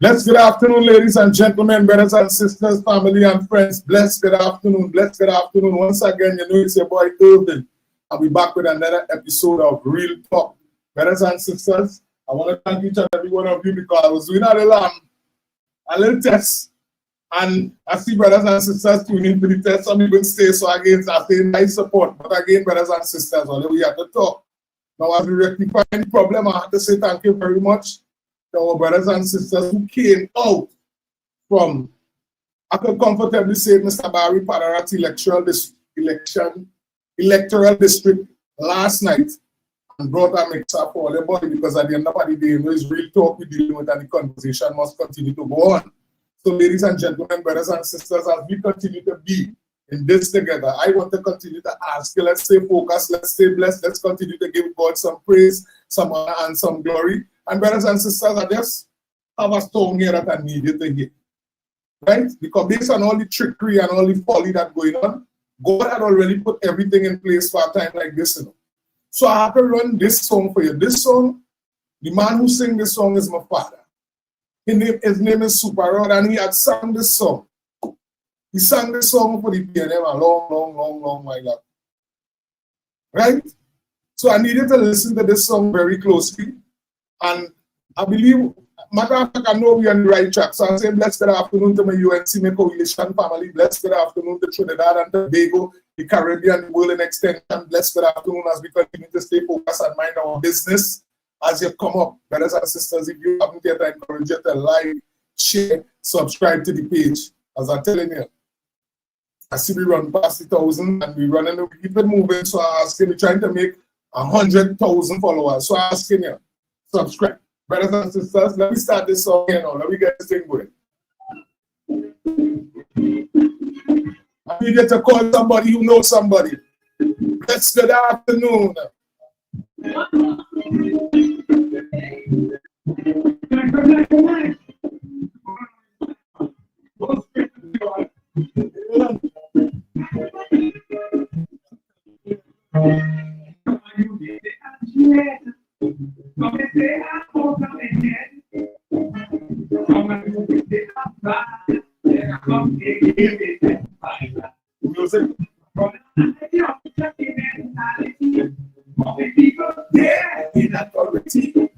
Blessed good afternoon, ladies and gentlemen, brothers and sisters, family and friends. Blessed good afternoon, blessed good afternoon. Once again, you know it's your boy Irvin. I'll be back with another episode of Real Talk. Brothers and sisters, I want to thank each and every one of you because I was doing a little test. And I see brothers and sisters tuning for the test. Some people stay, so again, I say nice support. But again, brothers and sisters, all we have to talk. Now, as we rectify the problem, I have to say thank you very much to our brothers and sisters who came out from, I could comfortably say, Mr. Barry Padarati electoral district last night and brought a mixer for everybody because at the end of the day, you know, it's real talk we're dealing with and the conversation must continue to go on. So, ladies and gentlemen, brothers and sisters, as we continue to be in this together, I want to continue to ask you, let's stay focused, let's stay blessed, let's continue to give God some praise, some honor, and some glory. And brothers and sisters, I just have a song here that I need you to hear. Right? Because based on all the trickery and all the folly that's going on, God had already put everything in place for a time like this. You know? So I have to run this song for you. This song, the man who sings this song is my father. His name is Super Rod, and he had sung this song. He sang this song for the PNM a long while ago. Right? So I needed to listen to this song very closely. And I believe, matter of fact, I know we're on the right track. So I'm saying blessed good afternoon to my UNC, my coalition family. Blessed good afternoon to Trinidad and Tobago, the Caribbean, the world in extension. Blessed good afternoon as we continue to stay focused and mind our business. As you come up, brothers and sisters, if you haven't yet, I encourage you to like, share, subscribe to the page. As I'm telling you, I see we run past the 1,000 and we running, we keep it moving. So I ask you, we're trying to make 100,000 followers. So I ask you, subscribe. Brothers and sisters, let me start this song here now. Let me get this thing going. I need you to call somebody who knows somebody. Let's good afternoon. Music. Yeah, in authority.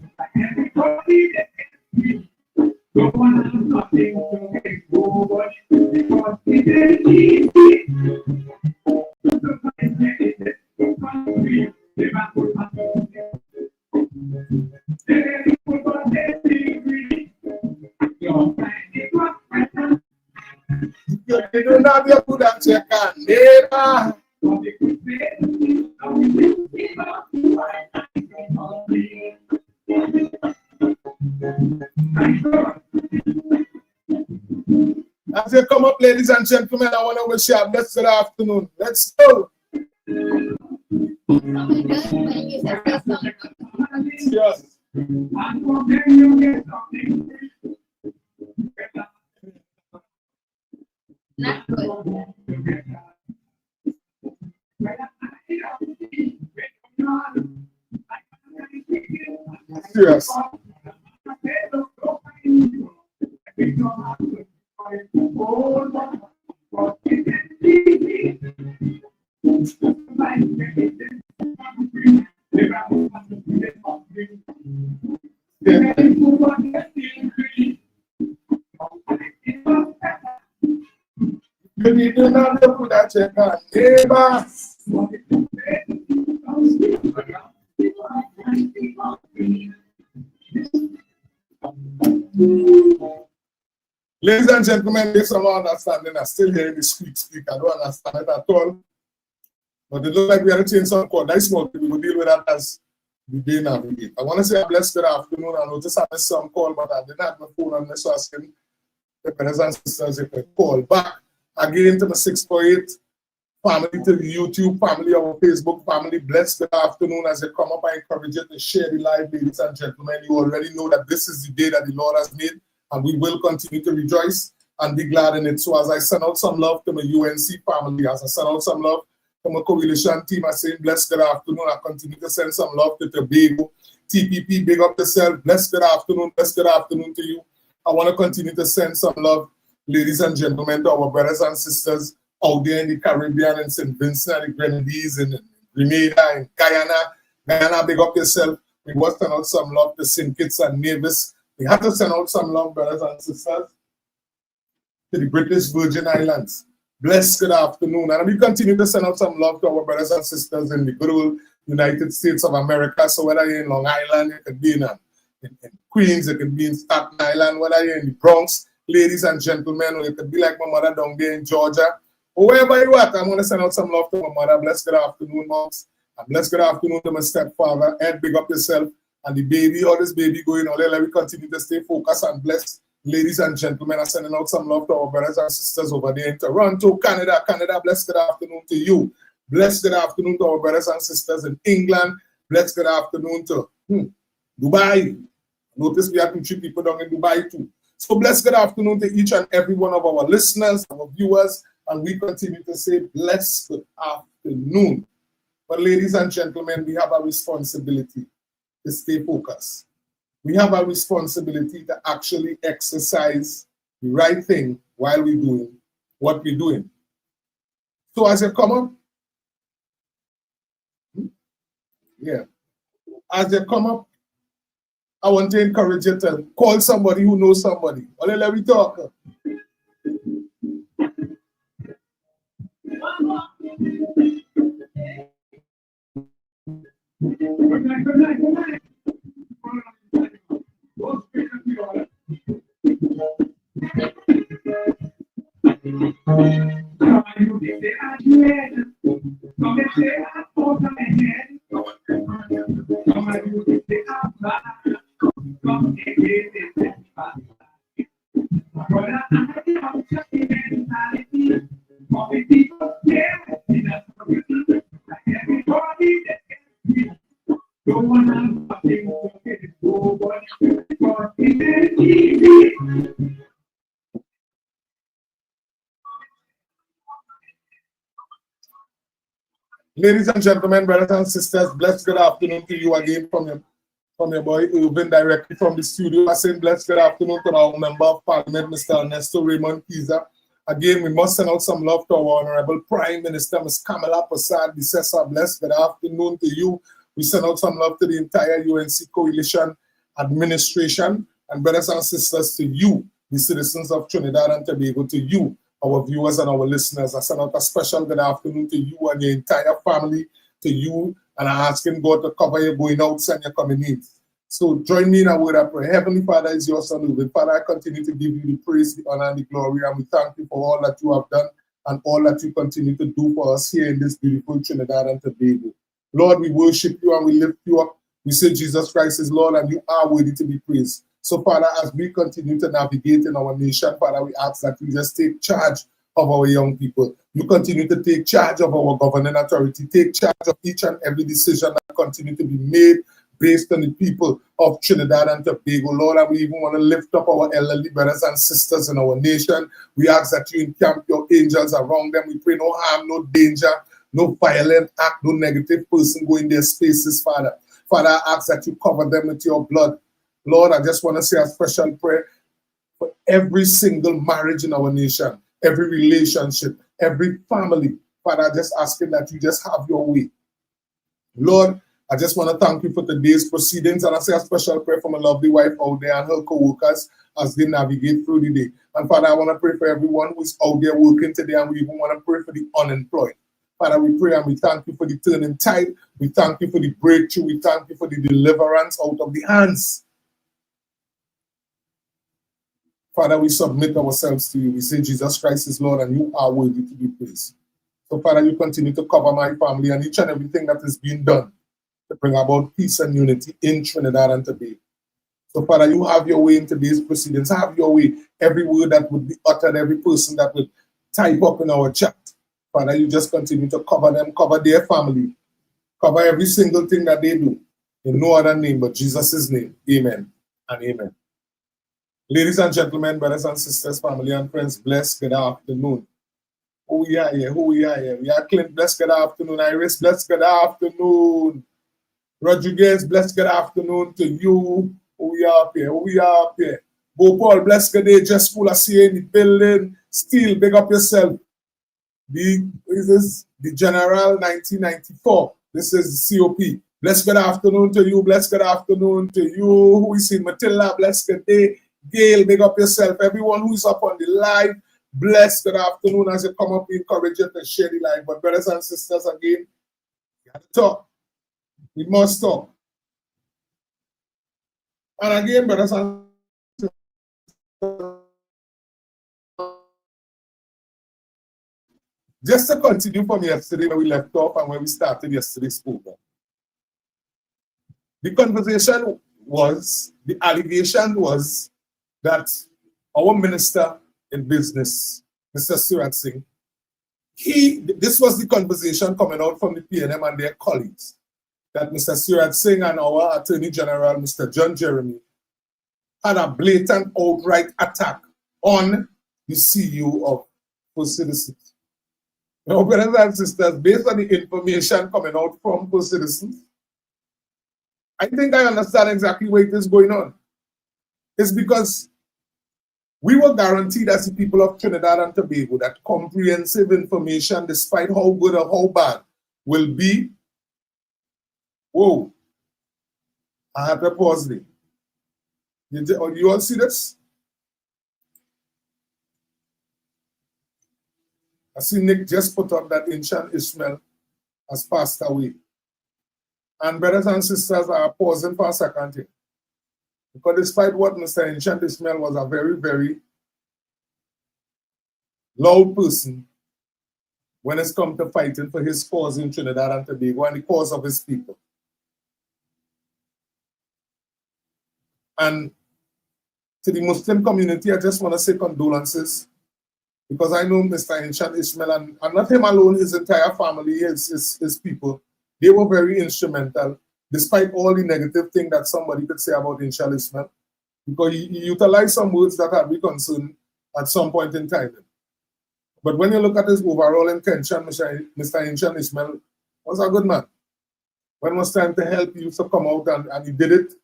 You do not be good at check and neighbor. As you come up, ladies and gentlemen, I want to wish you a blessed good afternoon. Let's go. Yes. Not good. Yes. You need to know the food that you can neighbor. Ladies and gentlemen, there's some understanding. I'm still hearing the speak. I don't understand it at all. But it looks like we have to change some code. Nice small people will deal with that as the day navigate. I want to say a blessed good afternoon. I noticed I missed some call, but I didn't have my phone on me, so asking the brothers and sisters if they call back. Again to the 648 family, to the YouTube family, our Facebook family. Blessed good afternoon. As you come up, I encourage you to share the live, ladies and gentlemen. You already know that this is the day that the Lord has made, and we will continue to rejoice and be glad in it. So as I send out some love to my UNC family, as I send out some love to my coalition team, I say blessed good afternoon. I continue to send some love to Tobago, TPP, big up yourself. Blessed good afternoon to you. I want to continue to send some love, ladies and gentlemen, to our brothers and sisters out there in the Caribbean, in St. Vincent and the Grenadines, in Grenada, in Guyana. Guyana, big up yourself. We must send out some love to St. Kitts and Nevis. We have to send out some love, brothers and sisters, to the British Virgin Islands. Blessed good afternoon. And we continue to send out some love to our brothers and sisters in the good old United States of America. So whether you're in Long Island, you could be in Queens, you could be in Staten Island, whether you're in the Bronx, ladies and gentlemen, or you could be like my mother down there in Georgia, or wherever you are. I'm going to send out some love to my mother. Blessed good afternoon, moms. And blessed good afternoon to my stepfather. Ed, big up yourself. And the baby, all this baby going on there. Let me continue to stay focused and blessed. Ladies and gentlemen, I'm sending out some love to our brothers and sisters over there in Toronto, Canada. Canada, blessed good afternoon to you. Blessed good afternoon to our brothers and sisters in England. Blessed good afternoon to Dubai. Notice we have 2-3 people down in Dubai too. So blessed good afternoon to each and every one of our listeners, our viewers, and we continue to say blessed good afternoon. But ladies and gentlemen, we have a responsibility to stay focused. We have a responsibility to actually exercise the right thing while we're doing what we're doing. So as you come up, as you come up, I want to encourage you to call somebody who knows somebody. Only let me talk. Ladies and gentlemen, brothers and sisters, blessed good afternoon to you again from your boy Irvin, directly from the studio. I say blessed good afternoon to our Member of Parliament, Mr. Ernesto Raymond Kiza. Again, we must send out some love to our Honorable Prime Minister, Ms. Kamala Prasad Bisesa. Blessed good afternoon to you. We send out some love to the entire UNC Coalition administration, and brothers and sisters, to you, the citizens of Trinidad and Tobago, to you, our viewers and our listeners. I send out a special good afternoon to you and your entire family, to you, and I'm asking God to cover you going out and your coming in. So join me in a word of prayer. Heavenly Father is your son, Irvin. Father, I continue to give you the praise, the honor, and the glory, and we thank you for all that you have done and all that you continue to do for us here in this beautiful Trinidad and Tobago. Lord, we worship you and we lift you up. We say Jesus Christ is Lord and you are worthy to be praised. So, Father, as we continue to navigate in our nation, Father, we ask that you just take charge of our young people. You continue to take charge of our governing authority. Take charge of each and every decision that continue to be made based on the people of Trinidad and Tobago. Lord, and we even want to lift up our elderly brothers and sisters in our nation. We ask that you encamp your angels around them. We pray no harm, no danger, no violent act, no negative person go in their spaces, Father. Father, I ask that you cover them with your blood. Lord, I just want to say a special prayer for every single marriage in our nation, every relationship, every family. Father, I just asking that you just have your way. Lord, I just want to thank you for today's proceedings, and I say a special prayer for my lovely wife out there and her co-workers as they navigate through the day. And Father, I want to pray for everyone who's out there working today, and we even want to pray for the unemployed. Father, we pray and we thank you for the turning tide. We thank you for the breakthrough. We thank you for the deliverance out of the hands. Father, we submit ourselves to you. We say Jesus Christ is Lord and you are worthy to be praised. So Father, you continue to cover my family and each and everything that is being done to bring about peace and unity in Trinidad and Tobago. So Father, you have your way in today's proceedings. Have your way. Every word that would be uttered, every person that would type up in our chat. Father, you just continue to cover them, cover their family, cover every single thing that they do. In no other name but Jesus' name. Amen and amen. Ladies and gentlemen, brothers and sisters, family and friends, blessed good afternoon. Who we are here? Who we are here? We are Clint, blessed good afternoon. Iris, blessed good afternoon. Rodriguez, blessed good afternoon to you. Who we are up here? Who we are up here? Bo Paul, bless good day, just full of see in the building. Still, big up yourself. The General 1994. This is the COP. Bless good afternoon to you. Bless good afternoon to you. Who is in Matilda? Bless good day. Gail, big up yourself. Everyone who is up on the live, bless good afternoon as you come up. We encourage you to share the live. But brothers and sisters, again, we have to talk. We must talk. And again, brothers and sisters, just to continue from yesterday where we left off and when we started yesterday's program. The conversation was, the allegation was that our minister in business, Mr. Suraj Singh, this was the conversation coming out from the PNM and their colleagues, that Mr. Suraj Singh and our Attorney General, Mr. John Jeremy, had a blatant outright attack on the CEO of First Citizens. Now, brothers and sisters, based on the information coming out from First Citizens, I think I understand exactly where it is going on. It's because we were guaranteed as the people of Trinidad and Tobago that comprehensive information, despite how good or how bad, will be. Whoa, I have to pause there. You all see this? I see Nick just put up that Inshan Ishmael has passed away. And brothers and sisters are pausing for a second here. Because despite what Mr. Inshan Ishmael was a very, very loud person when it's come to fighting for his cause in Trinidad and Tobago and the cause of his people. And to the Muslim community, I just want to say condolences, because I know Mr. Inshan Ishmael, and not him alone, his entire family, his people, they were very instrumental, despite all the negative thing that somebody could say about Inshan Ishmael, because he utilized some words that had me concerned at some point in time. But when you look at his overall intention, Mr. Inshan Ishmael was a good man. When it was time to help, he used to come out and he did it.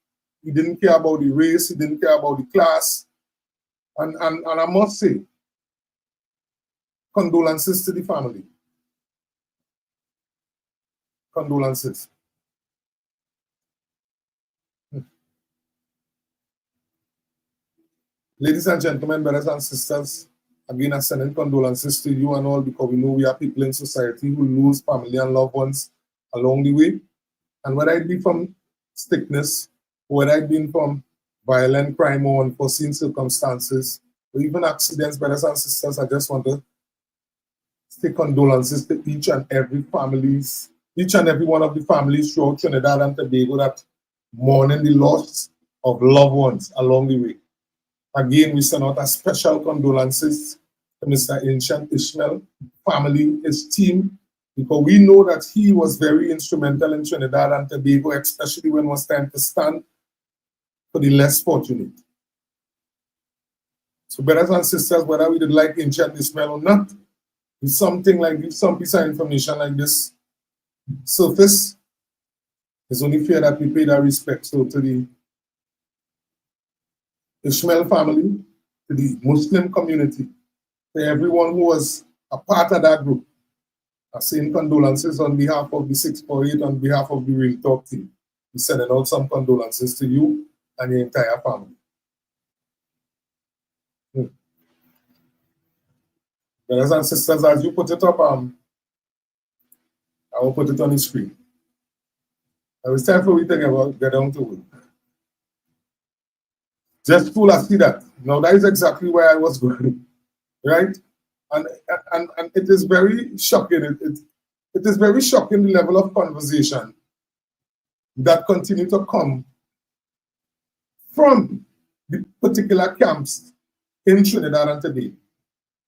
He didn't care about the race, he didn't care about the class. And I must say, condolences to the family. Condolences. Ladies and gentlemen, brothers and sisters, again, I send condolences to you and all, because we know we are people in society who lose family and loved ones along the way. And whether it be from sickness, whether it be from violent crime or unforeseen circumstances, or even accidents, brothers and sisters, I just want to say condolences to each and every one of the families throughout Trinidad and Tobago that mourning the loss of loved ones along the way. Again, we send out a special condolences to Mr. Inshan Ishmael, family, his team, because we know that he was very instrumental in Trinidad and Tobago, especially when it was time to stand for the less fortunate. So, brothers and sisters, whether we did like Inshan Ishmael or not, if something like this, some piece of information like this surface, it's only fair that we pay that respect. So to the Ishmael family, to the Muslim community, to everyone who was a part of that group, I'm saying condolences on behalf of the 648, on behalf of the Real Talk team. We sending out some condolences to you and your entire family. Brothers and sisters, as you put it up, I will put it on the screen. Now it's time for we to get down to it. Just full of see that. Now that is exactly where I was going, right? And it is very shocking. It is very shocking the level of conversation that continue to come from the particular camps in Trinidad and Tobago.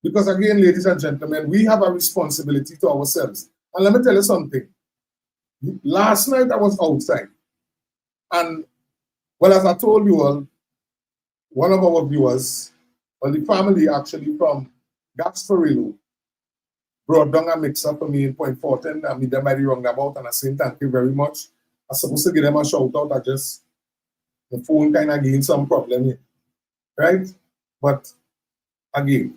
Because again, ladies and gentlemen, we have a responsibility to ourselves. And let me tell you something. Last night I was outside. And, well, as I told you all, one of our viewers, well, the family actually from Gasparillo, brought down a mix-up for me in Point Fortin. I meet them by the roundabout, and I say thank you very much. I was supposed to give them a shout-out. The phone kind of gained some problem here. right? But again,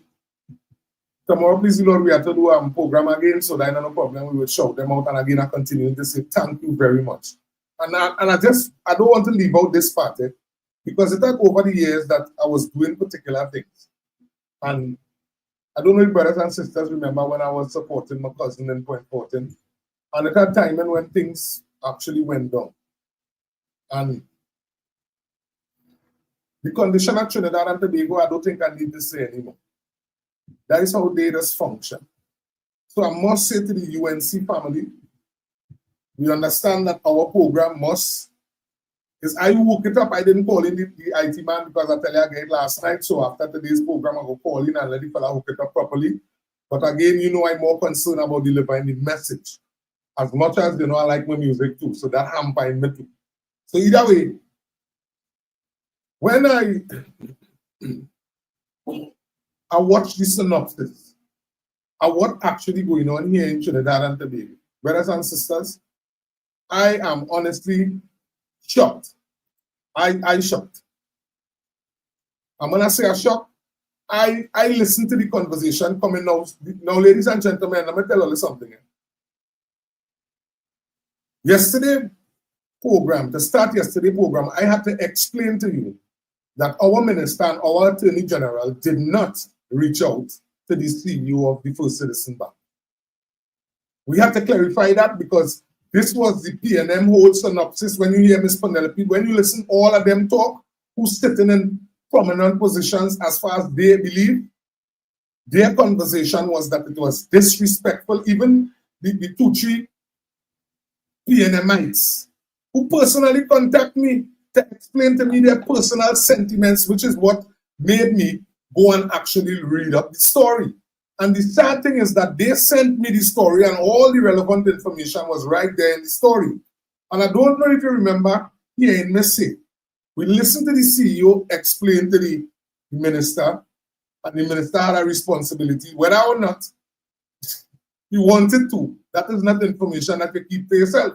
tomorrow, please, Lord, we have to do a program again, so that no problem. We will shout them out, and again, I continue to say thank you very much. And I don't want to leave out this part, because it had over the years that I was doing particular things. And I don't know if brothers and sisters remember when I was supporting my cousin in Point Fortin, and at that time when things actually went down. And the condition of Trinidad and Tobago, I don't think I need to say anymore. That is how they just function. So I must say to the UNC family, we understand that our program must, is I woke it up, I didn't call in the IT man because I tell you again last night, so after today's program I will call in and let the fella hook it up properly. But again, you know, I'm more concerned about delivering the message. As much as, you know, I like my music too, so that hampers me too. So either way, when I watch the synopsis of what actually going on here in Trinidad and Tobago, brothers and sisters, I am honestly shocked. I shocked. And when I say I'm shocked, I listened to the conversation coming now. Now, ladies and gentlemen, let me tell you something. Yesterday program, to start yesterday program, I had to explain to you that our minister and our attorney general did not reach out to the CEO of the First Citizen Bank. We have to clarify that because this was the PNM whole synopsis. When you hear Ms. Penelope, when you listen all of them talk, who's sitting in prominent positions as far as they believe, their conversation was that it was disrespectful. Even the 2-3 PNMites who personally contact me to explain to me their personal sentiments, which is what made me go and actually read up the story. And the sad thing is that they sent me the story and all the relevant information was right there in the story. And I don't know if you remember here in Missy, we listened to the CEO explain to the minister, and the minister had a responsibility, whether or not he wanted to. That is not information that you keep to yourself.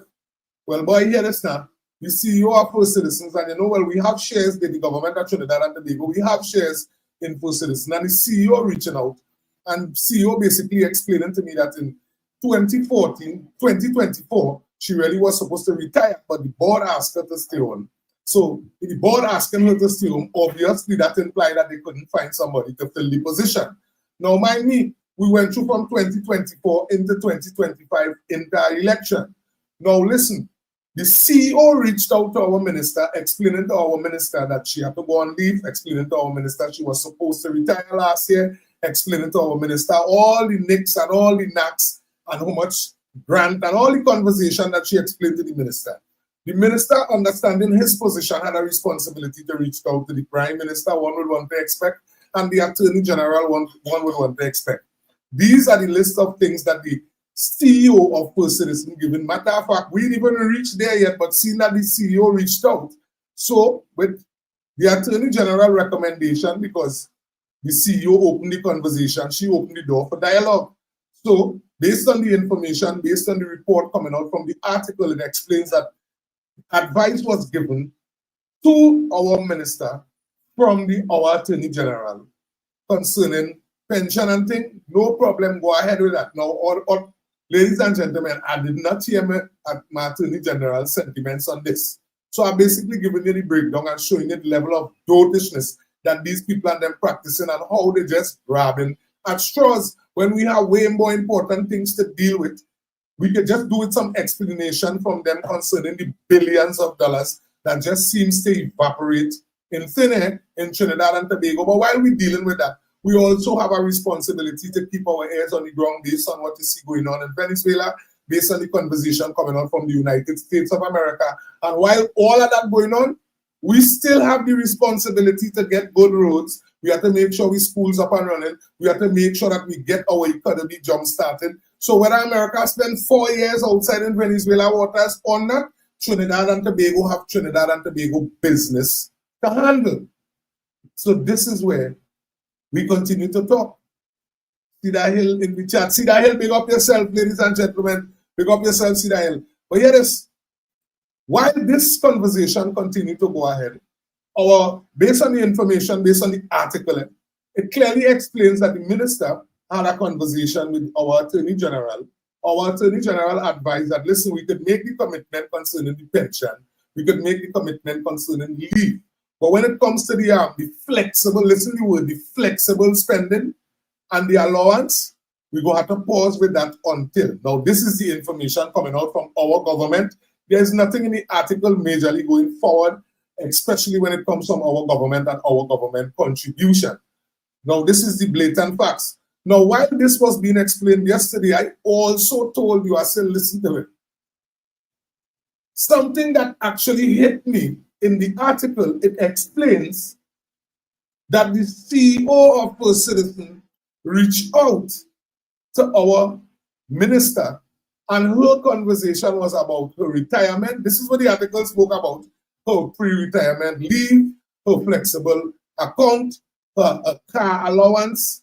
Well, boy, hear this now. The CEO of First Citizens, and you know, well, we have shares in the government of Trinidad and Tobago, we have shares in First Citizens, and the CEO reaching out, and CEO basically explaining to me that in 2024, she really was supposed to retire, but the board asked her to stay on. So if the board asking her to stay on, obviously that implied that they couldn't find somebody to fill the position. Now, mind me, we went through from 2024 into 2025 entire election. Now, listen, the CEO reached out to our minister, explaining to our minister that she had to go on leave, explaining to our minister she was supposed to retire last year, explaining to our minister all the nicks and all the knacks and how much grant and all the conversation that she explained to the minister. The minister, understanding his position, had a responsibility to reach out to the prime minister, one would want to expect, and the attorney general, one would want to expect. These are the list of things that the CEO of First Citizen given. Matter of fact, we didn't even reach there yet, but seeing that the CEO reached out. So with the attorney general recommendation, because the CEO opened the conversation, she opened the door for dialogue. So based on the information, based on the report coming out from the article, it explains that advice was given to our minister from our attorney general concerning pension and thing. No problem, go ahead with that. Now, or ladies and gentlemen, I did not hear my attorney general's sentiments on this. So I'm basically giving you the breakdown and showing you the level of dotishness that these people are them practicing and how they just grabbing at straws when we have way more important things to deal with. We could just do with some explanation from them concerning the billions of dollars that just seems to evaporate in thin air in Trinidad and Tobago. But while we're dealing with that, we also have a responsibility to keep our ears on the ground based on what you see going on in Venezuela, based on the conversation coming out from the United States of America. And while all of that going on, we still have the responsibility to get good roads. We have to make sure we schools up and running. We have to make sure that we get our economy jump started. So whether America spent 4 years outside in Venezuela waters or not, Trinidad and Tobago have Trinidad and Tobago business to handle. So this is where we continue to talk. Cedar Hill in the chat. Cedar Hill, big up yourself, ladies and gentlemen. Big up yourself, Cedar Hill. But here is, while this conversation continues to go ahead, based on the information, based on the article, it clearly explains that the minister had a conversation with our Attorney General. Our Attorney General advised that, listen, we could make the commitment concerning the pension, we could make the commitment concerning leave. But when it comes to the flexible, listen to the word, the flexible spending and the allowance, we're going to have to pause with that until. Now, this is the information coming out from our government. There's nothing in the article majorly going forward, especially when it comes from our government and our government contribution. Now, this is the blatant facts. Now, while this was being explained yesterday, I also told you, I said, listen to it. Something that actually hit me in the article, it explains that the CEO of First Citizen reached out to our minister, and her conversation was about her retirement. This is what the article spoke about: her pre-retirement leave, her flexible account, her car allowance,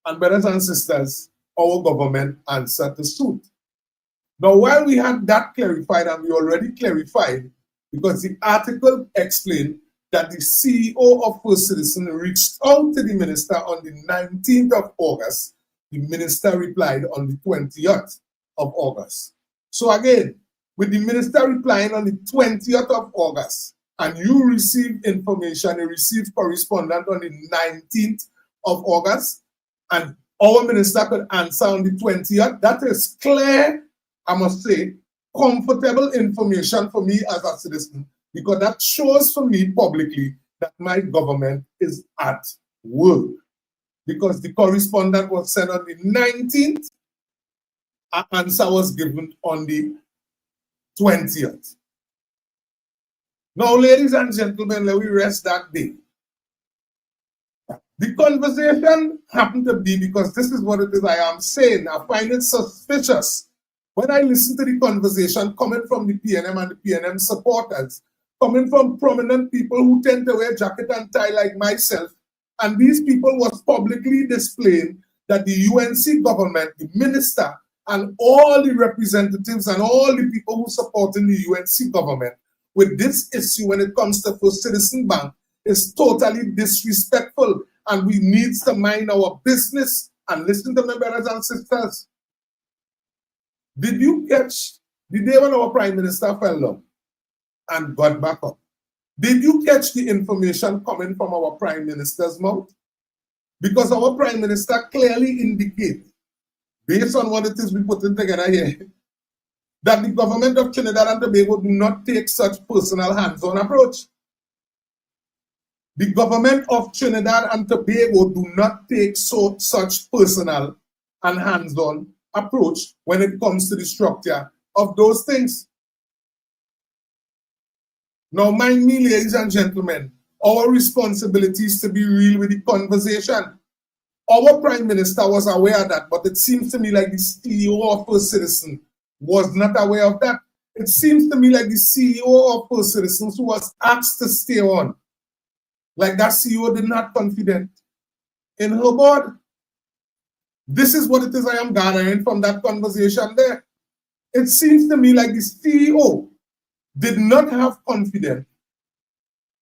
and brothers and sisters, our government answered the suit. Now, while we had that clarified, and we already clarified, because the article explained that the CEO of First Citizen reached out to the minister on the 19th of August, the minister replied on the 20th of August. So again, with the minister replying on the 20th of August, and you received information, you received correspondence on the 19th of August, and our minister could answer on the 20th, that is clear, I must say, comfortable information for me as a citizen, because that shows for me publicly that my government is at work. Because the correspondence was sent on the 19th, an answer was given on the 20th. Now, ladies and gentlemen, let me rest that day. The conversation happened to be, because this is what it is I am saying, I find it suspicious when I listen to the conversation coming from the PNM and the PNM supporters, coming from prominent people who tend to wear jacket and tie like myself, and these people was publicly displaying that the UNC government, the minister, and all the representatives and all the people who supporting the UNC government with this issue when it comes to First Citizen Bank is totally disrespectful, and we need to mind our business. And listen to my brothers and sisters. Did you catch the day when our Prime Minister fell down and got back up? Did you catch the information coming from our Prime Minister's mouth? Because our Prime Minister clearly indicates, based on what it is we putting together here, that the government of Trinidad and Tobago do not take such personal hands-on approach. The government of Trinidad and Tobago do not take such personal and hands-on approach when it comes to the structure of those things. Now, mind me, ladies and gentlemen, our responsibility is to be real with the conversation. Our Prime Minister was aware of that, but it seems to me like the CEO of First Citizen was not aware of that. It seems to me like the CEO of First Citizens who was asked to stay on, like that CEO did not confident in her board. This is what it is I am gathering from that conversation there. It seems to me like the CEO did not have confidence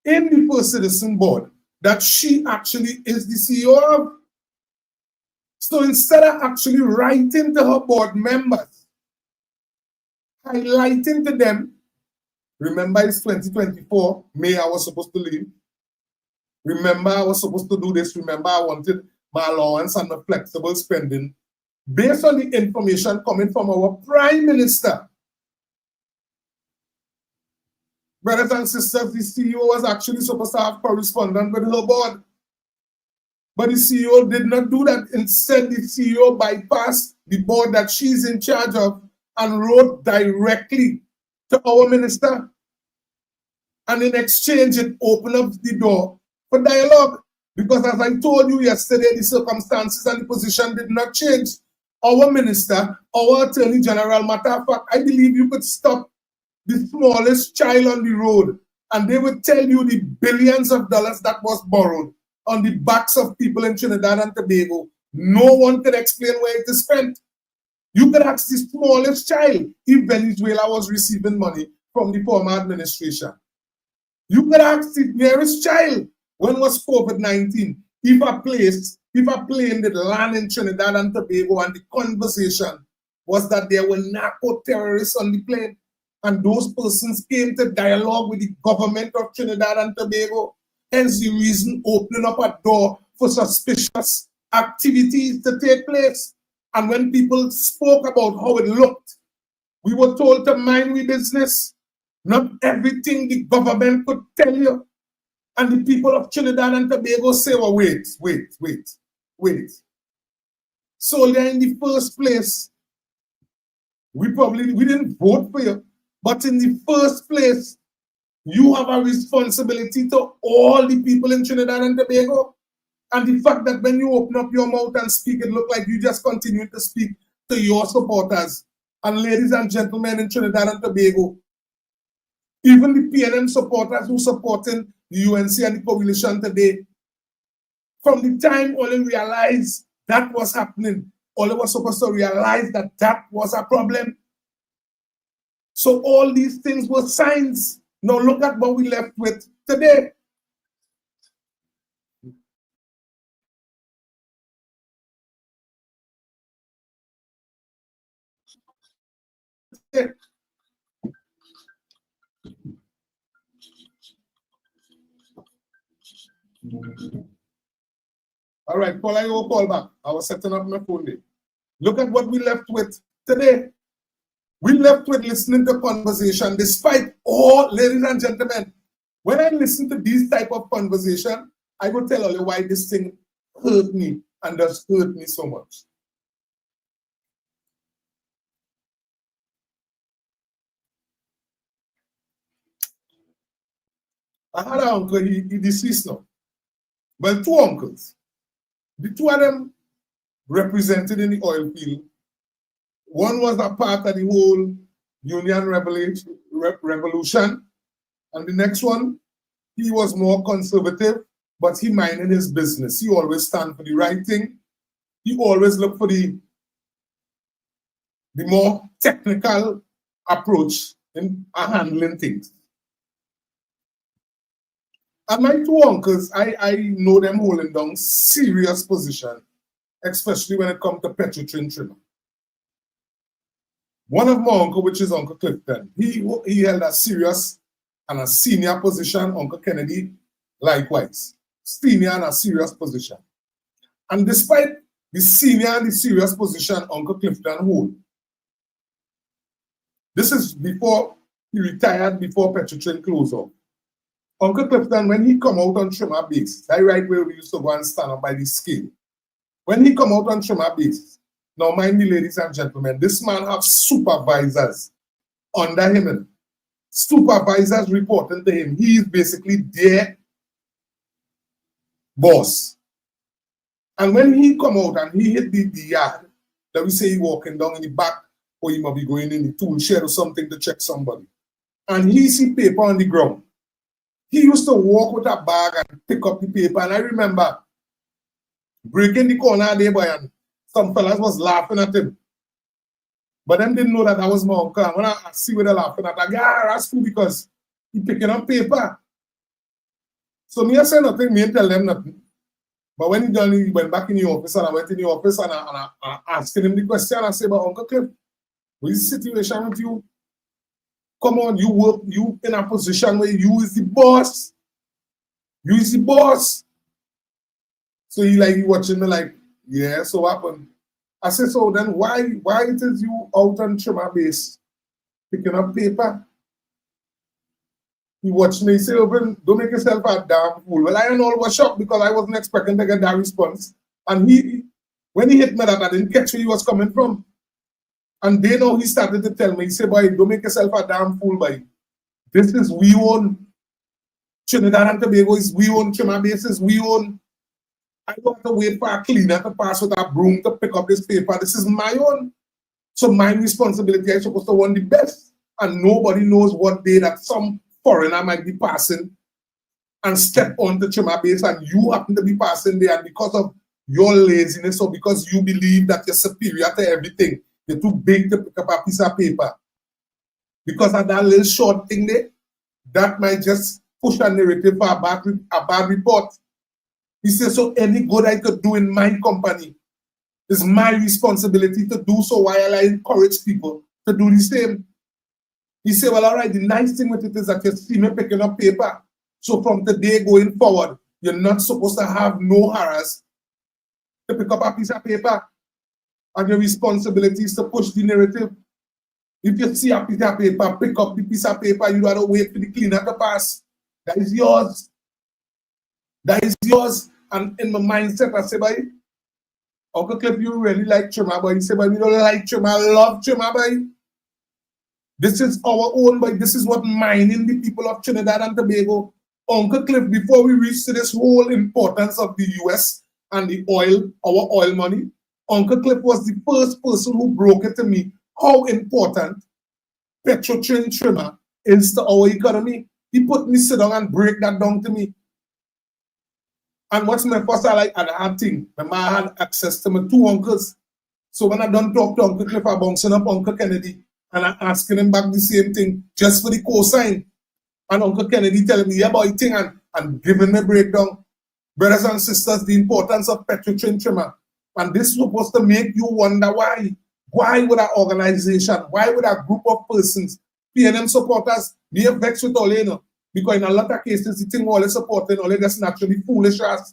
in the First Citizen board that she actually is the CEO of. So instead of actually writing to her board members, highlighting to them, remember it's 2024, May I was supposed to leave. Remember I was supposed to do this. Remember I wanted my allowance and the flexible spending. Based on the information coming from our Prime Minister, brothers and sisters, the CEO was actually supposed to have correspondence with her board. But the CEO did not do that. Instead, the CEO bypassed the board that she's in charge of and wrote directly to our minister. And in exchange, it opened up the door for dialogue. Because as I told you yesterday, the circumstances and the position did not change. Our minister, our Attorney General, matter of fact, I believe you could stop the smallest child on the road and they would tell you the billions of dollars that was borrowed on the backs of people in Trinidad and Tobago. No one could explain where it is spent. You could ask the smallest child if Venezuela was receiving money from the former administration. You could ask the nearest child when was COVID-19 if a plane did land in Trinidad and Tobago and the conversation was that there were narco terrorists on the plane and those persons came to dialogue with the government of Trinidad and Tobago. Hence the reason opening up a door for suspicious activities to take place. And when people spoke about how it looked, we were told to mind we business. Not everything the government could tell you. And the people of Trinidad and Tobago say, well, wait. So there in the first place, we didn't vote for you. But in the first place, you have a responsibility to all the people in Trinidad and Tobago. And the fact that when you open up your mouth and speak, it look like you just continue to speak to your supporters. And ladies and gentlemen in Trinidad and Tobago, even the PNM supporters who supporting the UNC and the coalition today, from the time all they realized that was happening, all they were supposed to realize that that was a problem. So all these things were signs. Now look at what we left with today. All right, Paul, I will call back. I was setting up my phone there. Look at what we left with today. We left with listening to conversation despite all, ladies and gentlemen, when I listen to these type of conversation, I will tell you why this thing hurt me and does hurt me so much. I had an uncle, he deceased now. Well, two uncles. The two of them represented in the oil field. One was a part of the whole Union Revolution. And the next one, he was more conservative, but he minded his business. He always stand for the right thing. He always look for the more technical approach in handling things. And my two uncles, I know them holding down serious position, especially when it comes to Petrotrin trimmer. One of my uncle, which is Uncle Clifton, he held a serious and a senior position. Uncle Kennedy, likewise, senior and a serious position. And despite the senior and the serious position Uncle Clifton hold, this is before he retired, before Petrotrin closed off. Uncle Clifton, when he come out on trimmer base, that right where we used to go and stand up by the scale. When he come out on trimmer base, now mind me, ladies and gentlemen, this man have supervisors under him. Supervisors reporting to him. He is basically their boss. And when he come out and he hit the yard, that we say he walking down in the back, or he might be going in the tool shed or something to check somebody, and he see paper on the ground. He used to walk with a bag and pick up the paper. And I remember breaking the corner there, boy, and some fellas was laughing at him. But them didn't know that was my uncle. And when I see what they're laughing at, I go, that's cool because he picking up paper. So me I say nothing, me and tell them nothing. But when he done, he went back in the office and I went in the office and I asked him the question. I said, but Uncle Cliff, what is the situation with you? Come on, you in a position where you is the boss. You is the boss. So he watching me like, yeah, so what happened? I said, so then why it is you out on trimmer base picking up paper? He watched me, he said, Irvin, don't make yourself a damn fool. Well, I and all was shocked because I wasn't expecting to get that response. And when he hit me that, I didn't catch where he was coming from. And then he started to tell me, he said, boy, don't make yourself a damn fool, boy. This is we own. Trinidad and Tobago is we own. Trimmer bases we own. I don't have to wait for a cleaner to pass with a broom to pick up this paper. This is my own. So my responsibility, I'm supposed to want the best. And nobody knows what day that some foreigner might be passing and step on the trimmer base and you happen to be passing there. And because of your laziness or because you believe that you're superior to everything, you're too big to pick up a piece of paper. Because of that little short thing there, that might just push a narrative for a bad report. He said, so any good I could do in my company is my responsibility to do so while I encourage people to do the same. He said, well, all right, the nice thing with it is that you see me picking up paper. So from today going forward, you're not supposed to have no harass to pick up a piece of paper. And your responsibility is to push the narrative. If you see a piece of paper, pick up the piece of paper, you gotta wait for the cleaner to pass. That is yours. That is yours. And in my mindset, I say, boy, Uncle Cliff, you really like Chima, boy. He said, boy, we don't like Chima, I love Chima, boy. This is our own, boy. This is what mining the people of Trinidad and Tobago. Uncle Cliff, before we reach to this whole importance of the US and the oil, our oil money, Uncle Cliff was the first person who broke it to me how important petrotrin trimmer is to our economy. He put me sit down and break that down to me. And what's my first I had thing. My mom had access to my two uncles. So when I done talk to Uncle Cliff, I bouncing up Uncle Kennedy and I asking him back the same thing just for the cosign. And Uncle Kennedy telling me, yeah, boy, thing and giving me breakdown. Brothers and sisters, the importance of petrotrin trimmer. And this is supposed to make you wonder why. Why would an organization, why would a group of persons, PNM supporters, be vexed with all, you know? Because in a lot of cases, the thing all is supporting, all that's naturally foolish as.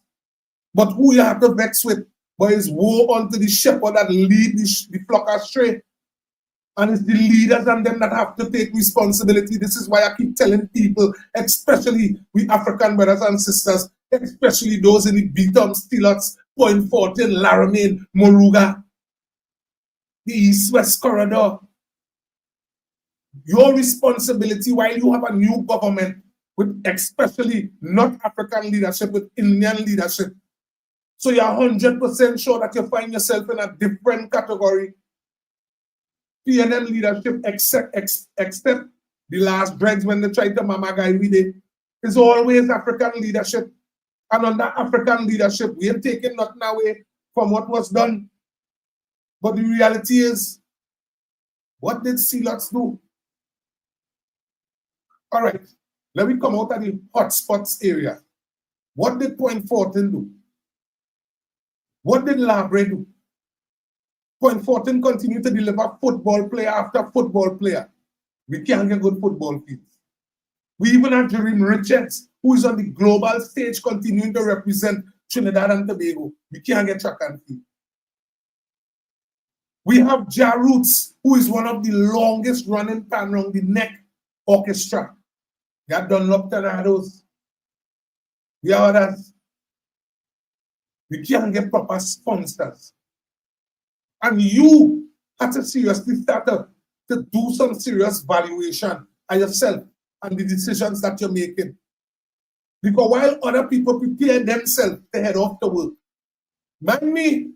But who you have to vex with, but is woe unto the shepherd that lead the flock astray. And it's the leaders and them that have to take responsibility. This is why I keep telling people, especially we African brothers and sisters, especially those in the Beatum, Stilots, Point 14, Laramie, Moruga, the East-West corridor. Your responsibility while you have a new government with especially not African leadership, with Indian leadership. So you're 100% sure that you find yourself in a different category. PNM leadership, except the last dregs when they tried to mama guy with it, is always African leadership. And under African leadership, we are taking nothing away from what was done. But the reality is, what did CLOTS do? All right, let me come out of the hotspots area. What did Point 14 do? What did Labre do? Point 14 continued to deliver football player after football player. We can't get good football fields. We even have Jeremy Richards, who is on the global stage continuing to represent Trinidad and Tobago. We can't get track and field. We have Ja Roots, who is one of the longest running pan round the neck orchestra. We have Dunlop Tornadoes. We have others. We can't get proper sponsors. And you have to seriously start to do some serious valuation of yourself and the decisions that you're making. Because while other people prepare themselves to head off to work, man, me,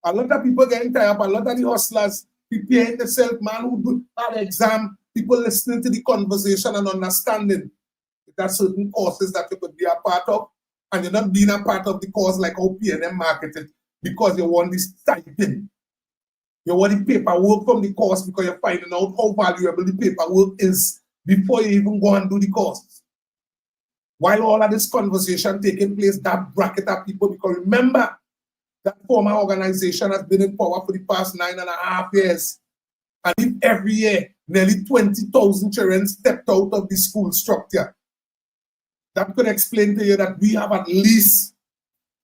a lot of people getting tired up, a lot of the hustlers preparing themselves, man who do an exam, people listening to the conversation and understanding that certain courses that you could be a part of, and you're not being a part of the course like how PNM marketed because you want this stipend. You want the paperwork from the course because you're finding out how valuable the paperwork is before you even go and do the course. While all of this conversation taking place, that bracket of people, because remember, that former organization has been in power for the past 9.5 years. And if every year, nearly 20,000 children stepped out of the school structure, that could explain to you that we have at least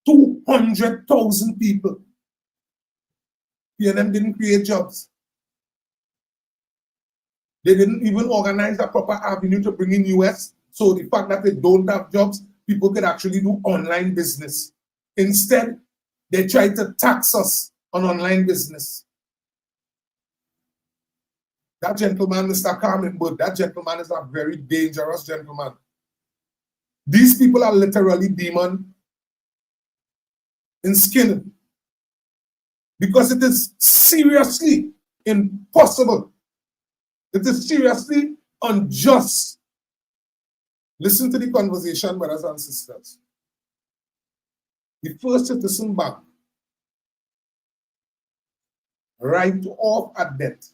200,000 people. PNM didn't create jobs. They didn't even organize a proper avenue to bring in US. So the fact that they don't have jobs, people could actually do online business. Instead, they try to tax us on online business. That gentleman, Mr. Carmen Bud, that gentleman is a very dangerous gentleman. These people are literally demon in skin. Because it is seriously impossible. It is seriously unjust. Listen to the conversation, brothers and sisters. The First Citizen Bank write off a debt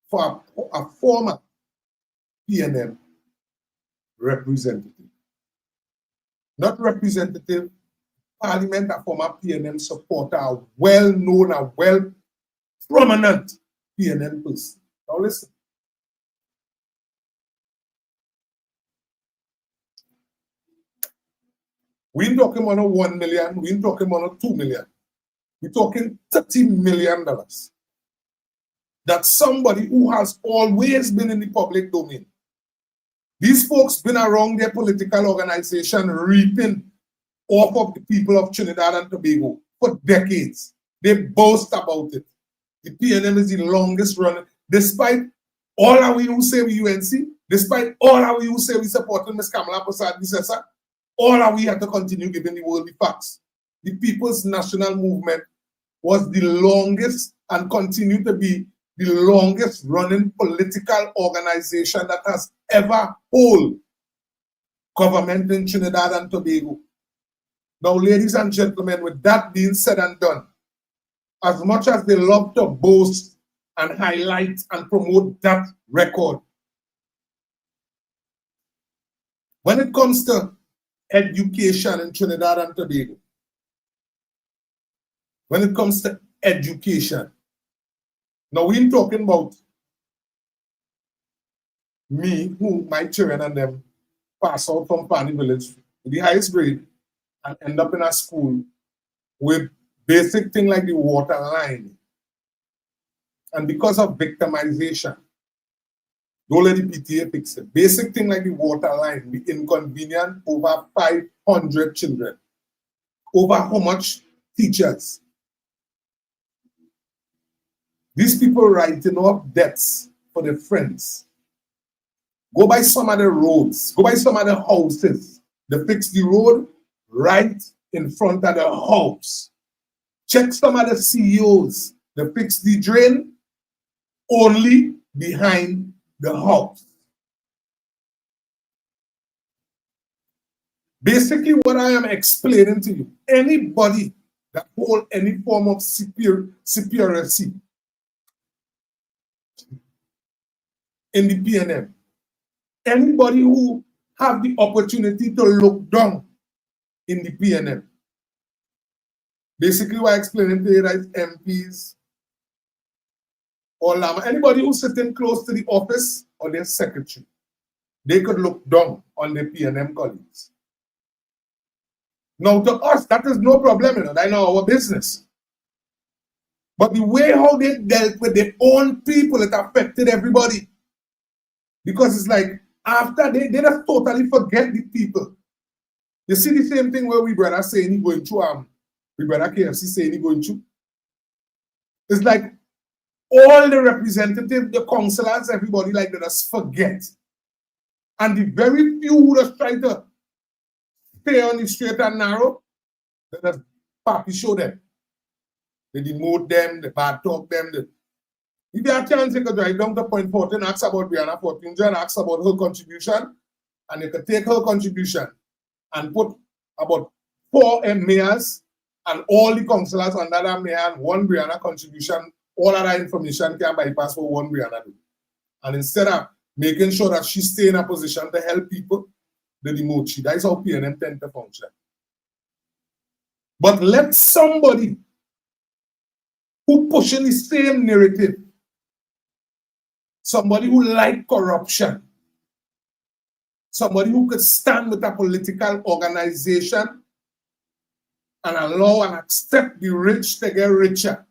for a former PNM representative. Not representative, Parliament, a former PNM supporter, a well-known, a well-prominent PNM person. Now listen. We ain't talking about 1 million, we ain't talking about 2 million. We're talking $30 million. That's somebody who has always been in the public domain. These folks been around their political organization reaping off of the people of Trinidad and Tobago for decades. They boast about it. The PNM is the longest running, despite all of we who say we UNC, despite all of we who say we supporting Ms. Kamala Prasad, all of we have to continue giving the world the facts. The People's National Movement was the longest and continue to be the longest running political organization that has ever held government in Trinidad and Tobago. Now, ladies and gentlemen, with that being said and done, as much as they love to boast and highlight and promote that record, when it comes to education in Trinidad and Tobago, when it comes to education, now we're talking about me, who my children and them pass out from Pani Village with the highest grade and end up in a school with basic things like the water line. And because of victimization, don't let the PTA fix it. Basic things like the water line, we inconvenient over 500 children. Over how much? Teachers. These people writing off debts for their friends. Go by some of the roads, go by some of the houses. They fix the road right in front of the house. Check some of the CEOs. They fix the drain only behind the house. Basically, what I am explaining to you, anybody that hold any form of superiority in the PNM, anybody who have the opportunity to look down in the PNM, basically what I'm explaining to you is MPs or anybody who's sitting close to the office or their secretary, they could look down on their PNM colleagues. Now to us, that is no problem, that's not our business. But the way how they dealt with their own people, it affected everybody. Because it's like, after they just totally forget the people. You see the same thing where we brother saying he going through, we brother KFC saying he going through. It's like all the representatives, the councillors, everybody like they just forget. And the very few who just try to stay on the straight and narrow, they just papi show them. They demote them, they bad talk them. If you have a chance, you could drive down to Point 14, ask about Brianna Fortinger, and ask about her contribution, and you could take her contribution and put about 4 mayors and all the councillors under that mayor and 1 Brianna contribution, all of that information can bypass for 1 Brianna. And instead of making sure that she stay in a position to help people, they demote she. That is how PNM tend to function. But let somebody who pushing the same narrative, somebody who like corruption, somebody who could stand with a political organization and allow and accept the rich to get richer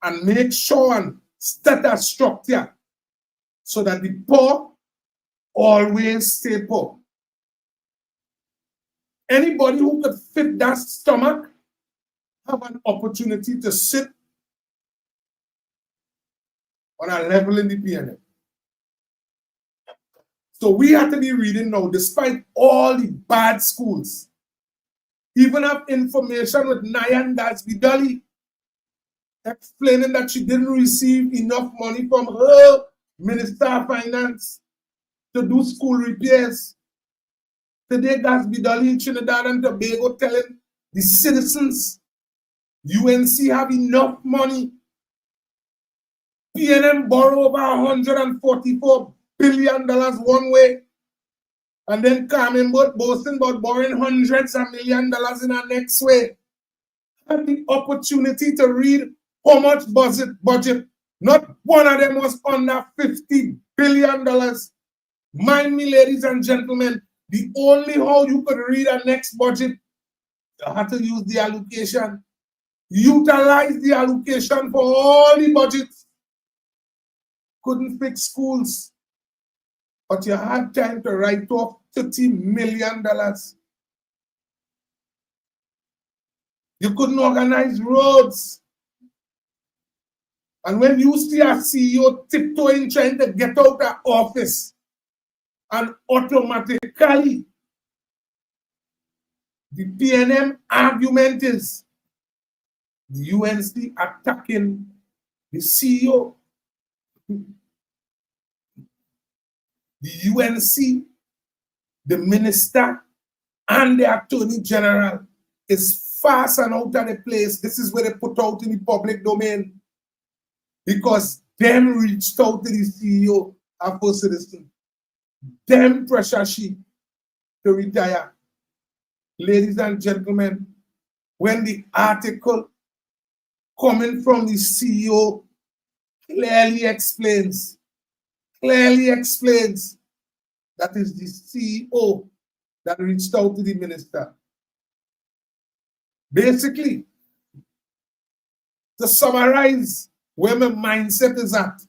and make sure and set a structure so that the poor always stay poor. Anybody who could fit that stomach have an opportunity to sit on a level in the PNM. So we have to be reading now, despite all the bad schools, even have information with Nayan Dasbidali explaining that she didn't receive enough money from her Minister of Finance to do school repairs. Today, Dasbidali in Trinidad and Tobago telling the citizens UNC have enough money. PNM borrow over $144 billion one way. And then coming but boasting about borrowing hundreds of million dollars in our next way. Had the opportunity to read how much budget. Not one of them was under $50 billion. Mind me, ladies and gentlemen, the only how you could read a next budget, you had to use the allocation. Utilize the allocation for all the budgets. Couldn't fix schools, but you had time to write off $30 million. You couldn't organize roads. And when you see a CEO tiptoeing trying to get out of office, and automatically the PNM argument is the UNC attacking the CEO. The UNC, the minister, and the attorney general is fast and out of the place. This is where they put out in the public domain. Because them reached out to the CEO of First Citizen. Them pressure she to retire. Ladies and gentlemen, when the article coming from the CEO clearly explains that is the CEO that reached out to the minister. Basically, to summarize where my mindset is at,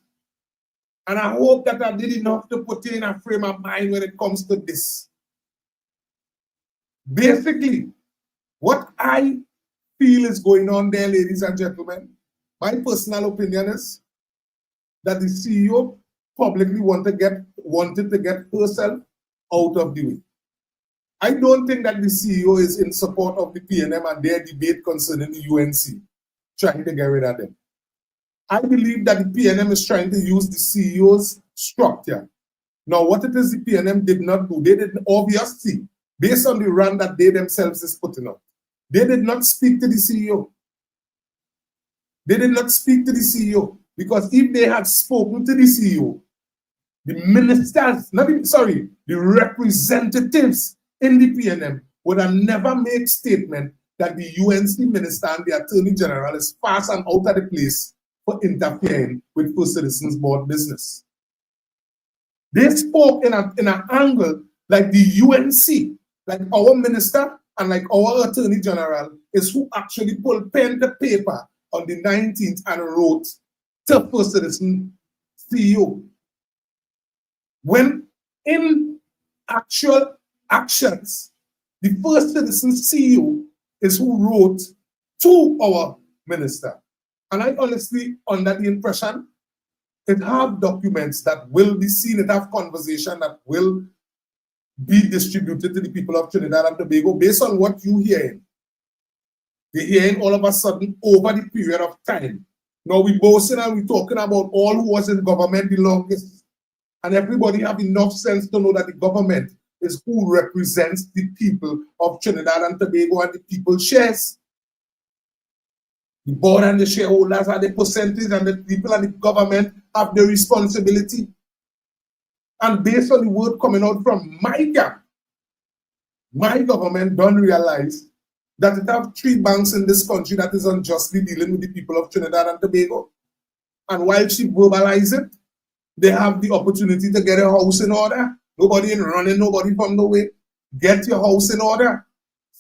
and I hope that I did enough to put in a frame of mind when it comes to this. Basically, what I feel is going on there, ladies and gentlemen, my personal opinion is that the CEO publicly wanted to get herself out of the way. I don't think that the CEO is in support of the PNM and their debate concerning the UNC, trying to get rid of them. I believe that the PNM is trying to use the CEO's structure. Now, what it is the PNM did not do, they didn't obviously, based on the run that they themselves is putting up, they did not speak to the CEO. They did not speak to the CEO because if they had spoken to the CEO, the ministers, the representatives in the PNM would have never made statement that the UNC minister and the attorney general is fast and out of the place for interfering with First Citizens Board business. They spoke in an angle like the UNC, like our minister and like our attorney general is who actually pulled pen to paper on the 19th and wrote to First Citizen CEO. When in actual actions, the First Citizen CEO is who wrote to our minister. And I honestly, under the impression, it have documents that will be seen, it have conversation that will be distributed to the people of Trinidad and Tobago based on what you hearing. You're hearing all of a sudden over the period of time. Now we boasting and we talking about all who was in government the longest. And everybody have enough sense to know that the government is who represents the people of Trinidad and Tobago and the people shares. The board and the shareholders are the percentage and the people and the government have the responsibility. And based on the word coming out from my government don't realize that it have 3 banks in this country that is unjustly dealing with the people of Trinidad and Tobago. And while she verbalizes it, they have the opportunity to get a house in order. Nobody in running, nobody from the way. Get your house in order.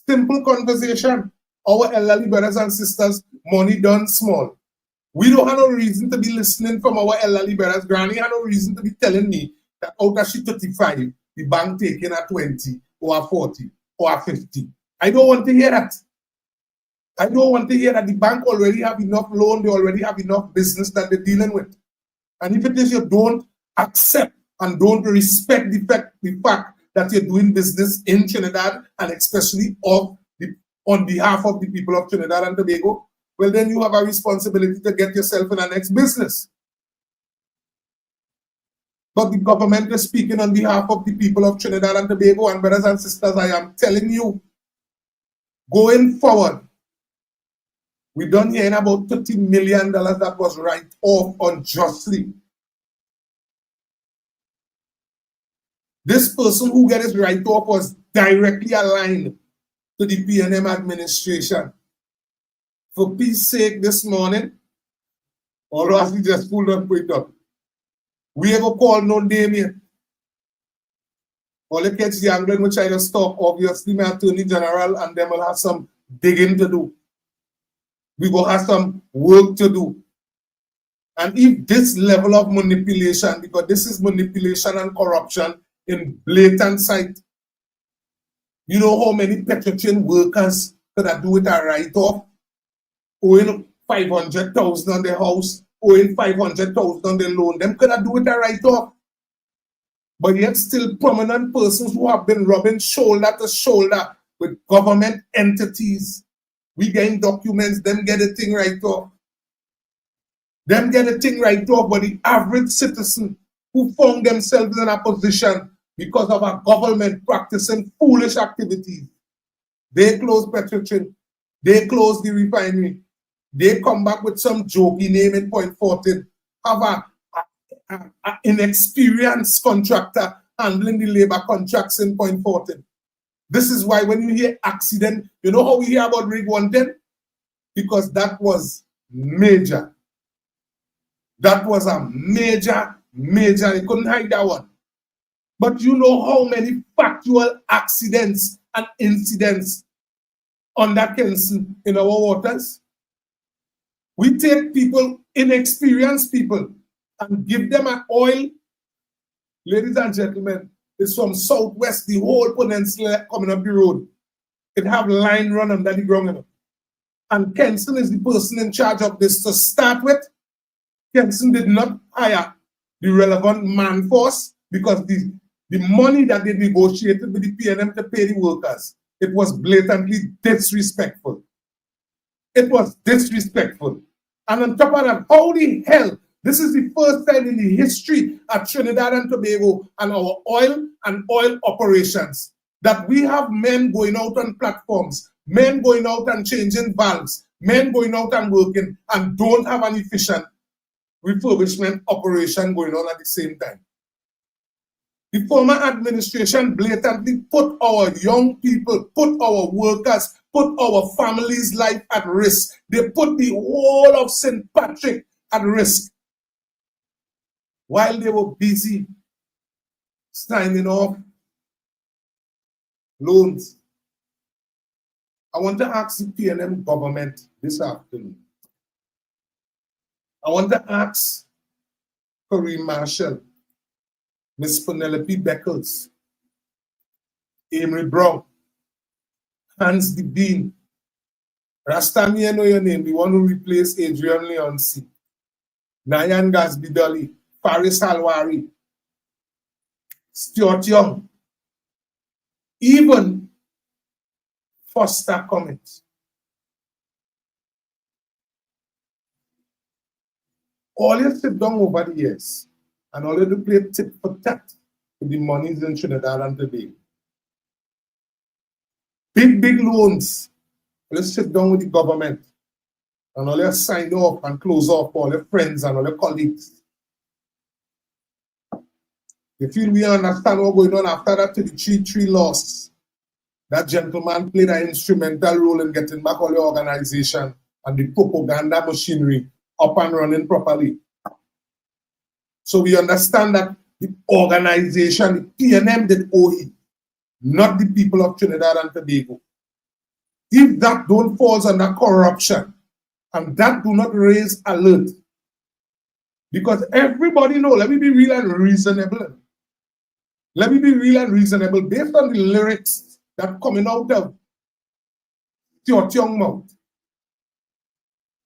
Simple conversation. Our elderly brothers and sisters, money done small. We don't have no reason to be listening from our elderly brothers. Granny had no reason to be telling me that out of she 35, the bank taking at 20 or 40 or 50. I don't want to hear that. I don't want to hear that the bank already have enough loan, they already have enough business that they're dealing with. And if it is you don't accept and don't respect the fact that you're doing business in Trinidad and especially on behalf of the people of Trinidad and Tobago, well then you have a responsibility to get yourself in the next business. But the government is speaking on behalf of the people of Trinidad and Tobago, and brothers and sisters, I am telling you, going forward, we done hearing about $30 million that was write off unjustly. This person who got his write-off was directly aligned to the PNM administration. For peace sake, this morning, or else we just pulled on point up. We ever call no name yet. All the kids the angling will try to stop. Obviously, my Attorney General and them will have some digging to do. We will have some work to do. And if this level of manipulation, because this is manipulation and corruption in blatant sight, you know how many petroleum workers could have do with a write-off, owing 500,000 on their house, owing 500,000 on their loan, them could have do with a write-off. But yet still prominent persons who have been rubbing shoulder to shoulder with government entities. We getting documents, them get a thing right off. Them get a thing right off, but the average citizen who found themselves in a position because of a government practicing foolish activities. They close Petrochin, they close the refinery, they come back with some jokey name in Point 14, have an inexperienced contractor handling the labor contracts in Point 14. This is why when you hear accident, you know how we hear about Rig 110? Because that was major. That was a major, you couldn't hide that one. But you know how many factual accidents and incidents on that Kenson in our waters? We take people, inexperienced people, and give them an oil. Ladies and gentlemen, it's from southwest, the whole peninsula coming up the road. It have line run under the ground. And Kenson is the person in charge of this to start with. Kenson did not hire the relevant man force because the money that they negotiated with the PNM to pay the workers, it was blatantly disrespectful. It was disrespectful. And on top of that, how the hell, this is the first time in the history of Trinidad and Tobago and our oil and oil operations that we have men going out on platforms, men going out and changing valves, men going out and working and don't have an efficient refurbishment operation going on at the same time. The former administration blatantly put our young people, put our workers, put our families' life at risk. They put the whole of St. Patrick at risk while they were busy signing off loans. I want to ask the PNM government this afternoon. I want to ask Kareem Marshall, Miss Penelope Beckles, Amory Brown, Hans the Bean, Rastami, I know your name, the one who replaced Adrian Leonsi, Nayan Gasbidali, Faris Halwari, Stuart Young, even Foster Cummins. All you sit down over the years and all you do play tit for tat with the monies in Trinidad and Tobago. Big loans. Let's sit down with the government and all you sign off and close off all your friends and all your colleagues. You feel we understand what's going on after that to the 3-3 loss. That gentleman played an instrumental role in getting back all the organization and the propaganda machinery up and running properly. So we understand that the organization, the PNM did owe it, not the people of Trinidad and Tobago. If that don't fall under corruption and that do not raise alert, because everybody know, let me be real and reasonable. Let me be real and reasonable based on the lyrics that coming out of your young mouth.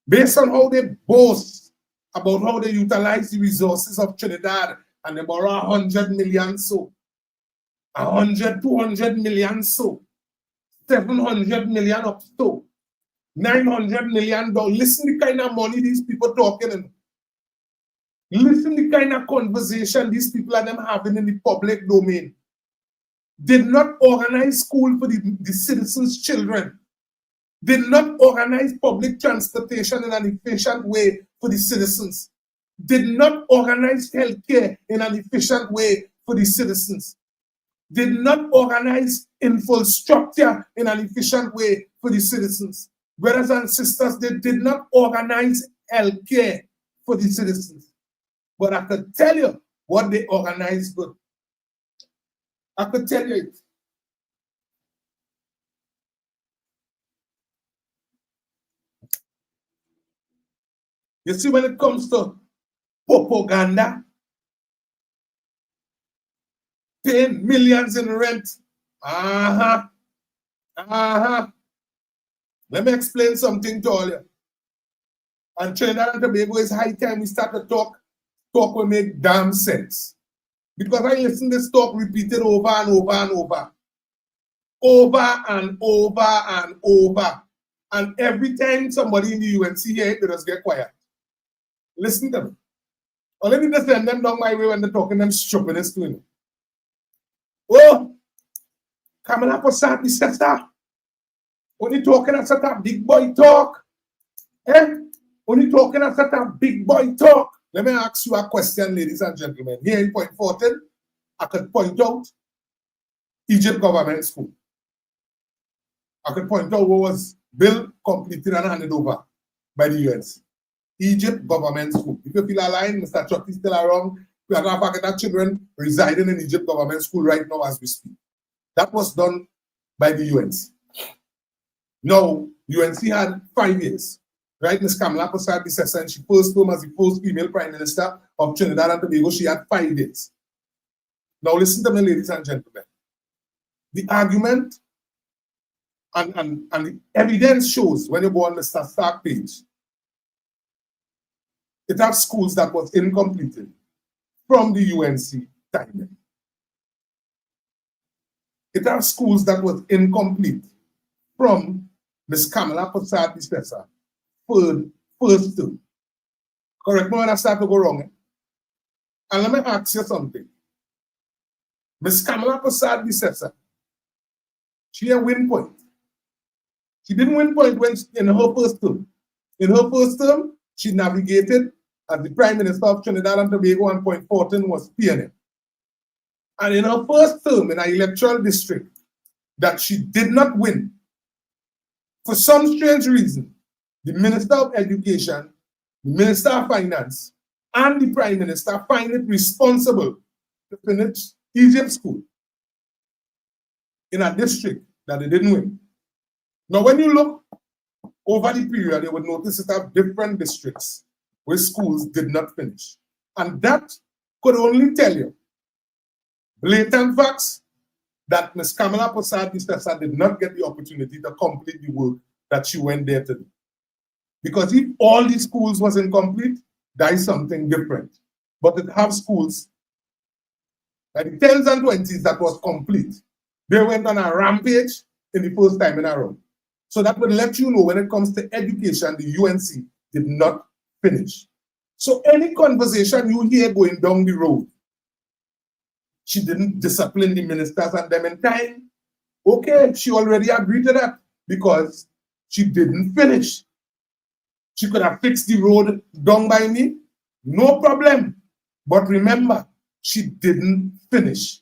Based on how they boast about how they utilize the resources of Trinidad and they borrow 100 million so, 100, 200 million so, 700 million up so, 900 million dollars. Listen the kind of money these people talking in. Listen the kind of conversation these people and them having in the public domain. Did not organize school for the citizens' children. Did not organize public transportation in an efficient way for the citizens. Did not organize healthcare in an efficient way for the citizens. did not organize infrastructure in an efficient way for the citizens. Brothers and sisters, they did not organize healthcare for the citizens. But I could tell you what they organized good. I could tell you it. You see, when it comes to propaganda, paying millions in rent. Let me explain something to all you. And Trinidad and Tobago is high time we start to talk will make damn sense. Because I listen to this talk repeated over and over and over. Over and over and over. And every time somebody in the UNC hear it, they just get quiet. Listen to me. Or let me just send them down my way when they're talking them stupidness to me. Oh, Kamala Prasad, the sister. Only talking at such a big boy talk. Only talking at such a big boy talk. Let me ask you a question, ladies and gentlemen. Here in Point 14, I could point out Egypt Government School. I could point out what was built, completed, and handed over by the US. Egypt Government School. If you feel aligned, Mr. Chuck is still around. We have African children residing in Egypt Government School right now as we speak. That was done by the UNC. Now, UNC had 5 years. Right, Ms. Kamala Prasad, she first term as the first female Prime Minister of Trinidad and Tobago, she had 5 years. Now listen to me, ladies and gentlemen. The argument and the evidence shows when you go on Mr. Stark page, it has schools that was incompleted from the UNC timing. It has schools that was incomplete from Ms. Kamala Prasad, Professor. First term. Correct me when I start to go wrong. And let me ask you something. Ms. Kamala Prasad, Professor, she had win point. She didn't win point when in her first term. In her first term, she navigated as the Prime Minister of Trinidad and Tobago, and Point 14 was PNM. And in her first term in an electoral district that she did not win, for some strange reason, the Minister of Education, the Minister of Finance, and the Prime Minister find it responsible to finish Egypt School in a district that they didn't win. Now, when you look over the period, you would notice it have different districts where schools did not finish. And that could only tell you blatant facts that Ms. Kamala Prasad did not get the opportunity to complete the work that she went there to do. Because if all the schools was incomplete, that is something different. But it have schools, like the 10s and 20s that was complete. They went on a rampage in the first time in a row. So that would let you know when it comes to education, the UNC did not finish. So any conversation you hear going down the road, she didn't discipline the ministers and them in time. Okay, she already agreed to that because she didn't finish. She could have fixed the road down by me, no problem. But remember, she didn't finish.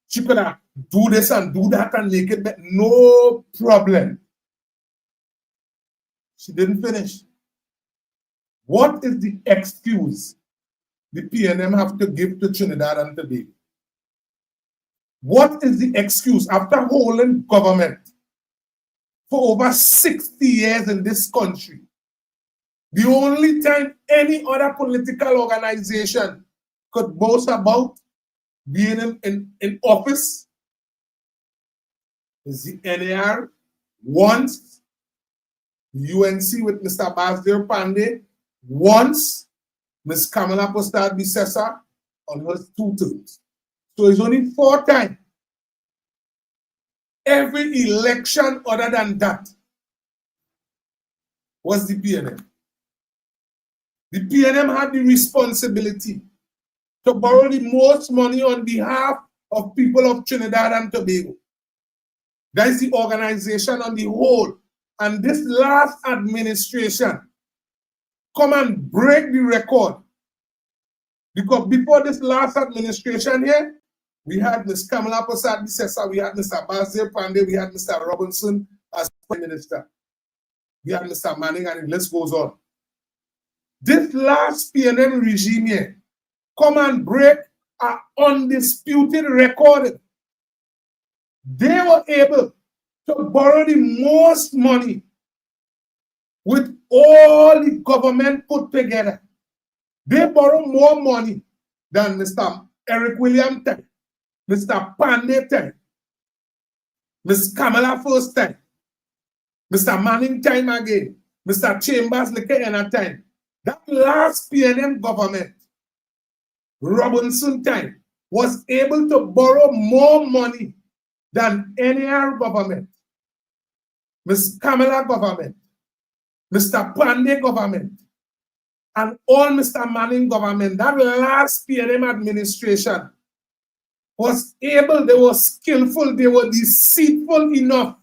She could have do this and do that and make it better, no problem. She didn't finish. What is the excuse the PNM have to give to Trinidad and Tobago? What is the excuse after holding government for over 60 years in this country? The only time any other political organization could boast about being in office is the NAR once, the UNC with Mr. Basdir Pandey once, Ms. Kamala Prasad Bissessa on her 2 terms. So it's only 4 times. Every election other than that was the PNM. The PNM had the responsibility to borrow the most money on behalf of people of Trinidad and Tobago. That is the organization on the whole. And this last administration come and break the record. Because before this last administration here, We had Ms. Kamala Persad-Bissessa, we had Mr. Basil Pandey, we had Mr. Robinson as Prime Minister. We had Mr. Manning, and the list goes on. This last PNM regime here, come and break an undisputed record. They were able to borrow the most money with all the government put together. They borrow more money than Mr. Eric Williams time, Mr. Pandey time, Ms. Kamala first time, Mr. Manning time again, Mr. Chambers Lekena time. That last PNM government, Robinson time, was able to borrow more money than any other government. Ms. Kamala government, Mr. Pandey government, and all Mr. Manning government, that last PNM administration was able, they were skillful, they were deceitful enough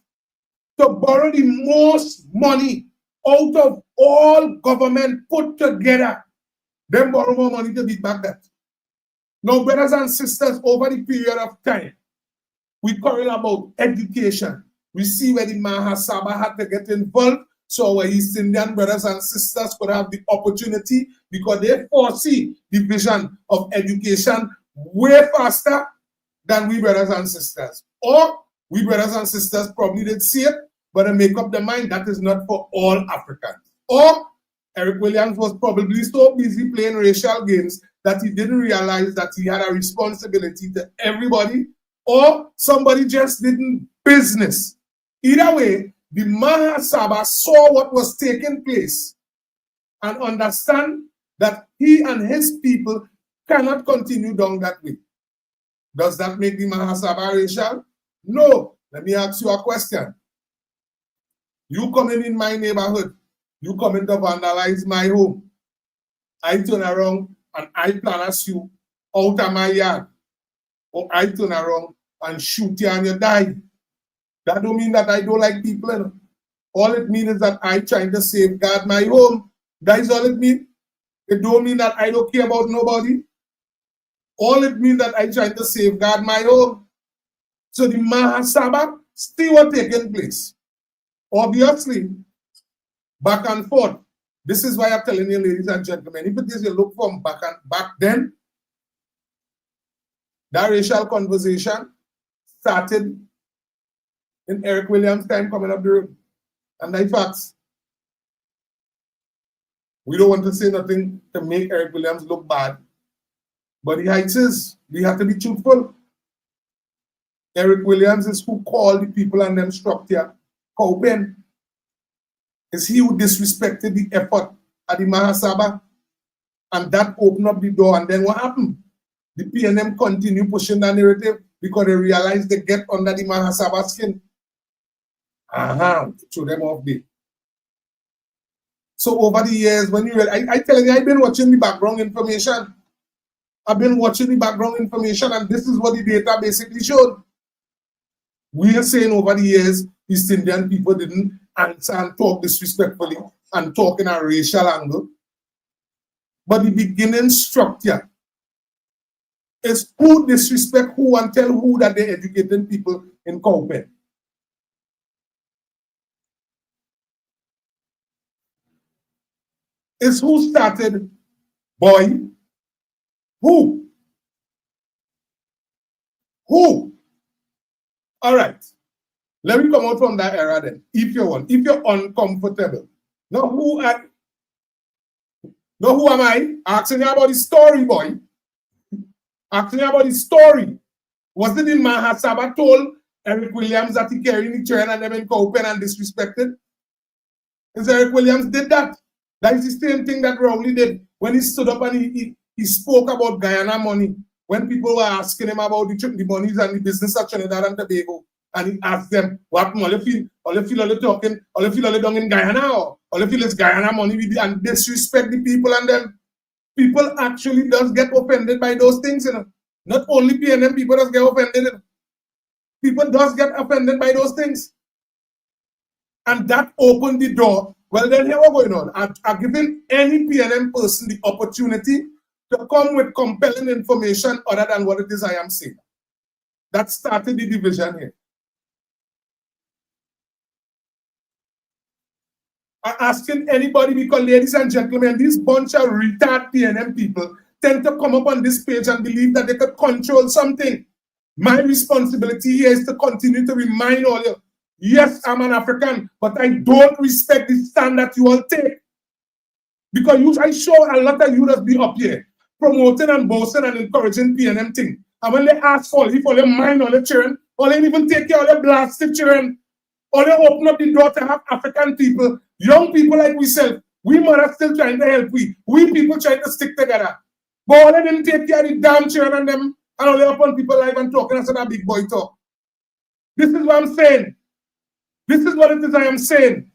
to borrow the most money out of all government put together. Then borrow more money to beat back that. Now, brothers and sisters, over the period of time, we quarrel about education. We see where the Mahasabha had to get involved so our East Indian brothers and sisters could have the opportunity, because they foresee the vision of education way faster than we brothers and sisters. Or we brothers and sisters probably did see it, but they make up their mind that is not for all Africans. Or Eric Williams was probably so busy playing racial games that he didn't realize that he had a responsibility to everybody, or somebody just didn't business. Either way, the Mahasabha saw what was taking place and understand that he and his people cannot continue down that way. Does that make the Mahasabha racial? No. Let me ask you a question. You come in my neighborhood, you come in to vandalize my home. I turn around and I plant you out of my yard. Or I turn around and shoot you and you die. That don't mean that I don't like people. You know? All it means is that I trying to safeguard my home. That is all it means. It don't mean that I don't care about nobody. All it means that I trying to safeguard my home. So the Mahasabha still was taking place. Obviously, back and forth. This is why I'm telling you, ladies and gentlemen, if it is you look from back then, that racial conversation started in Eric Williams' time coming up the road. And in fact, we don't want to say nothing to make Eric Williams look bad, but the heights is, we have to be truthful. Eric Williams is who called the people and them structure open. It's he who disrespected the effort at the Mahasabha, and that opened up the door. And then what happened? The PNM continue pushing the narrative because they realized they get under the Mahasabha skin. Throw them off there. So over the years, when you I tell you, I've been watching the background information. I've been watching the background information, and this is what the data basically showed. We are saying over the years, East Indian people didn't answer and talk disrespectfully and talk in a racial angle. But the beginning structure is who disrespect who and tell who that they're educating people in Kaupen. It's who started, boy, who? Who? All right. Let me come out from that era then. If you want, if you're uncomfortable. Now who am I? Asking you about the story, boy. Asking you about the story. Was it in Mahasabha told Eric Williams that he carried the chain and them in Kaupen and disrespected? Because Eric Williams did that. That is the same thing that Rowley did when he stood up and he spoke about Guyana money. When people were asking him about the monies and the business of Trinidad and Tobago, and he asked them, what all you feel all you talking, all you feel all you down in Guyana, or all you feel is Guyana money, and disrespect the people, and then people actually does get offended by those things, you know. Not only PNM people does get offended, you know. People does get offended by those things. And that opened the door. Well, then here we're going on. I've given any PNM person the opportunity to come with compelling information other than what it is I am saying. that started the division here. I'm asking anybody because, ladies and gentlemen, this bunch of retard PNM people tend to come up on this page and believe that they could control something. My responsibility here is to continue to remind all you, yes, I'm an African, but I don't respect the stand that you all take. Because I show a lot of you that be up here promoting and boasting and encouraging PNM thing. And when they ask for you, for them mind all the children, or they even take care of the blasted children, or they open up the door to have African people, young people like myself, we mothers still trying to help we people trying to stick together. But all they didn't take care of the damn children and them, and all they upon people live and talking and say that big boy talk. This is what I'm saying. This is what it is I am saying.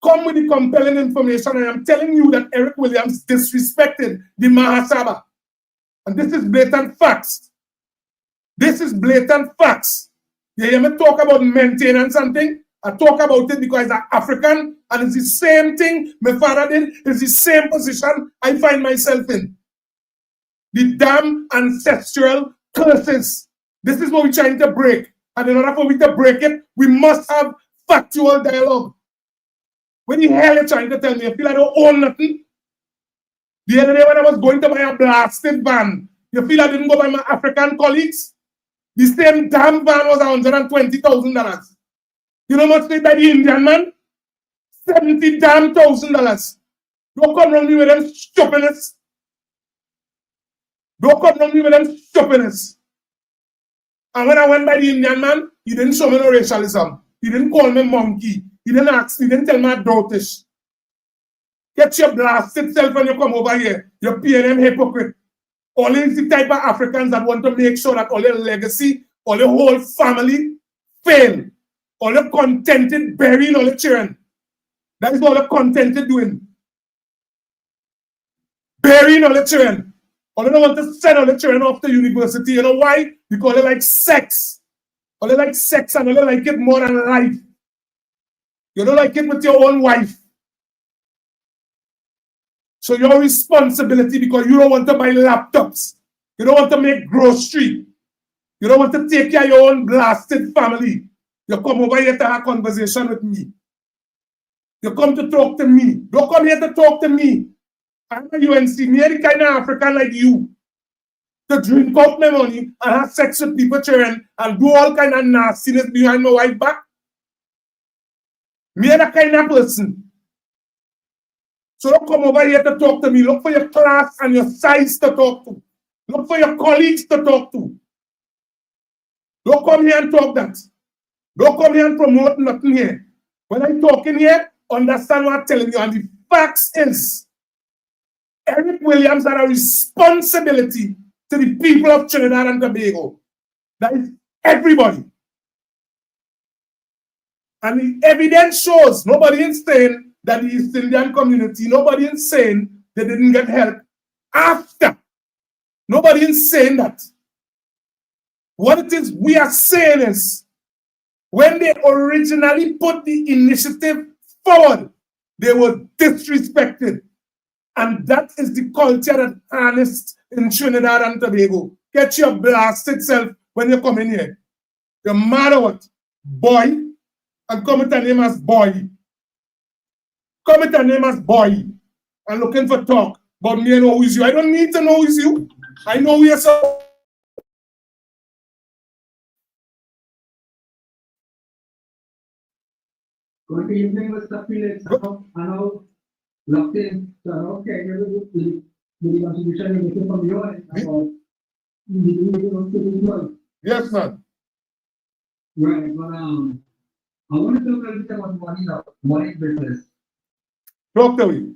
Come with the compelling information. I am telling you that Eric Williams disrespected the Mahasabha. And this is blatant facts. This is blatant facts. You hear me talk about maintenance and thing? I talk about it because I'm African and it's the same thing my father did. It's the same position I find myself in. The damn ancestral curses. This is what we're trying to break. And in order for me to break it, we must have factual dialogue. What the hell are you trying to tell me? I feel I don't own nothing. The other day when I was going to buy a blasted van, you feel I didn't go buy my African colleagues? The same damn van was $120,000. You know how much they buy the Indian man? $70,000 damn. Don't come around me with them stupidness. Don't come around me with them stupidness. And when I went by the Indian man, he didn't show me no racialism. He didn't call me monkey. He didn't ask, he didn't tell me dotish. Get your blasted self when you come over here. You're PNM hypocrite. All is the type of Africans that want to make sure that all their legacy, all their whole family fail. All the contented burying all the children. That is all the contented doing. Burying all the children. All they don't want to send all the children off to university. You know why? Because they like sex. All they like sex and all they like it more than life. You don't like it with your own wife. So your responsibility, because you don't want to buy laptops. You don't want to make grocery. You don't want to take care of your own blasted family. You come over here to have a conversation with me. You come to talk to me. Don't come here to talk to me. I'm a UNC. Me the kind of African like you. To drink out my money and have sex with people, children, and do all kind of nastiness behind my wife back. Me that kind of person. So don't come over here to talk to me. Look for your class and your size to talk to. Look for your colleagues to talk to. Don't come here and talk that. Don't come here and promote nothing here. When I'm talking here, understand what I'm telling you. And the facts is, Eric Williams had a responsibility to the people of Trinidad and Tobago. That is everybody. And the evidence shows, nobody is saying that the East Indian community, nobody is saying they didn't get help after. Nobody is saying that. What it is we are saying is, when they originally put the initiative forward, they were disrespected. And that is the culture that harnessed in Trinidad and Tobago. Get your blasted self when you come in here. No matter what, boy, and come with a name as boy. Come with a name as boy. And looking for talk. But me, I know who is you. I don't need to know who is you. I know who you're so. Good evening, Mr. Felix. Hello. Locked in. So, okay, the contribution you're making from your end about Yes, man. right, but I want to talk a little bit about money business. Talk to me.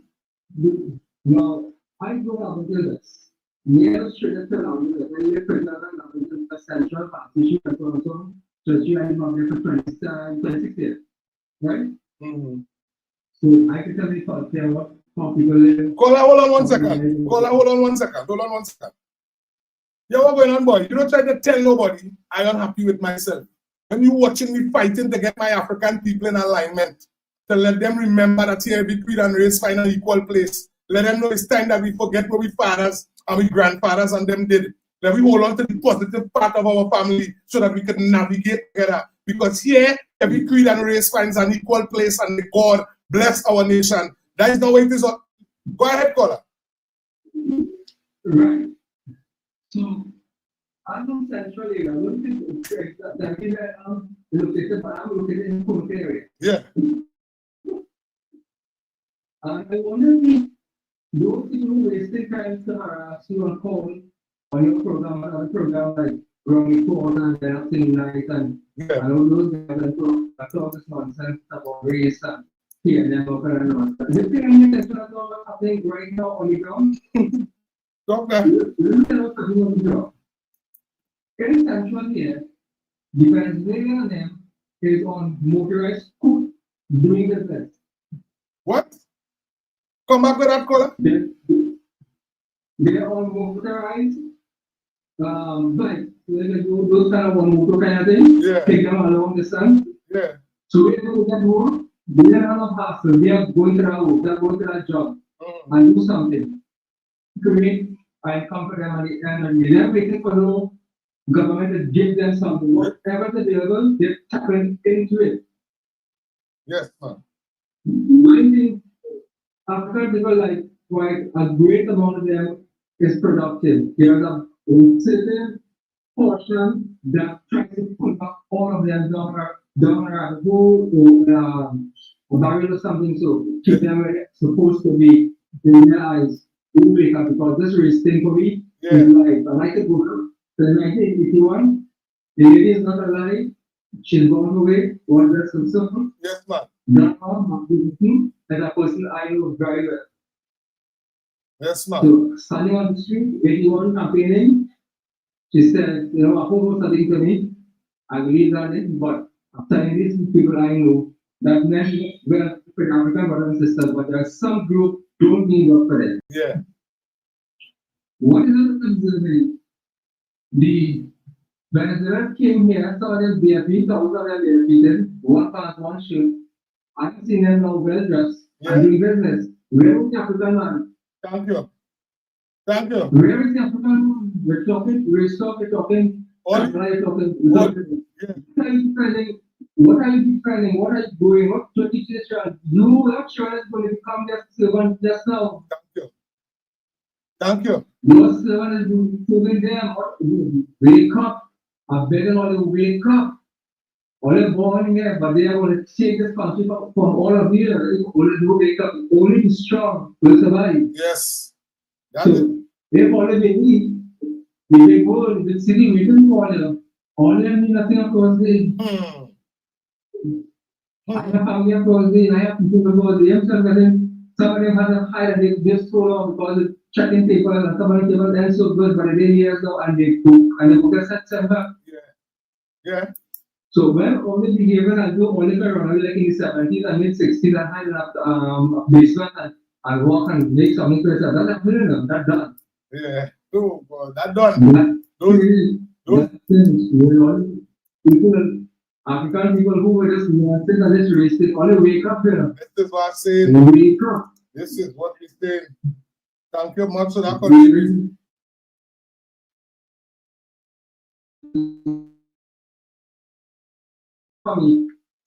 Now, I grew up with this. Near Australia, when you put the central partnership and also Churchill and Margaret for 26 years, right? Mm-hmm. So I can tell you what how people live. Hold on one second. Hold on one second. Yeah, what's going on, boy? You don't try to tell nobody I am happy with myself. When you watching me fighting to get my African people in alignment, to let them remember that here every creed and race find an equal place. Let them know it's time that we forget what we fathers and we grandfathers and them did. Let we hold on to the positive part of our family so that we can navigate together. Because here, every creed and race finds an equal place, and may God bless our nation. That is the way it is. Go ahead, caller. Right. So, I'm from Central area. What is it? Exactly where I'm located, but I'm located in Kurk area. Yeah. I wonder if those people who wasted time to harass you on call on your program, on a program like Wrong Report and Dancing Night, and Yeah. I don't know, that's all this nonsense about race and here and there, and on. Is it any attention at all what's happening right now on the ground? Doctor. Look at what's happening on the ground. In Central here, the Venezuelan name is on motorized scoot doing business. What? Come back with that caller. They're on motorized bikes. So they can do those kind of motor kind of things. Yeah. Take them along the sun. Yeah. So when they go that road, they are not hustle. They are going to that road. They are going to that job and do something. Create and comfort them at the end. And they are waiting for the government to give them something. Whatever is available, they're tapping into it. Yes, man. One thing, African people like quite a great amount of them is productive. There's a certain portion that tries to put up all of them down a hole or a barrel or something, so keep them where they're supposed to be in their eyes. Who wake up because this race thing for me is life. I like to go to 1981. The lady is not alive. She's gone away. One dress and something. Yes, man. That one, and a person I know very well. Yes, man. So, standing on the street, 81 campaigning, she said, you know, Apo was something to me. I believe that it, but after these people I know, that meant we're African brothers and sisters, but there are some group don't need work for them. Yeah. What is it? The Venezuela came here, saw them BFP, thousands of them BFP, one class, one shift. I've seen them now well dressed and doing business. Where is the African man? Thank you. Thank you. Where is the African man? We're talking, we're talking. What are you talking? What are you defending? What are you doing? What 20 years you not sure it's going to become just servant just now. Thank you. Thank you. Your servant is doing them. Wake up. I beg and all you wake up. All you're born here, but they are going to take this country from all of you. Only do wake up. Only be strong will survive. Yes. That's so, it. If all of you if they go in the city waiting for you, all of them nothing across the I have family across the I have people across the some of them have a higher they just so long because it's checking paper and somebody table and so good, but they years now and they cook a set center. Yeah. Yeah. So when only behavior I do only around like in the 70s and mid 60s I had a basement and I walk and make something to it. That's done. Yeah. Oh, well, that done. Those things, people, African people who were just nuances and just racist, only wake up here. This is what I'm saying. Wake up. This is what we say. Thank you much for that contribution.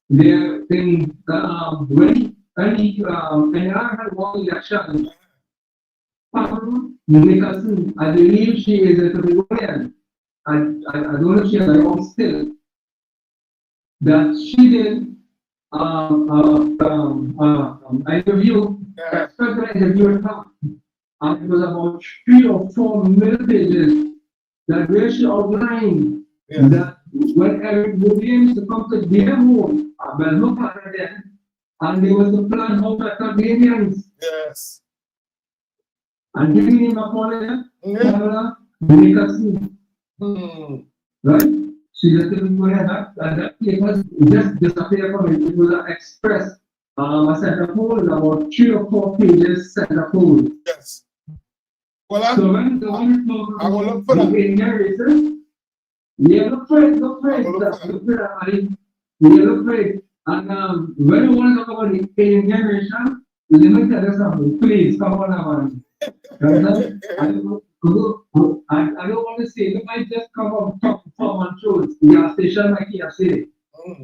There in when I had one election, Nicholson, I believe she is a Capricornian. I don't know if she has her own still. That she did interview, special interview with her. And it was about 3 or 4 middle pages that where she outlined that when Eric Williams to come to their home, Belmo Canada, and there was a plan how to attack the Indians. Yes. And giving him a phone, camera, make us see. Right? She just didn't go ahead, and that paper just disappeared from it. It was an express, a centerfold, about 3 or 4 pages centerfold. Yes. Well, so when the one talk I will look for that. Indian races, yeah, look for it. And when you want to talk about the Indian nation, let me tell you something. Please, come on, man. I don't want to say, look, I just come up top and shows. Gas station like here, say.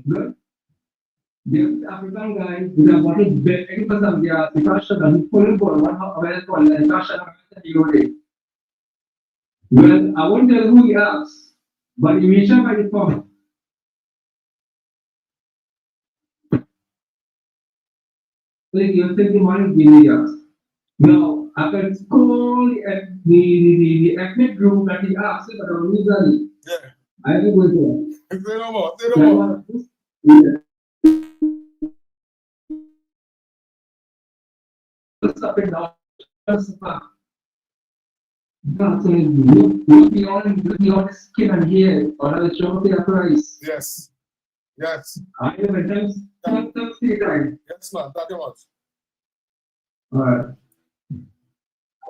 Good. The African guy with a bottle bed, any person there, the fashion and full ball, one of our call, and fashion and well, I won't tell who he asked, but he mentioned by the phone. So you take the money, give me us. Now, I can call the ethnic group that he asked, but I'm legally. Yeah. I will go there. Say no more. Say no more. Yeah. Up and down. Look beyond the skin and hair, or I'll show their price. Yes. Yes. I have a time. Yes, man. Thank you much. All right.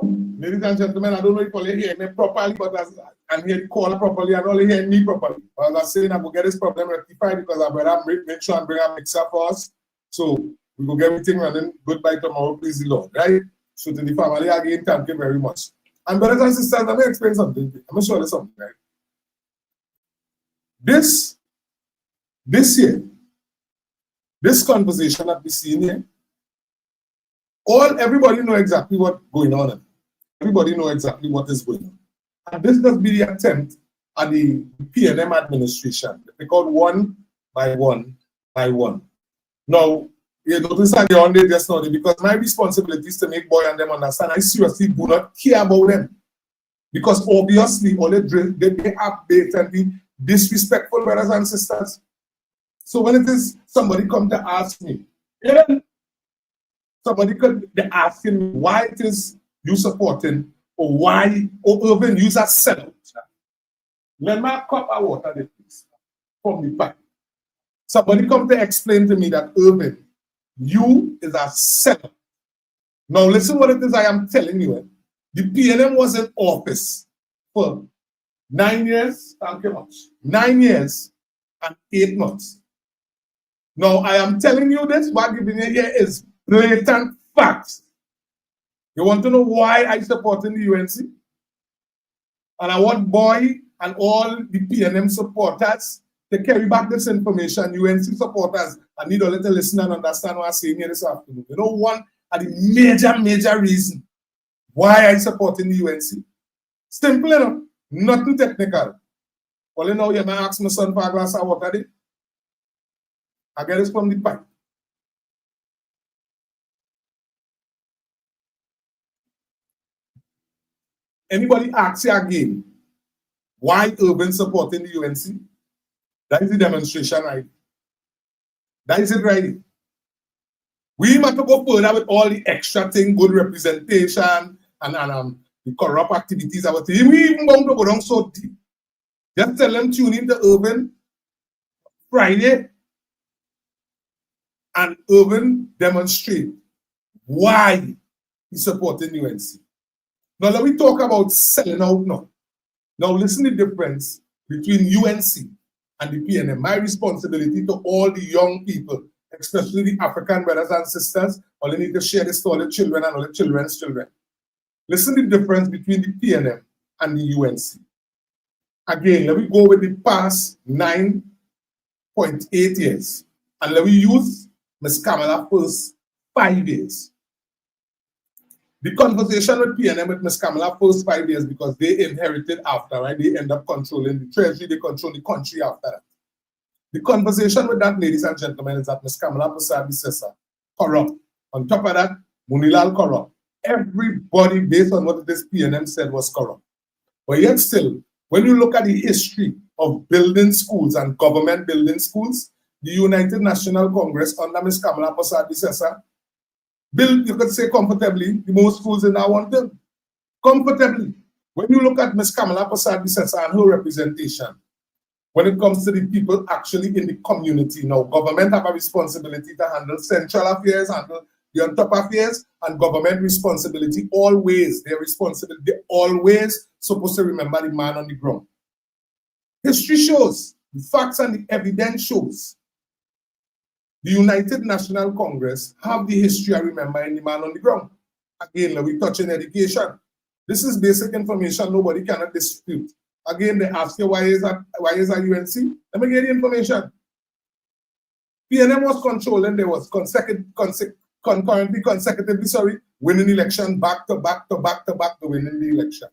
Ladies and gentlemen, I don't know if you hear me properly, but I'm here to call properly and only hear me properly. But as I say, I'm going to get this problem rectified because I better make sure and bring a mixer for us. So we will get everything running. Goodbye tomorrow, please the Lord. Right? So to the family again, thank you very much. And brothers and sisters, let me explain something. I'm going to show you something, right? This year, this conversation that we see in here, everybody know exactly what's going on. Everybody know exactly what is going on. And this does be the attempt at the PNM administration. They call one by one by one. Now, you notice that they're on there just now because my responsibility is to make boy and them understand I seriously do not care about them. Because obviously, all they have blatantly disrespectful brothers and sisters. So when it is somebody come to ask me, somebody could be asking me why it is you supporting or why Irvin use a sellout. Let me cup of water there, please, from the back. Somebody come to explain to me that Irvin, you is a sellout. Now listen what it is I am telling you. The PNM was in office for 9 years, thank you much, 9 years and 8 months. Now I am telling you this, what I'm giving you here is blatant facts. You want to know why I support in the UNC? And I want boy and all the PNM supporters to carry back this information. UNC supporters, I need a little listen and understand what I'm saying here this afternoon. You know, one of the major reason why I support in the UNC. Simple enough, nothing technical. Well, you know, you might ask my son for a glass of water there. I get this from the pipe. Anybody asks you again, why Irvin supporting the UNC? That is the demonstration, right? That is it, right? We might go further with all the extra thing, good representation, and the corrupt activities. We even going to go down so deep. Just tell them tune in to Irvin Friday, and Irvin demonstrate why he's supporting UNC. Now let me talk about selling out now. Now listen to the difference between UNC and the PNM. My responsibility to all the young people, especially the African brothers and sisters, all need to share this to all the children and all the children's children. Listen to the difference between the PNM and the UNC. Again, let me go with the past 9.8 years. And let me use Ms. Kamala first 5 years. The conversation with PNM with Ms. Kamala first 5 years because they inherited after, right? They end up controlling the treasury, they control the country after that. The conversation with that, ladies and gentlemen, is that Ms. Kamala Persad-Bissessar corrupt. On top of that, Munilal corrupt. Everybody, based on what this PNM said, was corrupt. But yet still, when you look at the history of building schools and government building schools, the United National Congress under Ms. Kamala Persad-Bissessar built, you could say comfortably, the most schools in our one. Comfortably. When you look at Ms. Kamala Persad-Bissessar and her representation, when it comes to the people actually in the community, now government have a responsibility to handle central affairs, handle the on top affairs, and government responsibility always, their responsibility, they always supposed to remember the man on the ground. History shows, the facts and the evidence shows, the United National Congress have the history of remembering the man on the ground. Again, we touch in education. This is basic information nobody cannot dispute. Again, they ask you why is that UNC? Let me get the information. PNM was controlled and there was consecutively, winning election back to back to winning the election.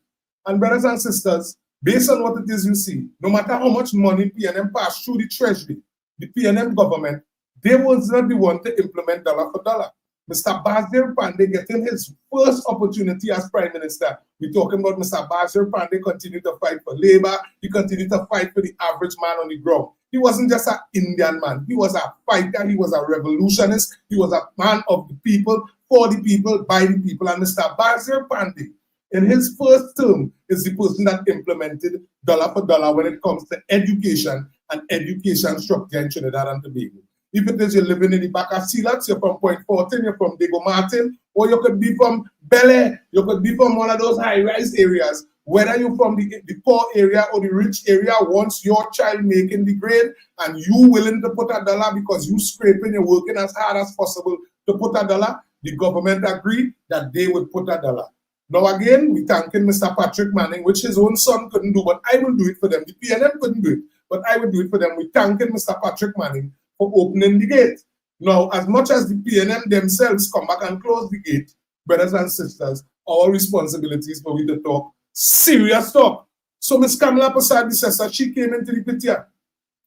And brothers and sisters, based on what it is you see, no matter how much money PNM passed through the treasury, the PNM government, they was not the one to implement dollar for dollar. Mr. Basir Pandey getting his first opportunity as Prime Minister. We're talking about Mr. Basir Pandey continued to fight for labor. He continued to fight for the average man on the ground. He wasn't just an Indian man. He was a fighter. He was a revolutionist. He was a man of the people, for the people, by the people. And Mr. Basir Pandey, in his first term, is the person that implemented dollar for dollar when it comes to education and education structure in Trinidad and Tobago. If it is you're living in the back of Silax, you're from Point 14, you're from Diego Martin, or you could be from Bel Air, you could be from one of those high-rise areas. Whether you're from the poor area or the rich area, once your child making the grade and you willing to put $1 because you scraping, you're working as hard as possible to put $1, the government agreed that they would put $1. Now again, we thanking Mr. Patrick Manning, which his own son couldn't do, but I will do it for them. The PNM couldn't do it, but I will do it for them. We thanking Mr. Patrick Manning for opening the gate. Now, as much as the PNM themselves come back and close the gate, brothers and sisters, our responsibility is for we to talk serious talk. So Ms. Kamala Prasad says that she came into the picture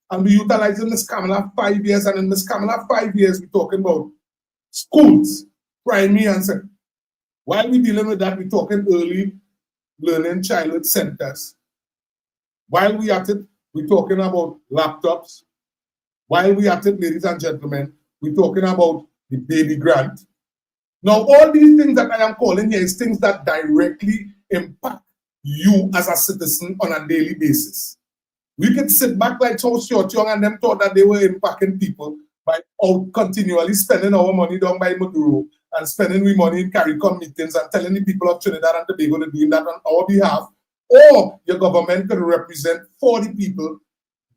and we utilizing Ms. Kamala 5 years, and in Ms. Kamala 5 years, we're talking about schools, primary and secondary. While we're dealing with that, we're talking early learning childhood centers. While we at it, we're talking about laptops. While we at it, ladies and gentlemen, we're talking about the baby grant. Now, all these things that I am calling here is things that directly impact you as a citizen on a daily basis. We can sit back like Chow Short Young and them thought that they were impacting people by continually spending our money down by Maduro and spending we money in CARICOM meetings and telling the people of Trinidad and Tobago to do that on our behalf, or your government could represent for the people,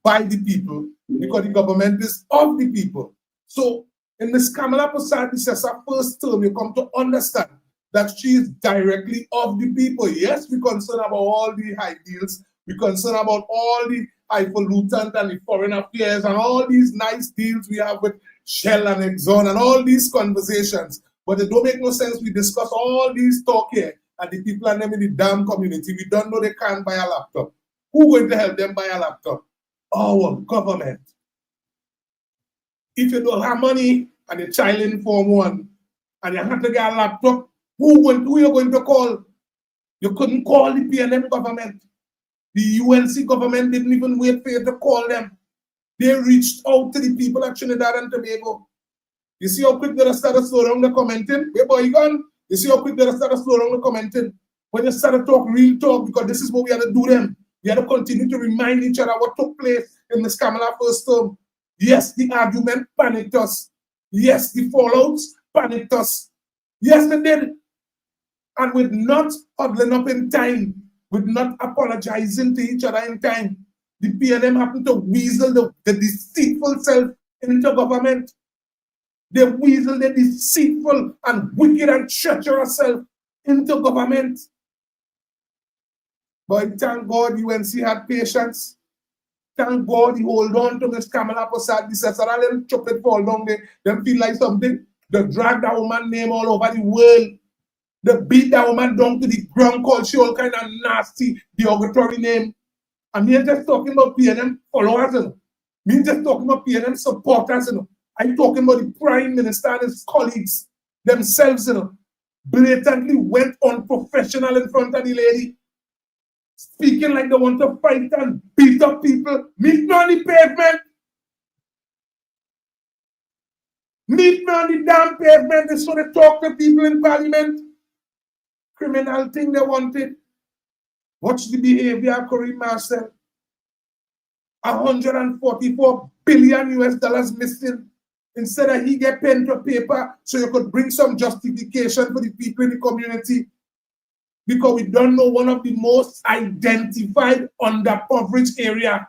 by the people, because the government is of the people. So in Ms. Kamala Prasad, this is her first term, you come to understand that she is directly of the people. Yes, we're concerned about all the high deals, we're concerned about all the highfalutin and the foreign affairs and all these nice deals we have with Shell and Exxon and all these conversations. But it don't make no sense we discuss all these talk here and the people and them in the damn community, we don't know they can't buy a laptop. Who going to help them buy a laptop? Our government. If you don't have money and your child in Form 1 and you have to get a laptop, who you going to call? You couldn't call the PNM government. The UNC government didn't even wait for you to call them. They reached out to the people at Trinidad and Tobago. You see how quick they started slow down the commenting? Hey boy, you gone? You see how quick they started slow down the commenting? When you started talk real talk, because this is what we had to do them. We had to continue to remind each other what took place in Ms. Kamala first term. Yes, the argument panicked us. Yes, the fallouts panicked us. Yes, they did. And with not huddling up in time, with not apologizing to each other in time, the PNM happened to weasel the deceitful self into government. They weasel the deceitful and wicked and treacherous self into government. But thank God UNC had patience. Thank God he hold on to Ms. Kamala Prasad. This is a little chocolate fall down there. They feel like something. They drag that woman name all over the world. They beat that woman down to the ground, called she all kind of nasty, derogatory name. And me just talking about PNM followers, you know. Me just talking about PNM supporters, you know. I'm talking about the Prime Minister and his colleagues themselves, you know. Blatantly went unprofessional in front of the lady. Speaking like they want to fight and beat up people. Meet me on the pavement. Meet me on the damn pavement. They sort of talk to people in parliament. Criminal thing they wanted. Watch the behavior of Corey Marcel. 144 billion US dollars missing. Instead of he get pen to paper so you could bring some justification for the people in the community. Because we don't know one of the most identified underprivileged area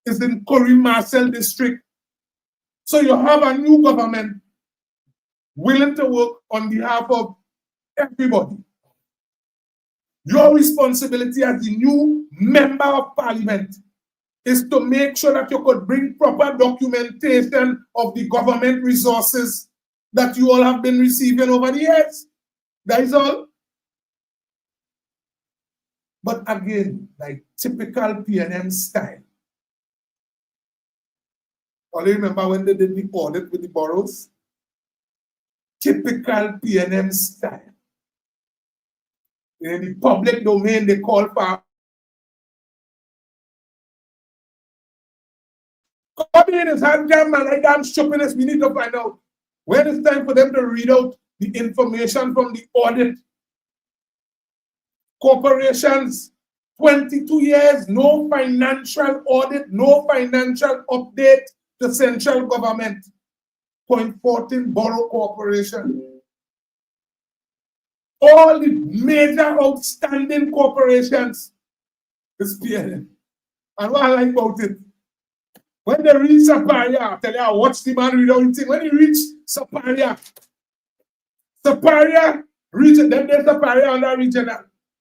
is in Corey Marcel district. So you have a new government willing to work on behalf of everybody. Your responsibility as the new member of parliament is to make sure that you could bring proper documentation of the government resources that you all have been receiving over the years. That is all. But again, like typical PNM style. Only remember when they did the audit with the boroughs? Typical PNM style. In the public domain, they call for come in his hand jam and like damn stupidness. We need to find out when it's time for them to read out the information from the audit. Corporations, 22 years, no financial audit, no financial update to central government. 0.14 borough corporation. All the major outstanding corporations is PNM. And what I like about it, when they reach Saparia, I tell you, watch the man read out. When he reach Saparia, region, then there's Saparia under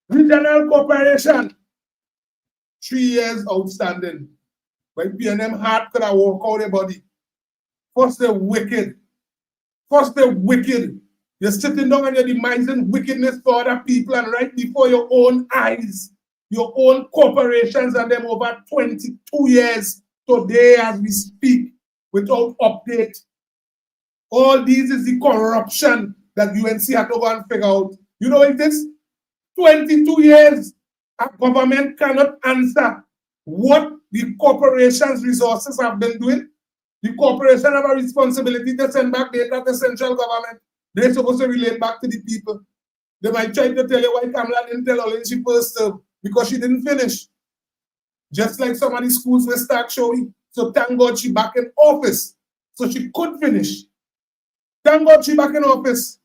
regional corporation. 3 years outstanding. But PNM heart could have walk out their body. First they're wicked. You're sitting down and you're demising wickedness for other people, and right before your own eyes, your own corporations and them over 22 years today as we speak without update. All these is the corruption that UNC had to go and figure out. You know what it is? 22 years, a government cannot answer what the corporation's resources have been doing. The corporation have a responsibility to send back data to central government. They're supposed to relate back to the people. They might try to tell you why Kamala didn't tell Olin she first term, because she didn't finish. Just like some of the schools will start showing. So thank God she back in office. So she could finish. Thank God she back in office.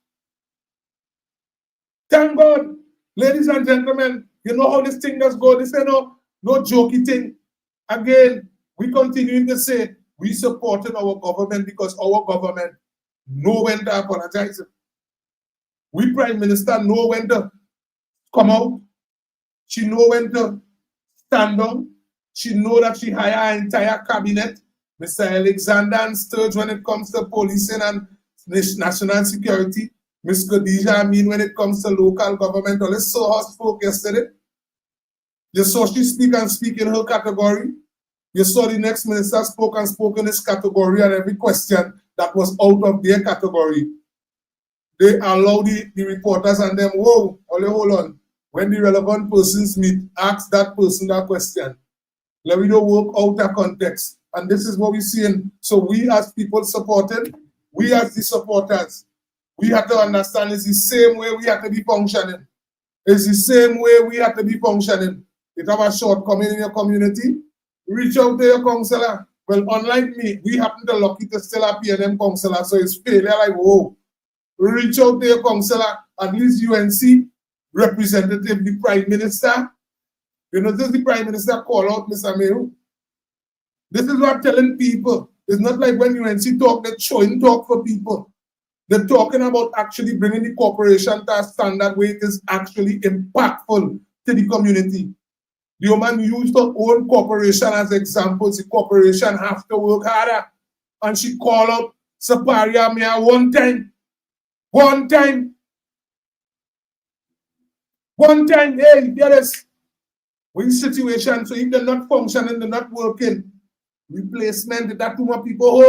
Thank God, ladies and gentlemen, you know how this thing does go. This is no jokey thing. Again, we continue to say we supported our government because our government know when to apologize. We Prime Minister know when to come out. She know when to stand down. She know that she hire her entire cabinet. Mr. Alexander and Sturge when it comes to policing and national security. Ms. Khadija Amin when it comes to local government. I saw her spoke yesterday. You saw she speak in her category. You saw the next minister spoke in his category, and every question that was out of their category, they allow the reporters and them, whoa, hold on. When the relevant persons meet, ask that person that question. Let me know work out of context. And this is what we're seeing. So we as people supported, we as the supporters, we have to understand it's the same way we have to be functioning. It's the same way we have to be functioning. If you have a shortcoming in your community, reach out to your councillor. Well, unlike me, we happen to lucky to still have PNM councillor, so it's failure like, whoa. Reach out to your councillor, at least UNC representative, the Prime Minister. You know, this is the Prime Minister call out Mr. Meru. This is what I'm telling people. It's not like when UNC talk, they're showing talk for people. They're talking about actually bringing the corporation to a standard where it is actually impactful to the community. The woman used her own corporation as examples. The corporation have to work harder. And she called out Saparia Mia one time, hey, there is one situation. So if they're not functioning, they're not working. Replacement, it had 2 more people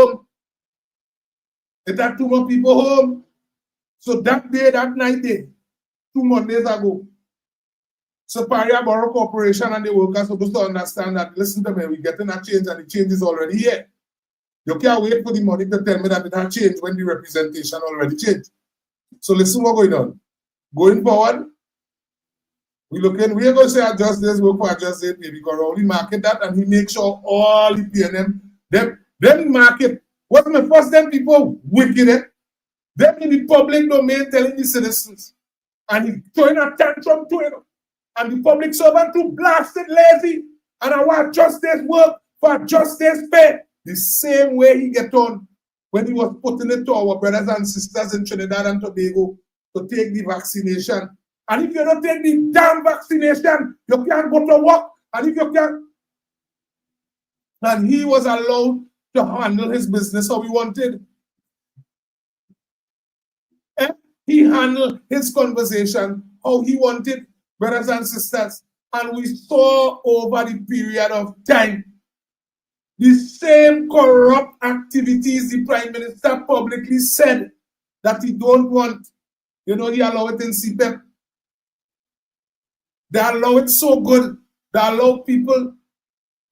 home. So that day, that night, 2 Mondays ago, Saparia Borough Corporation and the workers are supposed to understand that, listen to me, we're getting a change and the change is already here. You can't wait for the money to tell me that it has changed when the representation already changed. So listen what's going on. Going forward, we're going to say adjust this, work for adjust it, because we only market that and we make sure all the PNM, them market. What's my first them people wicked it? Them in the public domain telling the citizens. And he's throwing a tantrum to it. And the public servant too blasted lazy. And I want justice work for justice pay. The same way he get on when he was putting it to our brothers and sisters in Trinidad and Tobago to take the vaccination. And if you don't take the damn vaccination, you can't go to work. And if you can't, and he was allowed to handle his business how he wanted. And he handled his conversation how he wanted, brothers and sisters. And we saw over the period of time the same corrupt activities the Prime Minister publicly said that he don't want. You know, he allowed it in CPEP. They allow it so good. They allow people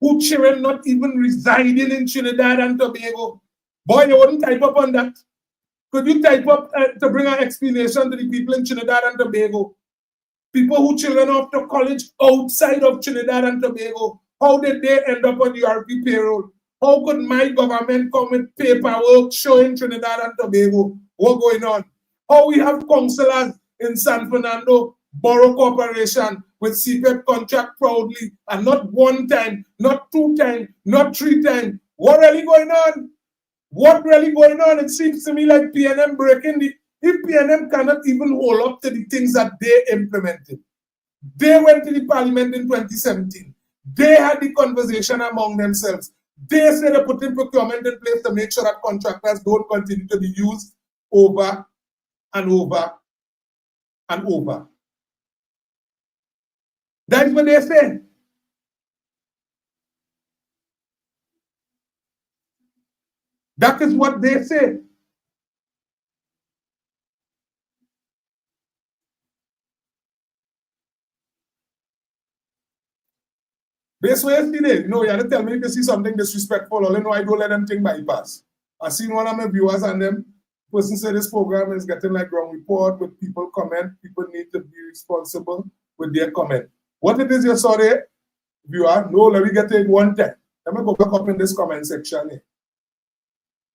who children not even residing in Trinidad and Tobago. Boy, you wouldn't type up on that. Could you type up to bring an explanation to the people in Trinidad and Tobago? People who children off to college outside of Trinidad and Tobago. How did they end up on the RP payroll? How could my government come with paperwork showing Trinidad and Tobago what's going on? How we have councillors in San Fernando Borough Corporation with CPEP contract proudly, and not one time, not two times, not three times. What really going on? What really going on? It seems to me like PNM breaking the... If PNM cannot even hold up to the things that they implemented. They went to the parliament in 2017. They had the conversation among themselves. They said they put in procurement in place to make sure that contractors don't continue to be used over and over and over. That's what they said. That is what they said. Based on yesterday, no, you have to tell me if you see something disrespectful, or you know, I don't let them think bypass. I seen one of my viewers and them person said this program is getting like wrong report with people comment. People need to be responsible with their comment. What it is you saw there, viewer? No, let me get it one time. Let me go back up in this comment section here.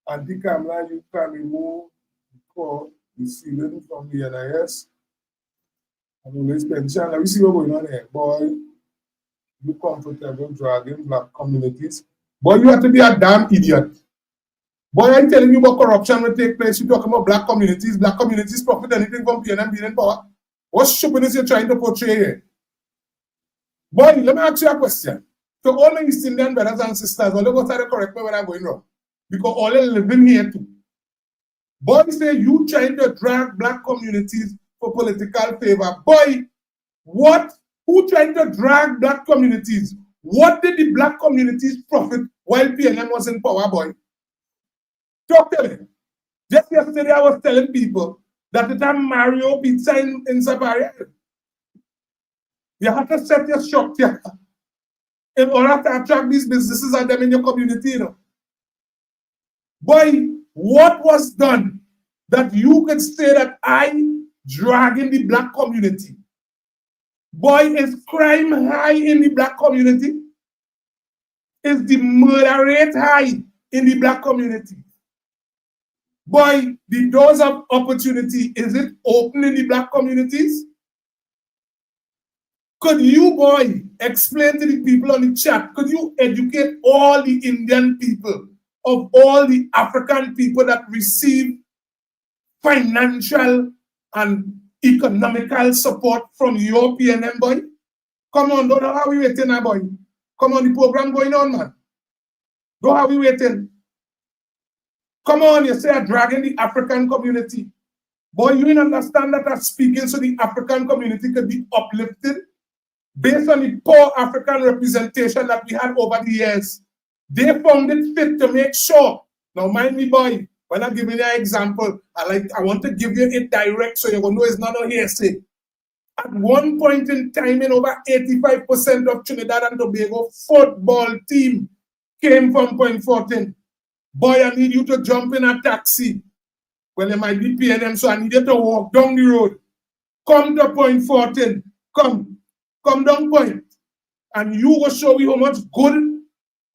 Anti-Kamla, you can remove the ceiling from the NIS. And always pension. Let me see what's going on here. Boy, you comfortable dragging black communities. Boy, you have to be a damn idiot. Boy, I'm telling you about corruption will take place. You talk about black communities profit anything from PNM being in power. What stupidness you're trying to portray here? Boy, let me ask you a question. So all my East Indian brothers and sisters, all of us are correct me when I'm going wrong. Because all are living here too. Boy, say you trying to drag black communities for political favor. Boy, what? Who trying to drag black communities? What did the black communities profit while PNM was in power, boy? Talk to me. Just yesterday I was telling people that the time Mario Pizza in Sabari, you have to set your shop here in order to attract these businesses and them in your community, you know. Boy, what was done that you could say that I dragging the black community? Boy, is crime high in the black community? Is the murder rate high in the black community? Boy, the doors of opportunity, is it open in the black communities? Could you, boy, explain to the people on the chat, could you educate all the Indian people of all the African people that receive financial and economical support from your PNM, boy? Come on, don't know how we waiting now, boy. Come on, the program going on, man. Don't how we waiting. Come on, you say I'm dragging the African community. Boy, you didn't understand that I'm speaking so the African community could be uplifted based on the poor African representation that we had over the years. They found it fit to make sure. Now, mind me, boy, when I'm giving you an example, I want to give you it direct so you're going to know it's not a hearsay. At one point in time, in over 85% of Trinidad and Tobago football team came from Point 14. Boy, I need you to jump in a taxi. Well, it might be PNM, so I need you to walk down the road. Come to Point 14. Come down Point. And you will show me how much good,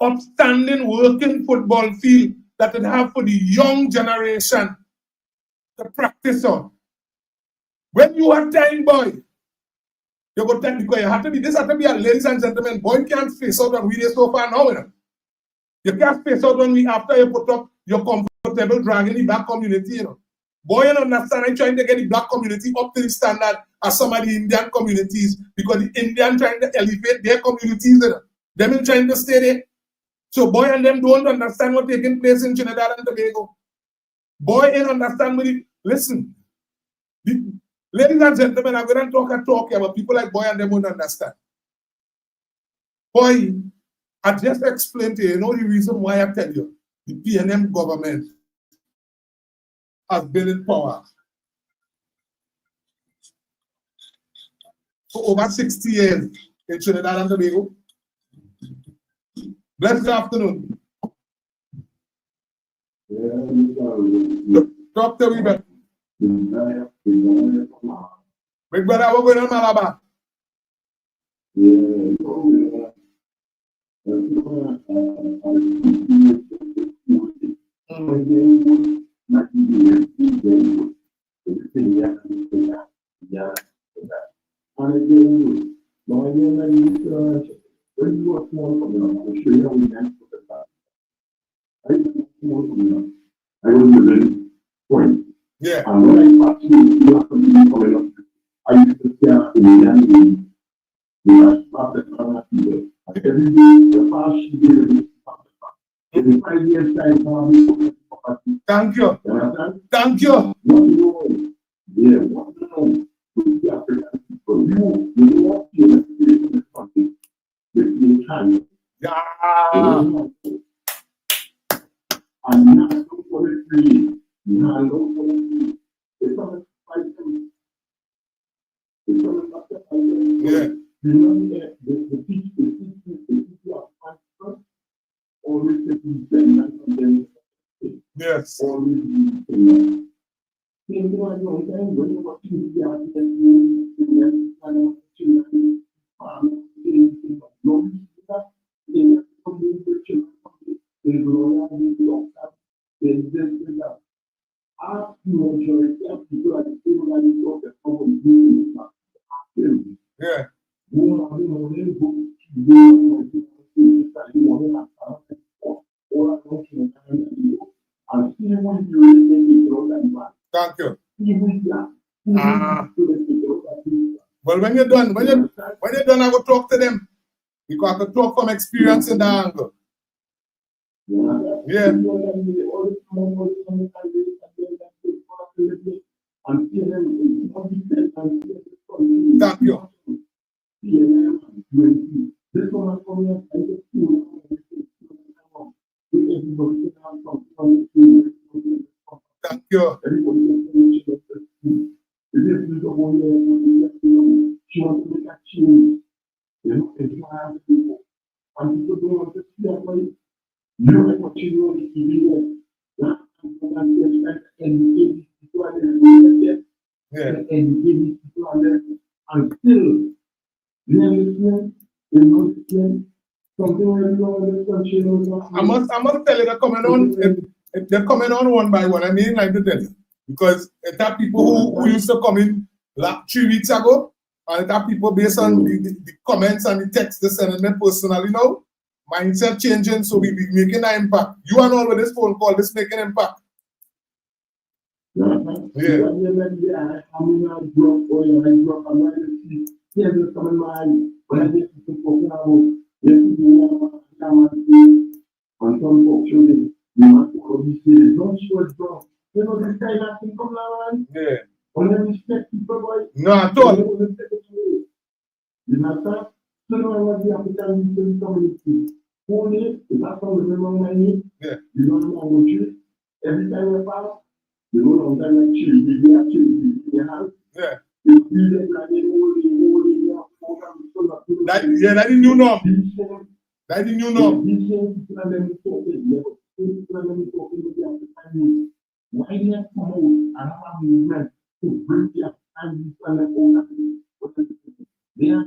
upstanding, working football field that it have for the young generation to practice on. When you have time, boy, you got time because you have to be, this has to be a ladies and gentlemen, boy can't face out on video so far now, you know. You can't face out when we after you put up your comfortable dragging the black community, you know. Boy, you understand, I'm trying to get the black community up to the standard as some of the Indian communities because the Indian trying to elevate their communities. Them is trying to stay there. So boy and them don't understand what's taking place in Trinidad and Tobago. Boy, ain't understand me. Listen, ladies and gentlemen, I'm going to talk here, but people like boy and them won't understand. Boy, I just explained to you, the reason why I tell you, the PNM government has been in power for over 60 years in Trinidad and Tobago. Blessed afternoon. Dr. Weber. Big brother, we're going to Malabar. Yeah. And when I actually coming up, I used to see in the started every day, the past year, in 5 years' time, thank you. Thank you. Yeah, what you know, with the African people, you walk in the country, with China. Yeah. And now, for the free. It's not yeah. The people are always taking them. Yes. Always ask majority of people at the table that you talk about yeah. Thank you. Well, when you're done, when you're done, I will talk to them because I can talk from experience in the angle. Yeah. Thank you. Thank you. I must tell you, they're coming on one by one. I mean, like to tell you, because it have people who used to come in like 3 weeks ago, and it have people based on the comments and the text they send me personally now. Mindset changing, so we be making an impact. You and all with this phone call, this making impact. Yeah. On some folks, you must don't show it wrong. You know, this kind of thing come around. Yeah. Only respect people, boy. No, at all. You know, so no one the African community. Only if I come with my money, yeah. You don't know what you. Every time we pass, you know, on time like chili, we have chili in your house. Yeah. You feel it like that's the new norm. That's the new norm. Why do you come out and have a movement to bring the African they are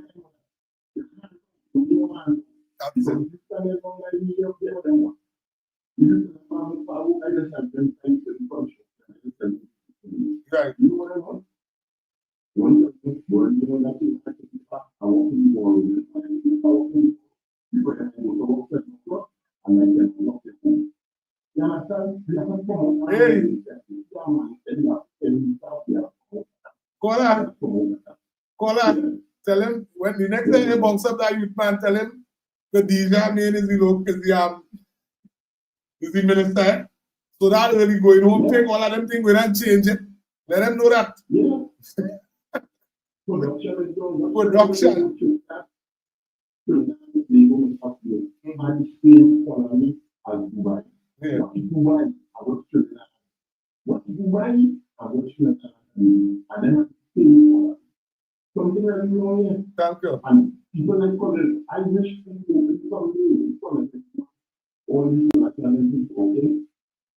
right. Hey. Call her. Tell him when the next time he bunks up that youth man, tell him the DJ man is the minister. So that early going home, take all of them things, we don't change it. Let them know that. Yeah. Production. And same economy as Dubai. Yeah. What is Dubai? I want to what is Dubai? I want to and then same something that you know here. Thank you. And people like I wish people something all these nationalities, okay?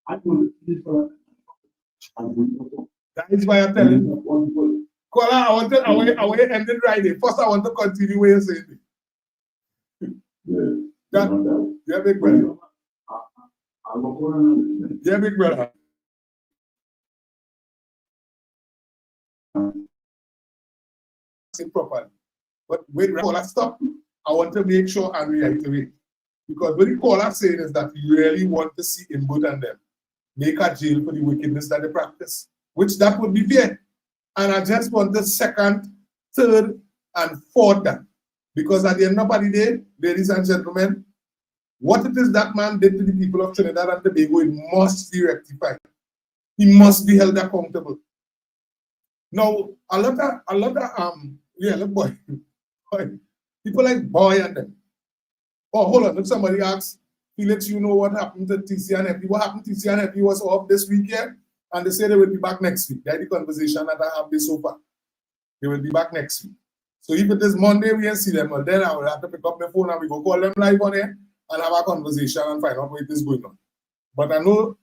I will see for That is why I'm telling you. Kola, I want to end it right there. First, I want to continue where you're saying it. Yeah, big brother. Yeah, big brother. Say properly. But when Kola stop, I want to make sure and reiterate. Because what the caller saying is that you really want to see him good and them make a jail for the wickedness that they practice, which that would be fair. And I just want the second, third, and fourth time. Because at the end of the day, ladies and gentlemen, what it is that man did to the people of Trinidad and Tobago, it must be rectified. He must be held accountable. Now, a lot of boy, people like Boy and them. Oh, hold on. If somebody asks, Felix, you know what happened to TC and FP? What happened to TC and FP was off this weekend, and they say they will be back next week. That's the conversation that I have this so far. They will be back next week. So if it is Monday, we can see them, well, then I will have to pick up my phone and we go call them live on here and have a conversation and find out what is going on. But I know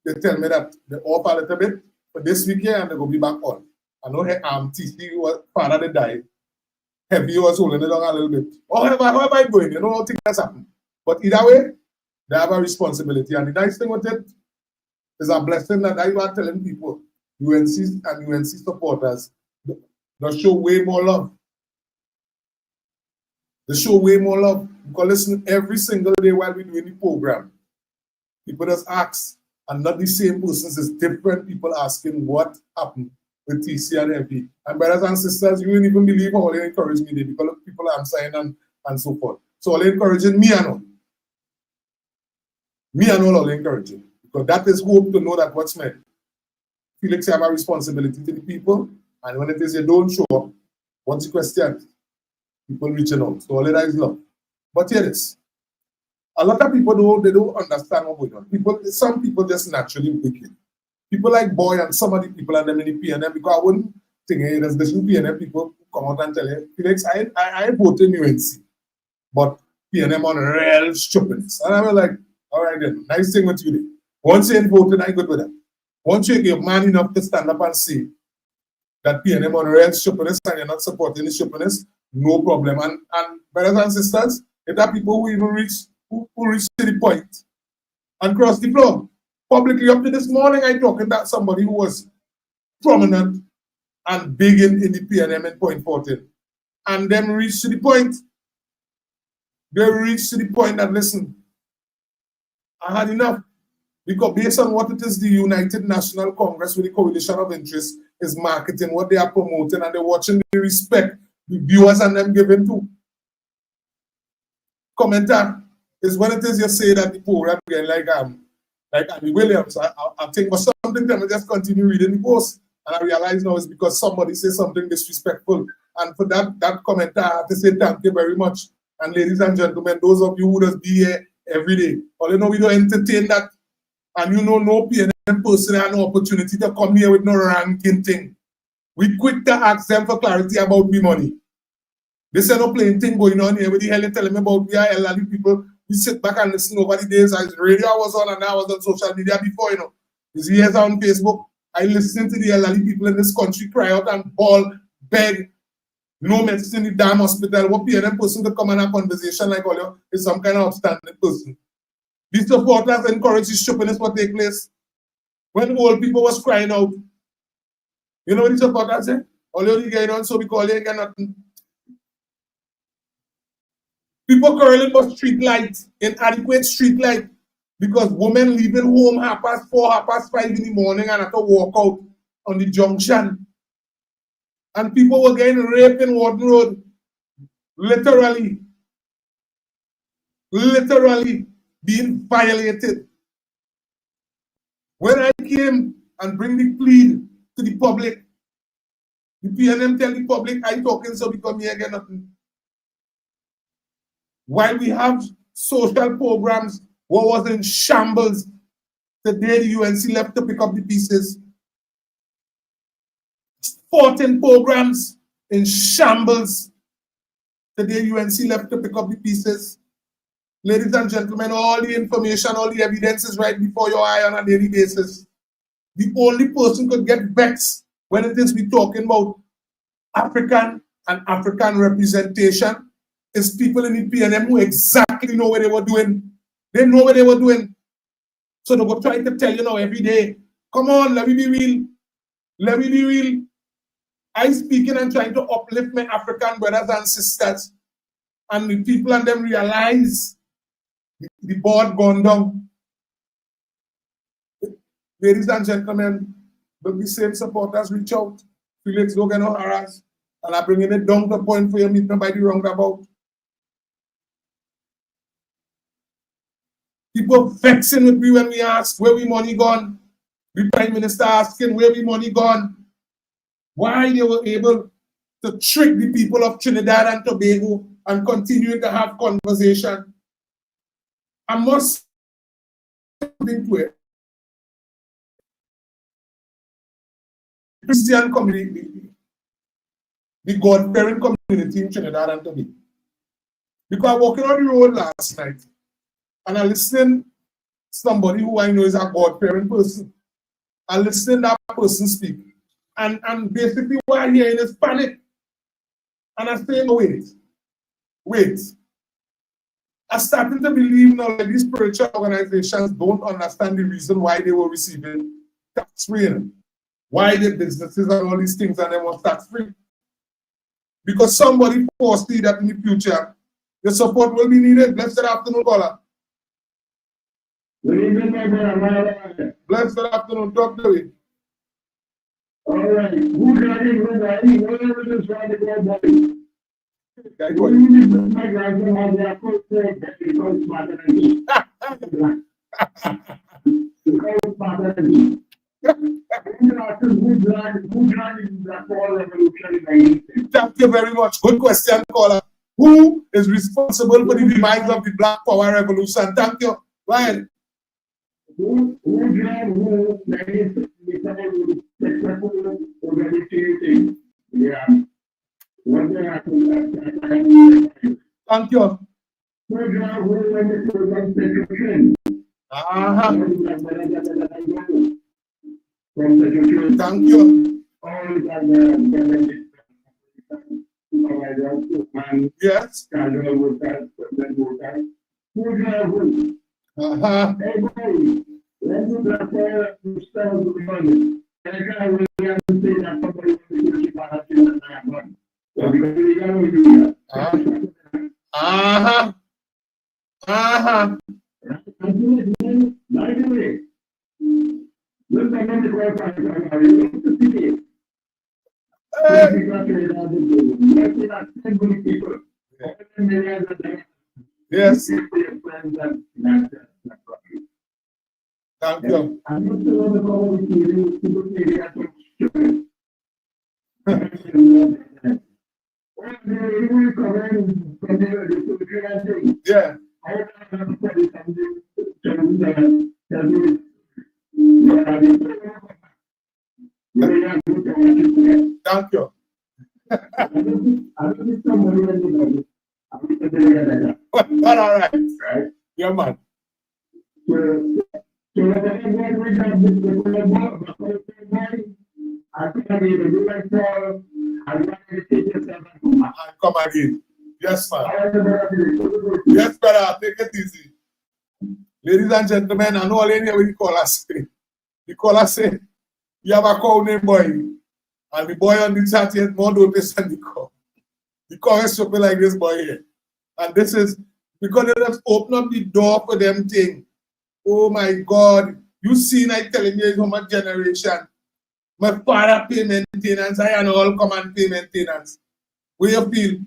they tell me that they're off a little bit for this weekend and they will be back on. I know TC was father that died. Heavy was holding it on a little bit. However it's going, you know, things that's happened. But either way, they have a responsibility. And the nice thing with it is a blessing that I are telling people, UNC and UNC supporters, they show way more love. They show way more love. Because listen, every single day while we're doing the program, people just ask, and not the same persons, it's different people asking what happened with TC and FP. And brothers and sisters, you wouldn't even believe how they encourage me there because of people I'm saying and so forth. So all they encouraging me and all. Me and all encouraging. Because that is hope to know that what's meant. Felix, you have a responsibility to the people, and when it is you don't show up, what's the question? People reaching out. So all that is love. But here it is. A lot of people don't understand what's going on. Some people just naturally wicked. People like Boy and some of the people and them in the PNM, because I wouldn't think there's the PNM people who come out and tell you, Felix, I voted in UNC, but PNM on real stupidness. And I was like, all right then, nice thing with you then. Once you're voting, I good with that. Once you're man enough to stand up and say that PNM on real stupidness and you're not supporting the stupidness, no problem. And brothers and sisters, if there are people who even reach to the point and cross the floor. Publicly up to this morning, I talking to somebody who was prominent and big in the PNM in Point 14. And them reached to the point. They reached to the point that, listen, I had enough. Because based on what it is, the United National Congress with the Coalition of Interest is marketing, what they are promoting, and they're watching the respect the viewers and them giving to. Commenter is when it is you say that the program again like Andy Williams, I think for something then I just continue reading the post. And I realize now it's because somebody says something disrespectful. And for that commenter, I have to say thank you very much. And ladies and gentlemen, those of you who just be here every day, all you know we don't entertain that. And you know no PNM person had no opportunity to come here with no ranking thing. We quick to ask them for clarity about me money. This is no plain thing going on here. What the hell you telling me about we are elderly people? We sit back and listen over the days as radio was on and I was on social media before, you know. These years on Facebook, I listen to the elderly people in this country cry out and bawl, beg, no medicine in the damn hospital. What PNM person to come and have a conversation like all you is some kind of outstanding person. These supporters encourage the stupidness what take place. When old people was crying out, you know what the supporters say? All you getting on so because you ain't got nothing. People curling for street lights, inadequate street light, because women leaving home 4:30, 5:30 in the morning and have to walk out on the junction. And people were getting raped in Warden Road. Literally being violated. When I came and bring the plea to the public, the PNM tell the public, I talking so because me again nothing. While we have social programs, what was in shambles, today the UNC left to pick up the pieces. 14 programs in shambles. Today UNC left to pick up the pieces. Ladies and gentlemen, all the information, all the evidence is right before your eye on a daily basis. The only person could get vexed when it is we talking about African and African representation is people in the PNM who exactly know what they were doing. They know what they were doing. So they were trying to tell you now every day, come on, let me be real. Let me be real. I speaking and trying to uplift my African brothers and sisters. And the people and them realize the board gone down. Ladies and gentlemen, the same supporters reach out. Felix don't get no harass. And I'm bringing it down to the point for you meet me by the roundabout. People vexing with me when we ask where we money gone. The Prime Minister asking where we money gone. Why they were able to trick the people of Trinidad and Tobago and continue to have conversation. I must think to it. Christian community, the God-fearing community in Trinidad and Tobago. Because I was walking on the road last night and I listened to somebody who I know is a God-fearing person. I listened to that person speak. And basically what I hear is panic. And I say, no, wait. I'm starting to believe now that these spiritual organizations don't understand the reason why they were receiving tax-free. Why the businesses and all these things and they want tax-free. Because somebody foresee that in the future, the support will be needed. Blessed afternoon, caller. Good evening, my brother. Blessed afternoon, talk to me. All right. Who's ready? Whatever this right to go, buddy. My grandson has their first word that becomes smarter than me. Becomes smarter than me. Thank you very much. Good question, caller. Who is responsible for the demise of the Black Power Revolution? Thank you. Ryan. Who yeah. Thank you. Thank you. Yes. Yes. Thank you. Yeah. Thank you. But all right. Yeah, man. Come again. Yes, man. Yes, brother. Take it easy. Ladies and gentlemen, I know all in here what the caller say. The caller say, you have a call named boy. And the boy on the chat has more notice than the call. The call is something like this boy here. And this is because they just open up the door for them thing. Oh my God. You seen I telling you how much generation. My father pay maintenance, I and all come and pay maintenance. Where you feel?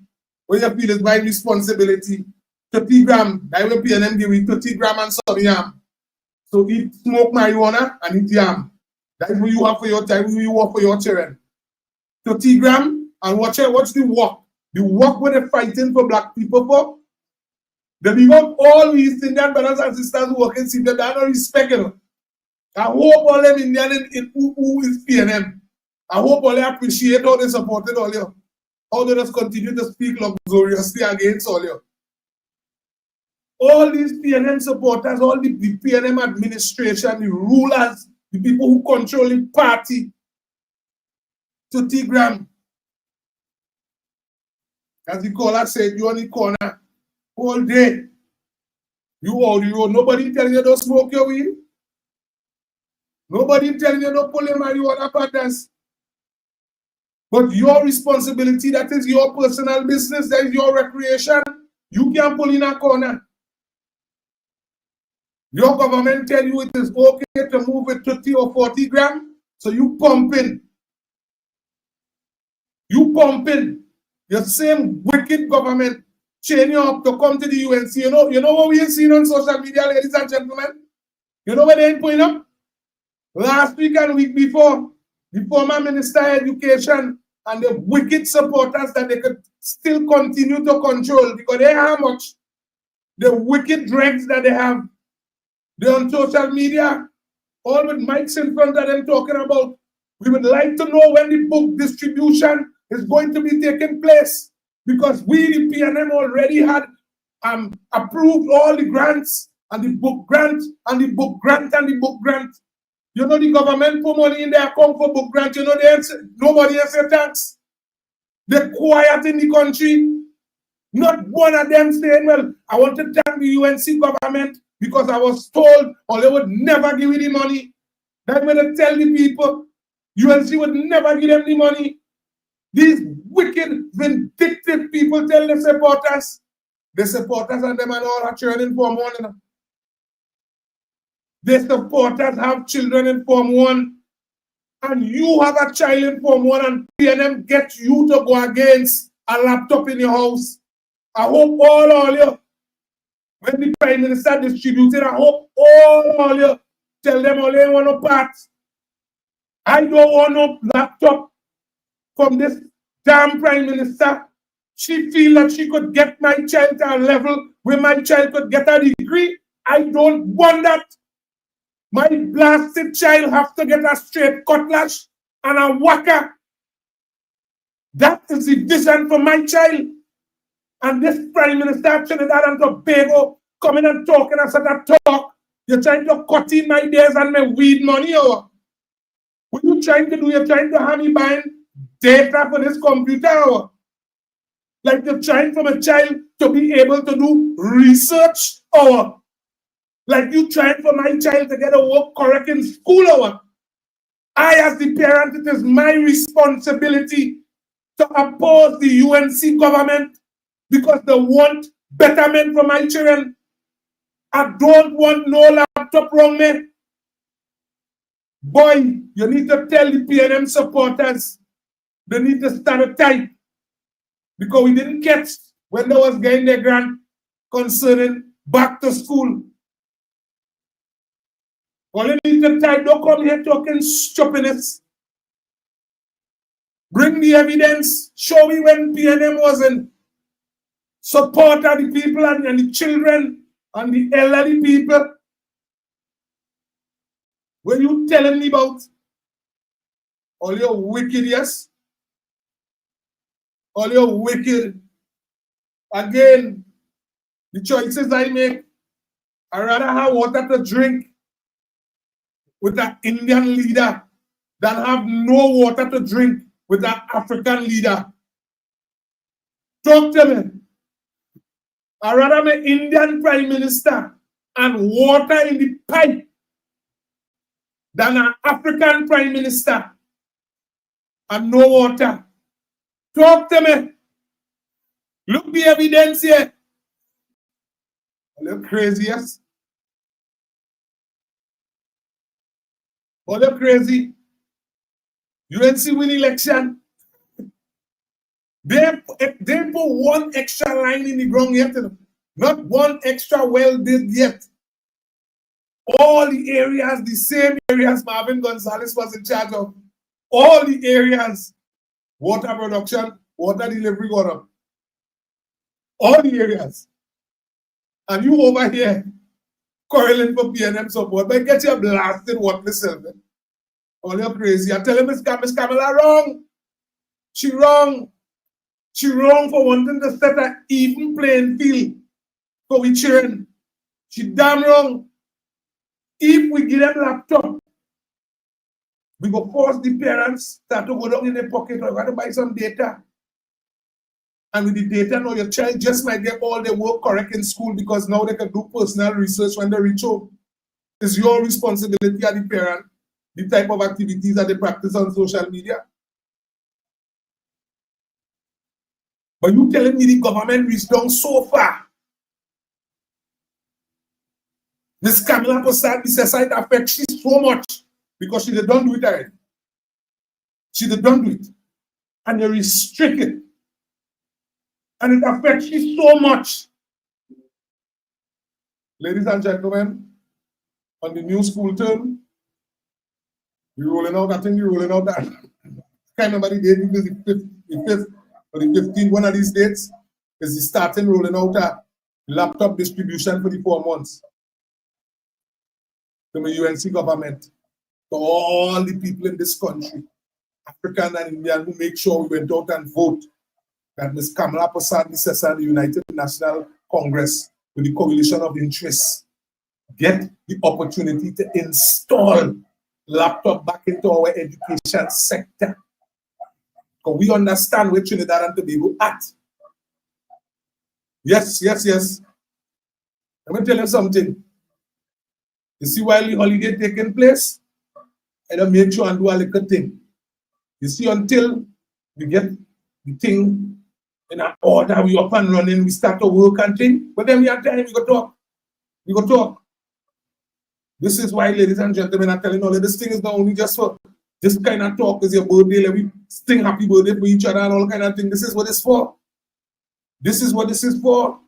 Where you feel is my responsibility. 30 gram, I will pay them give me 30 gram and some yam. So eat smoke marijuana and eat yam. That is what you have for your time, you work for your children. 30 gram and watch the work. The work where they're fighting for black people for. They leave out all East Indian brothers and sisters working, see that they are not respected. I hope all them Indian in who is PNM. I hope all they appreciate how they supported all you. How they just continue to speak luxuriously against all you. All these PNM supporters, all the PNM administration, the rulers, the people who control the party, 30 gram. As the caller said, you on the corner all day. You out the road. Nobody telling you don't smoke your weed. Nobody telling you don't pull your marijuana patterns. But your responsibility, that is your personal business, that is your recreation. You can't pull in a corner. Your government tell you it is okay to move with 30 or 40 gram, so you pumping. You pumping. Your same wicked government chain you up to come to the UNC. You know what we have seen on social media, ladies and gentlemen? You know what they ain't putting up? Last week and week before, the former Minister of Education and the wicked supporters that they could still continue to control because they have much. The wicked dregs that they have. They're on social media, all with mics in front of them talking about, we would like to know when the book distribution is going to be taking place because we, the PNM, already had approved all the grants and the book grant and the book grant and the book grant. You know the government put money in their account for book grant. You know nobody else say thanks. They're quiet in the country. Not one of them saying, well, I want to thank the UNC government because I was told or they would never give me the money. That's when they tell the people, UNC would never give them the money. These wicked, vindictive people tell the supporters and them and all are children in Form 1. The supporters have children in Form 1. And you have a child in Form 1 and PNM get you to go against a laptop in your house. I hope all you, when the Prime Minister distributed, I hope all you tell them all they want to part. I don't want no laptop from this damn Prime Minister. She feel that she could get my child to a level where my child could get a degree. I don't want that. My blasted child have to get a straight cutlass and a whacker. That is the vision for my child. And this Prime Minister Trinidad and Tobago coming and talking as a talk. You're trying to cut in my days and my weed money, or what you trying to do? You're trying to have me buying data for this computer, or like you're trying for my child to be able to do research, or like you trying for my child to get a work correct in school, or I, as the parent, it is my responsibility to oppose the UNC government because they want betterment for my children. I don't want no laptop wrong me. Boy, you need to tell the PNM supporters they need to stand tight because we didn't catch when they was getting their grant concerning back to school. All you need to type, don't come here talking stupidness. Bring the evidence. Show me when PNM was in support of the people and the children and the elderly people. When you telling me about all your wickedness, all your wicked, again, the choices I make, I rather have water to drink with an Indian leader than have no water to drink with an African leader. Talk to me. I rather have an Indian Prime Minister and water in the pipe than an African Prime Minister and no water. Talk to me. Look the evidence here. A little crazy, yes? A little crazy. UNC win election. They put one extra line in the ground yet. Not one extra well did yet. All the areas, the same areas Marvin Gonzalez was in charge of. All the areas. Water production, water delivery got up. All the areas. And you over here, quarreling for PNM support, but get your blasted worthless self. All you're crazy. I tell him Miss Kamala wrong. She wrong. She wrong for wanting to set an even playing field for we children. She damn wrong. If we give them laptop, we go force the parents that to go down in their pocket or got to buy some data. And with the data, now your child just might get all their work correct in school because now they can do personal research when they reach home. It's your responsibility as the parent, the type of activities that they practice on social media. But you telling me the government reached down so far. Ms. Kamala Prasad, the society affects she so much because she did not do it already. She did not do it. And you restrict it. And it affects you so much. Ladies and gentlemen, on the new school term, we're rolling out, I think we're rolling out that. I can't remember the date, because the 5th or the 15th, one of these dates, is the starting rolling out a laptop distribution for the 4 months. From the UNC government, to all the people in this country, African and Indian, who make sure we went out and vote that Ms. Kamala Prasad, the United National Congress, with the coalition of interests, get the opportunity to install laptop back into our education sector. Because we understand where Trinidad and Tobago at. Yes. Let me tell you something. You see, while the holiday taking place, I don't make sure and do a little thing. You see, until we get the thing in an order, we up and running, we start to work and thing, but then we have time, we go talk. We go talk. This is why, ladies and gentlemen, I'm telling you, this thing is not only just for this kind of talk, is your birthday, let me sing happy birthday for each other and all kind of thing. This is what it's for. This is what this is for.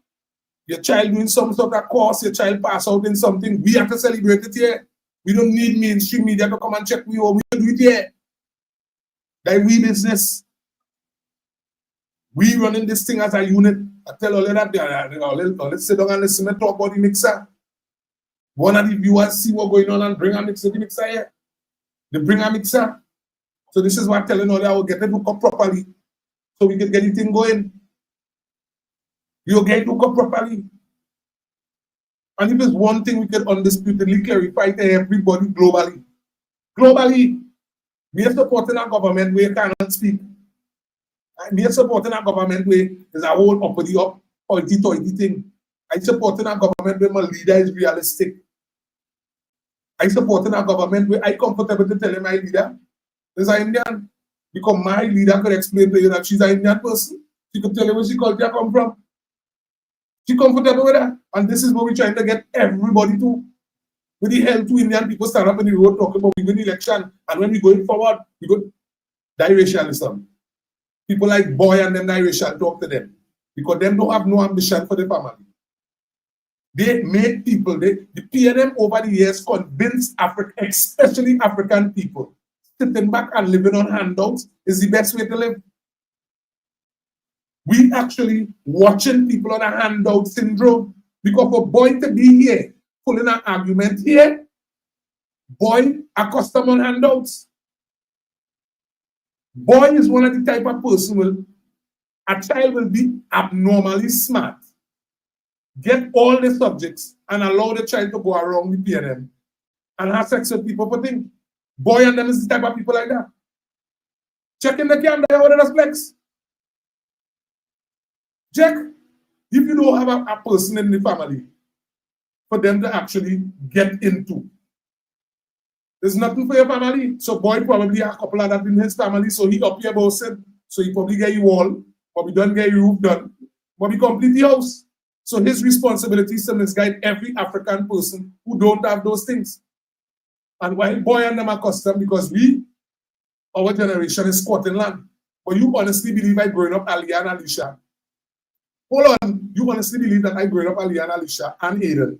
Your child doing some sort of course, your child pass out in something, we have to celebrate it here. We don't need mainstream media to come and check we home. We do it here. Like we business. We running this thing as a unit. I tell all of that, let's sit down and listen and talk about the mixer. One of the viewers see what's going on and bring a mixer, the mixer here. They bring a mixer. So this is what I'm telling all that I will get it hooked up properly so we can get the thing going. You'll get it hooked up properly. And if there's one thing we can undisputedly clarify to everybody globally. Globally, we are supporting our government where you cannot speak. We are supporting our government where there's a whole uppity up, hoity-toity thing. I supporting our government where my leader is realistic. I supporting our government where I comfortable to tell him my leader is an Indian. Because my leader could explain to you that she's an Indian person. She could tell you where she culture come from. She comfortable with that. And this is what we're trying to get everybody to. With the hell to Indian people stand up in the road talking about we win election. And when we going forward, we go die racialism. People like Boy and them die racial talk to them. Because them don't have no ambition for the family. They made people, the PNM over the years convinced Africa, especially African people, sitting back and living on handouts is the best way to live. We actually watching people on a handout syndrome because for Boy to be here, pulling an argument here, Boy accustomed on handouts. Boy is one of the type of person a child will be abnormally smart, get all the subjects and allow the child to go around the PNM and have sex with people for things. Boy and them is the type of people like that. Check in the camera, how does flex? Check. If you don't have a person in the family for them to actually get into, there's nothing for your family. So Boy probably a couple of that in his family, so he up here about it. So he probably get you wall, but we don't get your roof done, but we complete the house. So his responsibility is to misguide every African person who don't have those things. And while Boy and them are accustomed, because we our generation is squatting land. But you honestly believe I growing up Aliyah and Alicia? Hold on, you honestly believe that I growing up Aliyah and Alicia and Aiden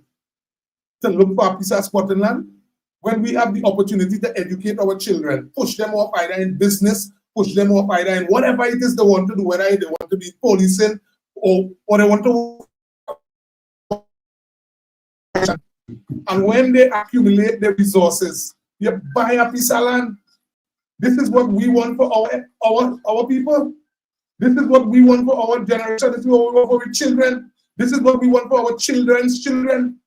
to look for a piece of squatting land? When we have the opportunity to educate our children, push them off either in business, push them off either in whatever it is they want to do, whether they want to be policing or they want to. And when they accumulate the resources, you buy a piece of land. This is what we want for our people. This is what we want for our generation. This is what we want for our children. This is what we want for our children's children.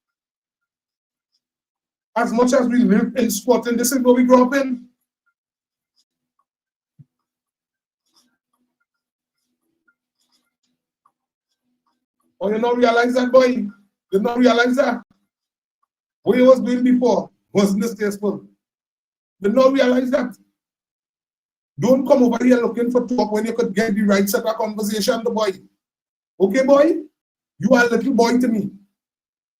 As much as we live in squatting, this is what we grew up in. Oh, you don't realize that, boy? You don't realize that? What you was doing before wasn't distasteful. You don't realize that? Don't come over here looking for talk when you could get the right set of conversation, the boy. Okay, boy? You are a little boy to me.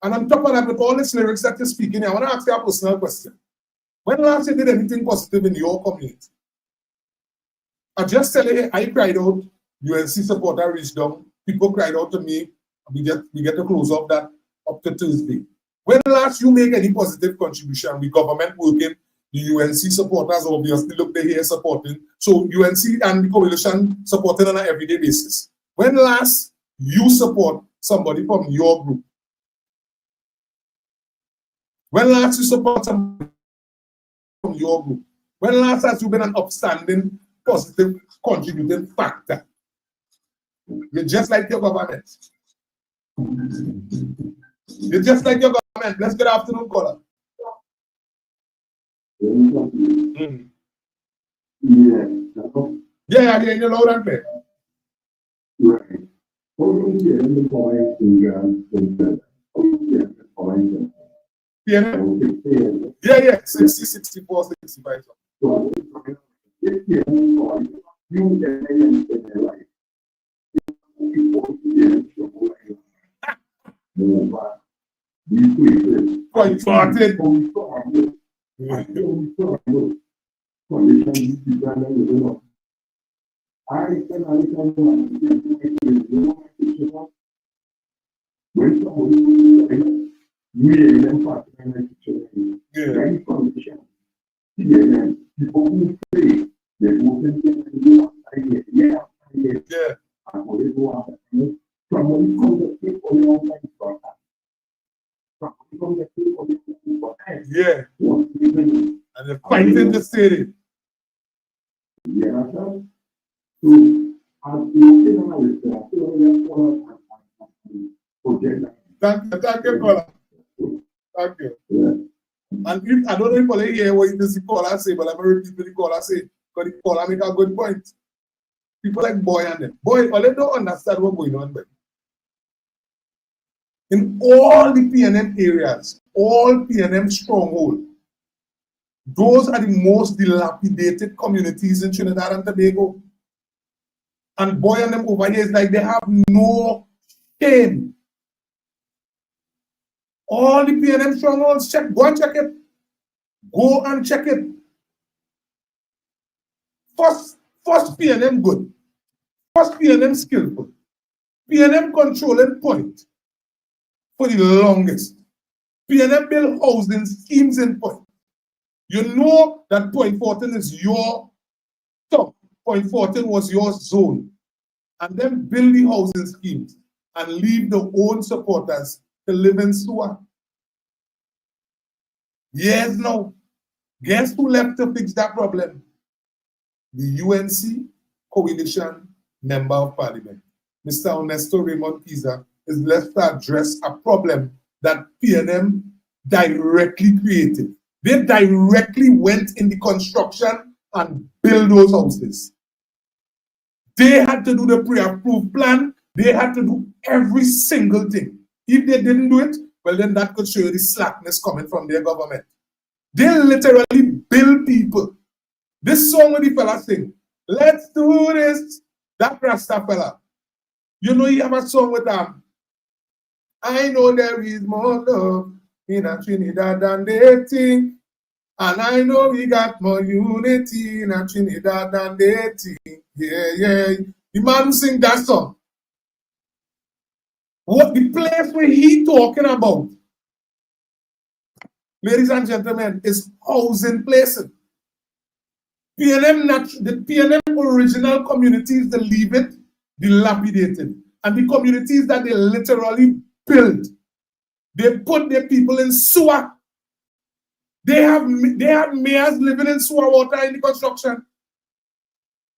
And on top of that, with all these lyrics that you're speaking, I want to ask you a personal question. When last you did anything positive in your community? I just tell you, I cried out, UNC supporter reached down, people cried out to me, we get to close up that up to Tuesday. When last you make any positive contribution with government working, the UNC supporters obviously look they here supporting, so UNC and the coalition supporting on an everyday basis. When last you support somebody from your group? When last you support somebody from your group? When last has you been an upstanding, positive, contributing factor? You're just like your government. You're just like your government. Let's get afternoon caller. Mm. Yeah, I hear you loud and clear. Right. The point Yeah, 60, 64, 65. So, if you Yeah. And they're fighting the city. Yeah. So, Thank you, caller. Thank you. Yeah. And if, I don't know if you hear what the caller say, but I'm going to repeat what the caller say, because the caller make a good point. People like Boy and them. Boy, but they don't understand what's going on. But in all the PNM areas, all PNM stronghold, those are the most dilapidated communities in Trinidad and Tobago. And Boy and them over here is like they have no shame. All the PNM strongholds, go and check it. Go and check it. First PNM good. First PNM skillful. PNM controlling point for the longest. PNM build housing schemes in point. You know that Point 14 is your top. Point 14 was your zone. And then build the housing schemes and leave the own supporters to live in sewer. Yes, no. Guess who left to fix that problem? The UNC Coalition Member of Parliament. Mr. Ernesto Raymond Pisa is left to address a problem that PNM directly created. They directly went in the construction and built those houses. They had to do the pre-approved plan. They had to do every single thing. If they didn't do it, well, then that could show you the slackness coming from their government. They literally build people. This song with the fella sing, let's do this, that Rasta fella. You know, you have a song with them. I know there is more love in a Trinidad than they think. And I know we got more unity in Trinidad than they think. Yeah, yeah. The man who sing that song. What the place where he talking about, ladies and gentlemen, is housing places. The PNM original communities, they leave it dilapidated. And the communities that they literally built, they put their people in sewer. They have mayors living in sewer water in the construction.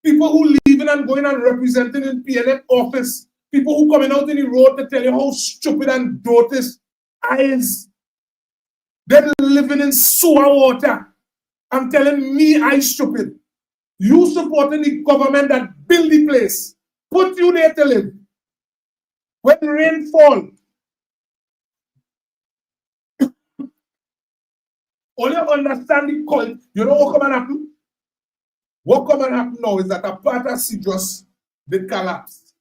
People who living and going and representing in PNM office. People who coming out in the road to tell you how stupid and dotish eyes. They're living in sewer water. I'm telling me I stupid. You supporting the government that build the place, put you there to live. When rain fall, only understand the coin. You know what come and happen? What come and happen now is that a part of just they collapsed.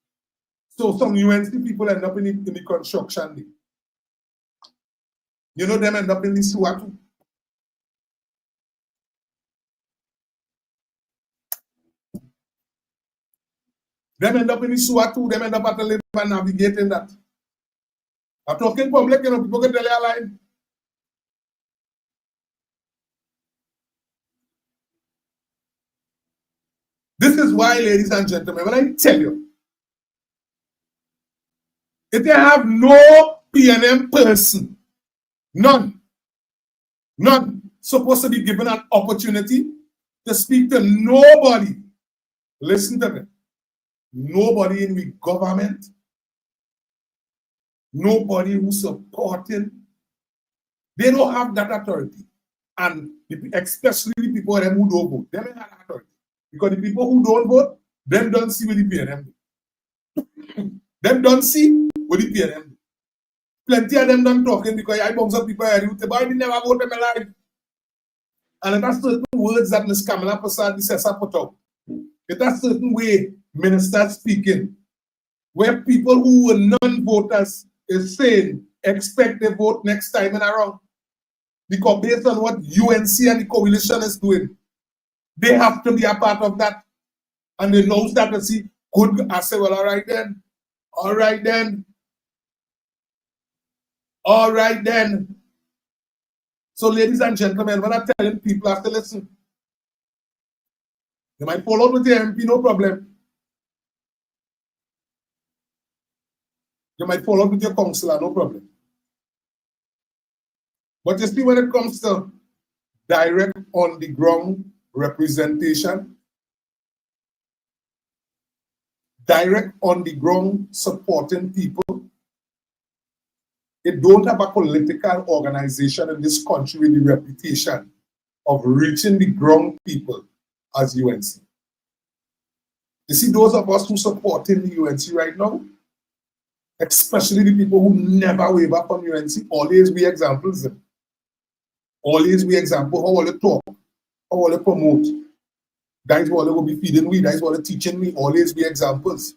So some UNC people end up in the construction. You know them end up in the sewer too. Them end up in the sewer too. Them end up at the live and navigating that. I'm talking public, you know, people can tell you a lie. This is why, ladies and gentlemen, when I tell you, if you have no PNM person, none, supposed to be given an opportunity to speak to nobody, listen to me, nobody in the government, nobody who's supporting, they don't have that authority. And especially the people who don't vote, they don't have that authority. Because the people who don't vote, them don't see what the PNM do. Them don't see what the PNM do. Plenty of them don't talking because I bump some people here who say, boy, I never vote in my life. And that's certain words that Ms. Kamala Prasad says put out. It has certain way ministers speaking, where people who were non-voters is saying, expect they vote next time and around. Because based on what UNC and the coalition is doing, they have to be a part of that. And they know that to see, good. I say, well, all right then. All right then. All right then. So, ladies and gentlemen, when I'm telling people, I have to listen. You might fall out with your MP, no problem. You might fall out with your councillor, no problem. But you see, when it comes to direct on the ground representation, direct on the ground supporting people, they don't have a political organization in this country with the reputation of reaching the ground people as UNC. You see, those of us who supporting the UNC right now, especially the people who never waver from UNC, always be examples. Always be example how all they talk, how all they promote. Guys who will be feeding me, guys who will teaching me, always be examples.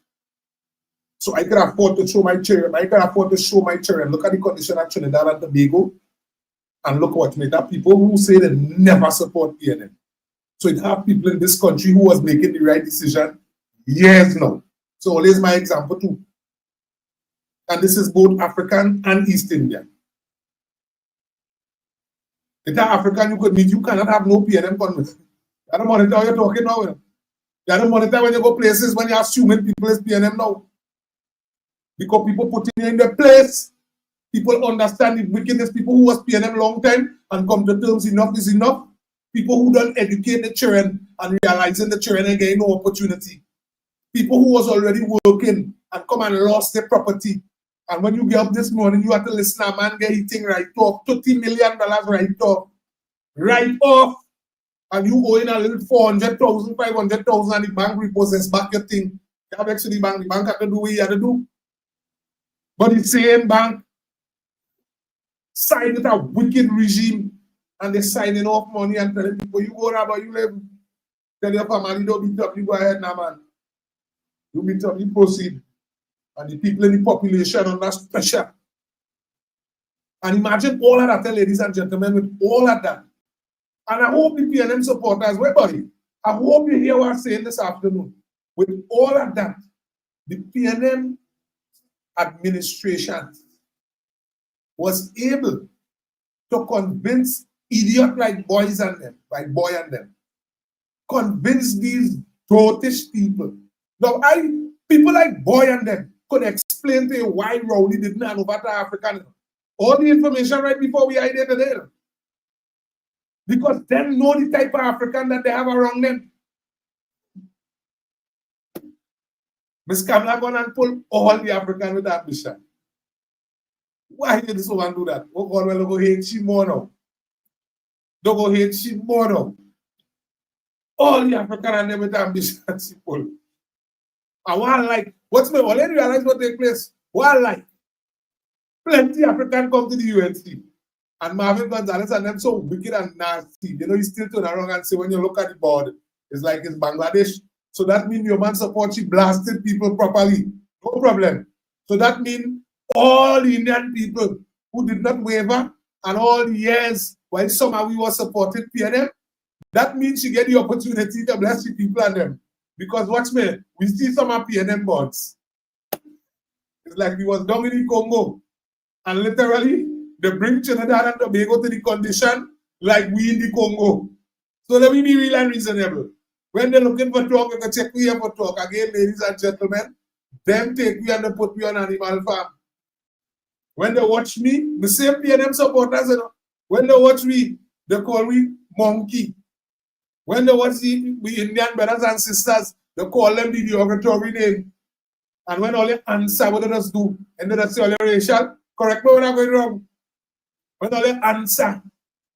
So I can afford to show my children. I can afford to show my children. Look at the condition of Trinidad and Tobago, and look what Trinidad people who say they never support PNM. So it have people in this country who was making the right decision years now. So always my example too. And this is both African and East Indian. If you're African, you could meet, you cannot have no PNM conversation. I don't monitor how you're talking now. You don't monitor when you go places when you're assuming people is PNM now. Because people putting you in their place. People understand the wickedness. People who was PNM long time and come to terms enough is enough. People who don't educate the children and realizing the children are getting no opportunity. People who was already working and come and lost their property. And when you get up this morning, you have to listen to a man get hitting right off, $30 million right off. Right off. And you owe in a little 400,000, 500,000 and the bank repossess back your thing. You have actually the bank have to do what you have to do. But the same bank signed with a wicked regime and they're signing off money and telling people, you go around, you live. Tell your family, don't beat up, you go ahead now, man. You beat up, you proceed. And the people in the population under pressure. And imagine all of that, ladies and gentlemen, with all of that. And I hope the PNM supporters, wait, buddy, I hope you hear what I'm saying this afternoon. With all of that, the PNM administration was able to convince idiot like boys and them, like boy and them, convince these totish people. Now, people like boy and them could explain to you why Rowley didn't hand over to African. All the information right before we hide it today. Because them know the type of African that they have around them. Miss Kamala gone and pull all the African with ambition. Why did this woman do that? Oh God, well, go hate she more now. Don't go hate she more now. All the African and them with ambition she pull. And one like, what's my already realize what take place? One like, plenty African come to the UNC. And Marvin Gonzalez and them so wicked and nasty. You know, you still turn around and say when you look at the board, it's like it's Bangladesh. So that means your man support, she blasted people properly. No problem. So that means all the Indian people who did not waver and all the years while somehow we were supported PNM, that means she get the opportunity to bless the people and them. Because watch me, we see some of PNM boards. It's like we was down in the Congo. And literally, they bring Trinidad and Tobago to the condition like we in the Congo. So let me be real and reasonable. When they're looking for talk, you can check me here for talk. Again, ladies and gentlemen, them take me and they put me on Animal Farm. When they watch me, the same PNM supporters, you know, when they watch me, they call me monkey. When they watch we Indian brothers and sisters, they call them the derogatory name. And when all they answer, what they just do? And they just say, all they racial, correct me when I'm going wrong. When all they answer,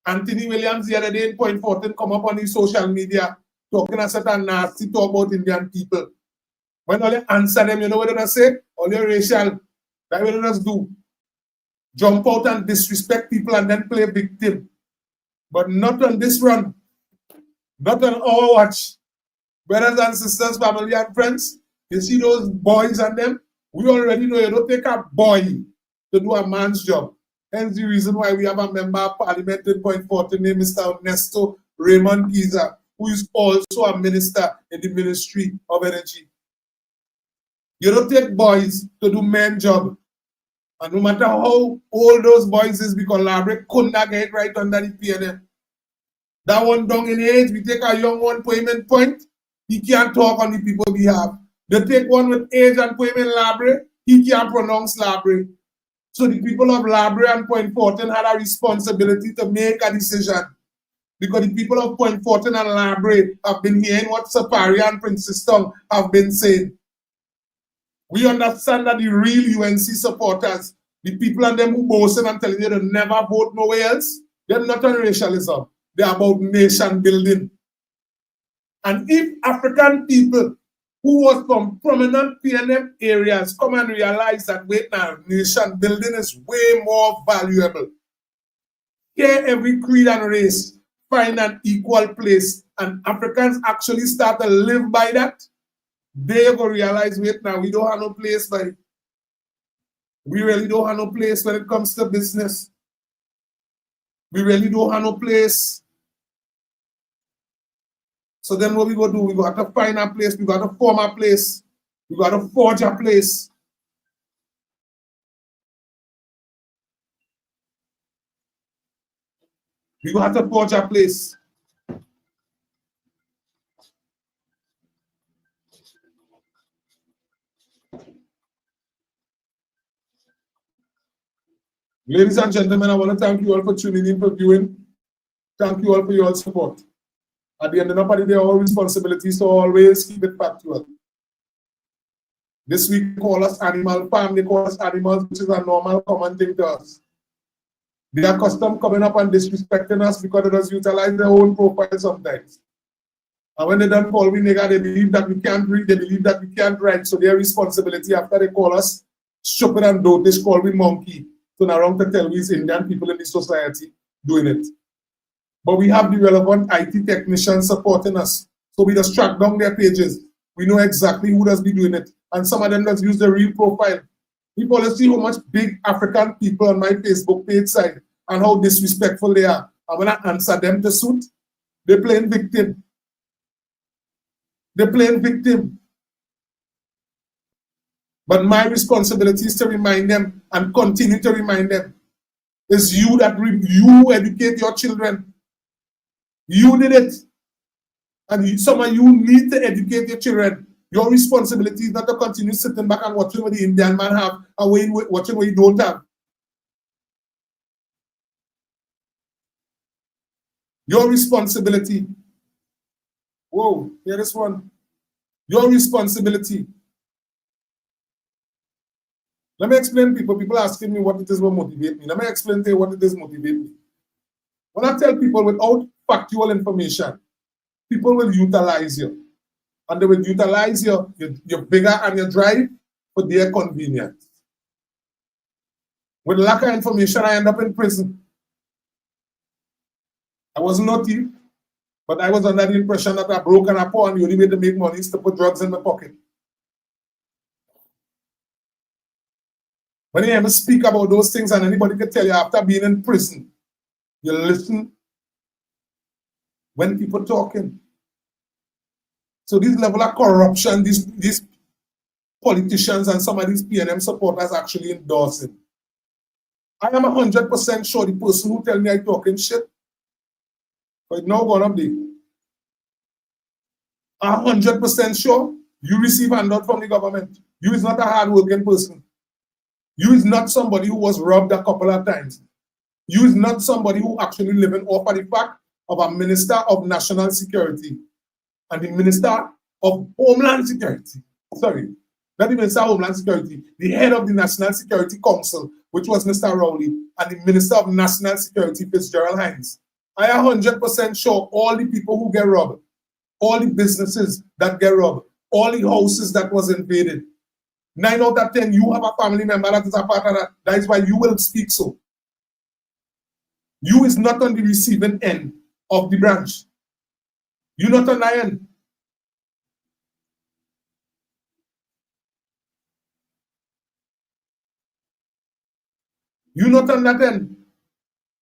Anthony Williams the other day in Point 14 come up on his social media talking a certain nasty talk about Indian people. When all they answer them, you know what they just say? All they racial. That's what they just do. Jump out and disrespect people and then play victim. But not on this run. Not on our watch. Brothers and sisters, family and friends, you see those boys and them? We already know you don't take a boy to do a man's job. Hence the reason why we have a member of parliament in Point 14 named Mr. Ernesto Raymond Giza, who is also a minister in the Ministry of Energy. You don't take boys to do men's job. And no matter how old those boys is, because Labre couldn't get right under the PNM. That one down in age, we take a young one payment point, he can't talk on the people's behalf. They take one with age and payment Labre, he can't pronounce Labre. So the people of Labre and Point 14 had a responsibility to make a decision. Because the people of Point 14 and Labre have been hearing what Sapari and Princess Tongue have been saying. We understand that the real UNC supporters, the people and them who boasting and telling you to never vote nowhere else, they're not on racialism. They're about nation building. And if African people who was from prominent PNM areas come and realize that, wait now, nation building is way more valuable. Here, every creed and race find an equal place, and Africans actually start to live by that, they go realize, wait now, we don't have no place by it. We really don't have no place when it comes to business. We really don't have no place. So then what we go do? We got to find a place, we got to form a place, we got to forge a place. We got to forge a place. Ladies and gentlemen, I want to thank you all for tuning in, for viewing. Thank you all for your support. At the end of the day, all responsibilities, so always keep it factual. This week, they call us Animal Farm, they call us animals, which is a normal, common thing to us. They are accustomed coming up and disrespecting us because they just utilize their own profile sometimes. And when they don't call me nigga, they believe that we can't read, they believe that we can't write, so their responsibility after they call us stupid and dotish, call me monkey. So now wrong to tell we Indian people in this society doing it. But we have the relevant IT technicians supporting us. So we just track down their pages. We know exactly who does be doing it. And some of them does use the real profile. People always see how much big African people on my Facebook page side and how disrespectful they are. And when I answer them to suit, They're playing victim. They're playing victim. But my responsibility is to remind them and continue to remind them. It's you that you educate your children. You did it. And some of you need to educate your children. Your responsibility is not to continue sitting back and watching what the Indian man have and watching what you don't have. Your responsibility. Whoa, hear this one. Your responsibility. Let me explain people. People asking me what it is will motivate me. Let me explain to you what it is motivate me. When I tell people without factual information, people will utilize you. And they will utilize your vigor and your drive for their convenience. With lack of information, I end up in prison. I was not thief, but I was under the impression that I broke and I poor and the only way to make money is to put drugs in my pocket. When you ever speak about those things and anybody can tell you after being in prison, you listen when people talking. So this level of corruption, these politicians and some of these PNM supporters actually endorsing. I am 100% sure the person who tell me I talking shit, but now gonna be 100% sure you receive handout from the government. You is not a hard-working person. You is not somebody who was robbed a couple of times. You is not somebody who actually living off of the fact of a Minister of National Security and the Minister of Homeland Security. Sorry, not the Minister of Homeland Security, the head of the National Security Council, which was Mr. Rowley, and the Minister of National Security, Fitzgerald Hines. I am 100% sure all the people who get robbed, all the businesses that get robbed, all the houses that was invaded, 9 out of 10, you have a family member that is a part of that. That is why you will speak so. You is not on the receiving end of the branch. You're not on the end. You're not on that end.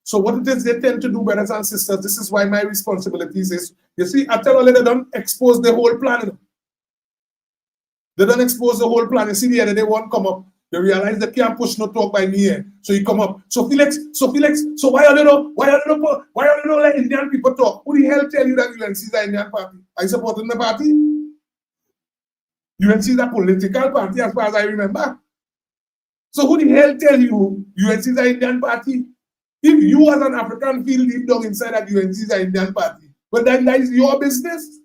So what it is they tend to do, brothers and sisters, this is why my responsibilities is, you see, I tell you, they don't expose the whole plan. They don't expose the whole plan. You see, the other day one come up, they realize they can't push no talk by me here. So he come up. So Felix, so why are they not let Indian people talk? Who the hell tell you that UNC is an Indian party? Are you supporting the party? UNC is a political party as far as I remember. So who the hell tell you UNC is an Indian party? If you as an African feel deep down inside that UNC is an Indian party, well then that is your business.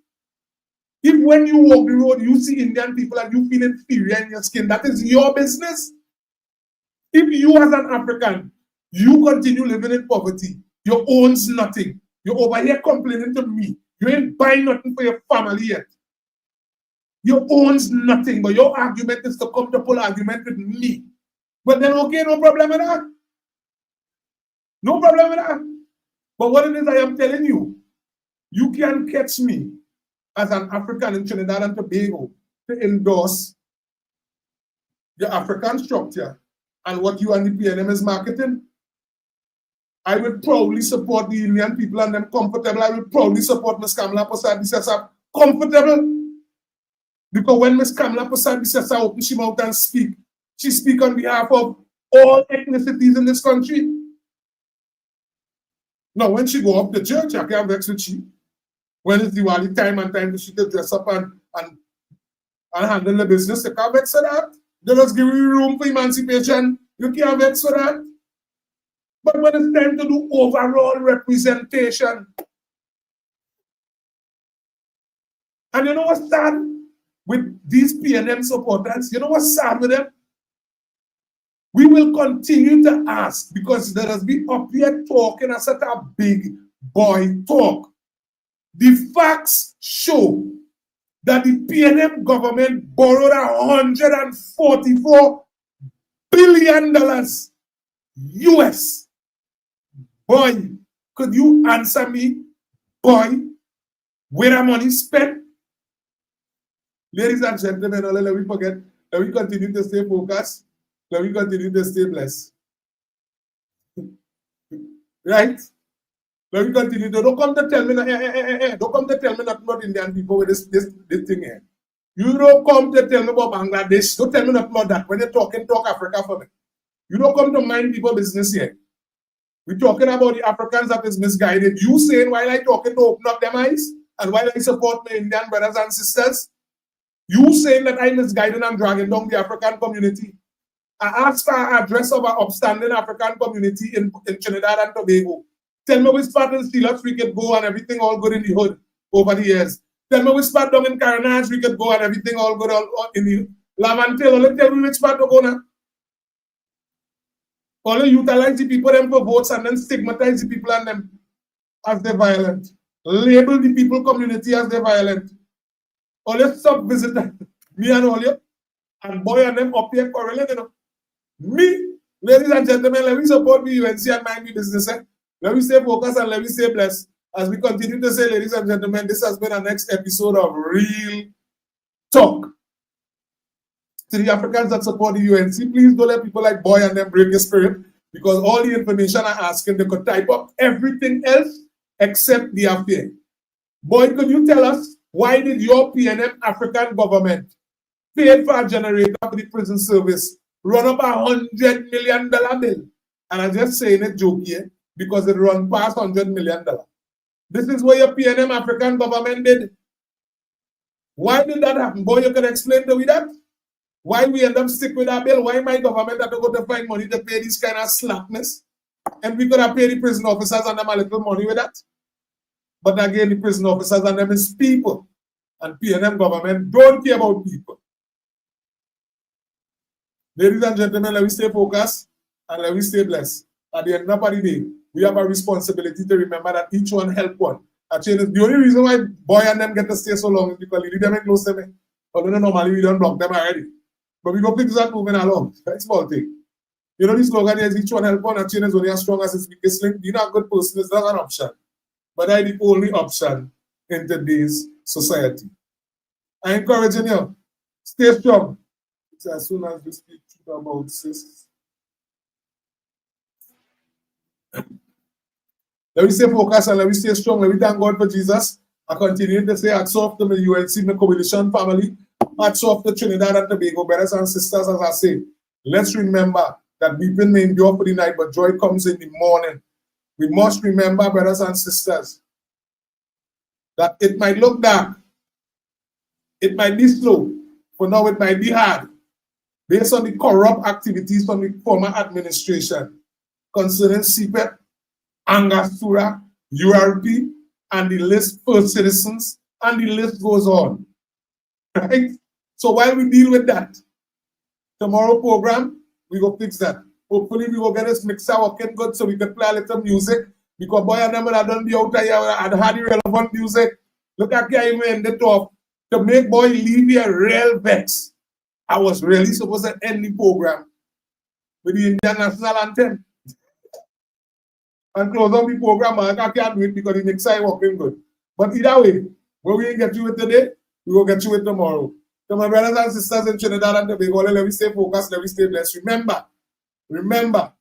If when you walk the road, you see Indian people and you feel inferior in your skin, that is your business. If you as an African, you continue living in poverty, you owns nothing, you're over here complaining to me, you ain't buying nothing for your family yet. You owns nothing, but your argument is to come to pull argument with me. But then okay, no problem with that. No problem with that. But what it is I am telling you, you can catch me as an African in Trinidad and Tobago to endorse the African structure and what you and the PNM is marketing. I will proudly support the Indian people and them comfortable. I will proudly support Ms. Kamala Persad-Bissessar comfortable. Because when Ms. Kamala Persad-Bissessar opens her mouth and speak, she speaks on behalf of all ethnicities in this country. Now, when she go up to church, I can't vex with she. When it's Diwali time and time she can dress up and handle the business, you can't vex for that. They just give you room for emancipation. You can't vex for that. But when it's time to do overall representation, and you know what's sad with these PNM supporters? You know what's sad with them? We will continue to ask because there has been up here talking as such a big boy talk. The facts show that the PNM government borrowed $144 billion US. Boy, could you answer me, boy, where the money spent? Ladies and gentlemen, let me forget, let me continue to stay focused, let me continue to stay blessed. Right? Let me continue. Don't come to tell me, don't come to tell me nothing about Indian people with this thing here. You don't come to tell me about Bangladesh. Don't tell me nothing about that. When you're talking, talk Africa for me. You don't come to mind people business here. We're talking about the Africans that is misguided. You saying while I talking to open up them eyes and while I support my Indian brothers and sisters, you saying that I'm misguiding and dragging down the African community. I asked for an address of an upstanding African community in Trinidad and Tobago. Tell me which part in Steelers we could go and everything all good in the hood over the years. Tell me which part down in Carnage we could go and everything all good all in the Lavantale. Only tell me which part to go now. Only utilize the people them for votes and then stigmatize the people and them as they're violent. Label the people community as they're violent. Only stop visiting me and all you and boy and them up here quarreling, you know. Me, ladies and gentlemen, let me support me UNC and mind me business. Let me stay focused and let me stay blessed. As we continue to say, ladies and gentlemen, this has been our next episode of Real Talk. To the Africans that support the UNC, please don't let people like Boy and them break your spirit, because all the information I'm asking, they could type up everything else except the affair. Boy, could you tell us why did your PNM African government pay for a generator for the prison service, run up $100 million bill? And I'm just saying it jokey, because it run past $100 million. This is what your PNM African government did. Why did that happen? Boy, you can explain to me that? Why we end up stick with that bill? Why my government had to go to find money to pay this kind of slackness? And we could have paid the prison officers and them a little money with that. But again, the prison officers and them is people. And PNM government don't care about people. Ladies and gentlemen, let me stay focused and let me stay blessed. At the end of the day, we have a responsibility to remember that each one help one. Actually, the only reason why Boy and them get to stay so long is because we leave them close to me. Although normally we don't block them already. But we go fix that moving along. That's small thing. You know, the slogan is each one help one, and chain is only as strong as its weakest link. Being a good person is not an option. But that's the only option in today's society. I encourage you, stay strong. It's as soon as we speak about this. Let me stay focused and let me stay strong. Let me thank God for Jesus. I continue to say, hats off to my UNC, my coalition family. Hats off to Trinidad and Tobago, brothers and sisters, as I say. Let's remember that weeping may endure for the night, but joy comes in the morning. We must remember, brothers and sisters, that it might look dark. It might be slow. For now, it might be hard. Based on the corrupt activities from the former administration concerning CPET, Angostura, URP, and the list First Citizens, and the list goes on. Right? So while we deal with that, tomorrow program, we go fix that. Hopefully we will get this mixer working good so we can play a little music. Because boy, I never done the out here and had the relevant music. Look at here even in the top. To make boy leave here real vex. I was really supposed to end the program with the Indian national anthem. And close on the program, I can't do it because the mixer is working good. But either way, when we get you with today, we will get you with tomorrow. To my brothers and sisters in Trinidad and Tobago, let me stay focused, let me stay blessed. Remember,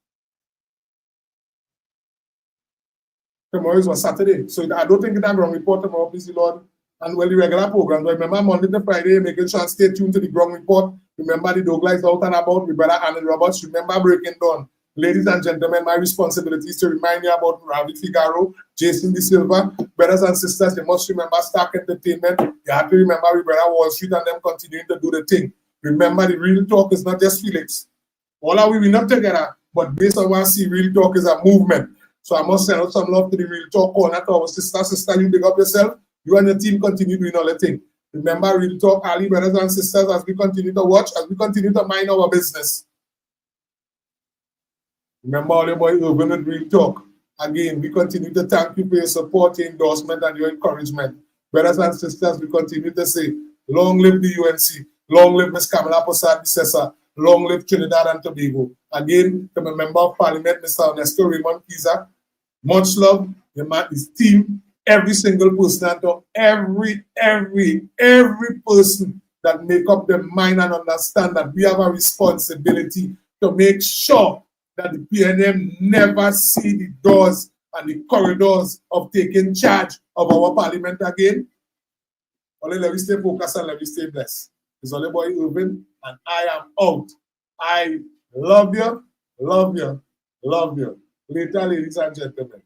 tomorrow is on Saturday, so I don't think it's a ground report tomorrow, please, Lord. And well, the regular program. But remember, Monday to Friday, making sure stay tuned to the ground report. Remember, the Douglas is out and about. My brother Annie Roberts. Remember, Breaking Dawn. Ladies and gentlemen, my responsibility is to remind you about Ravi Figaro, Jason De Silva. Brothers and sisters, you must remember Stark Entertainment. You have to remember we brother Wall Street and them continuing to do the thing. Remember, the Real Talk is not just Felix. All are we not together, but based on what I see, Real Talk is a movement. So I must send out some love to the Real Talk corner to our sister, you big up yourself. You and your team continue doing all the thing. Remember, Real Talk, Ali, brothers and sisters, as we continue to watch, as we continue to mind our business. Remember, all your boy Irvin with Real Talk. Again, we continue to thank you for your support, your endorsement, and your encouragement. Brothers and sisters, we continue to say, long live the UNC, long live Ms. Kamala Posad-Bissessa, long live Trinidad and Tobago. Again, to my member of Parliament, Mr. Ernesto Raymond Kiza, much love, his team, every single person, and to every person that make up their mind and understand that we have a responsibility to make sure that the PNM never see the doors and the corridors of taking charge of our parliament again. Only let me stay focused and let me stay blessed. It's only boy Irvin, and I am out. I love you, love you, love you. Later, ladies and gentlemen.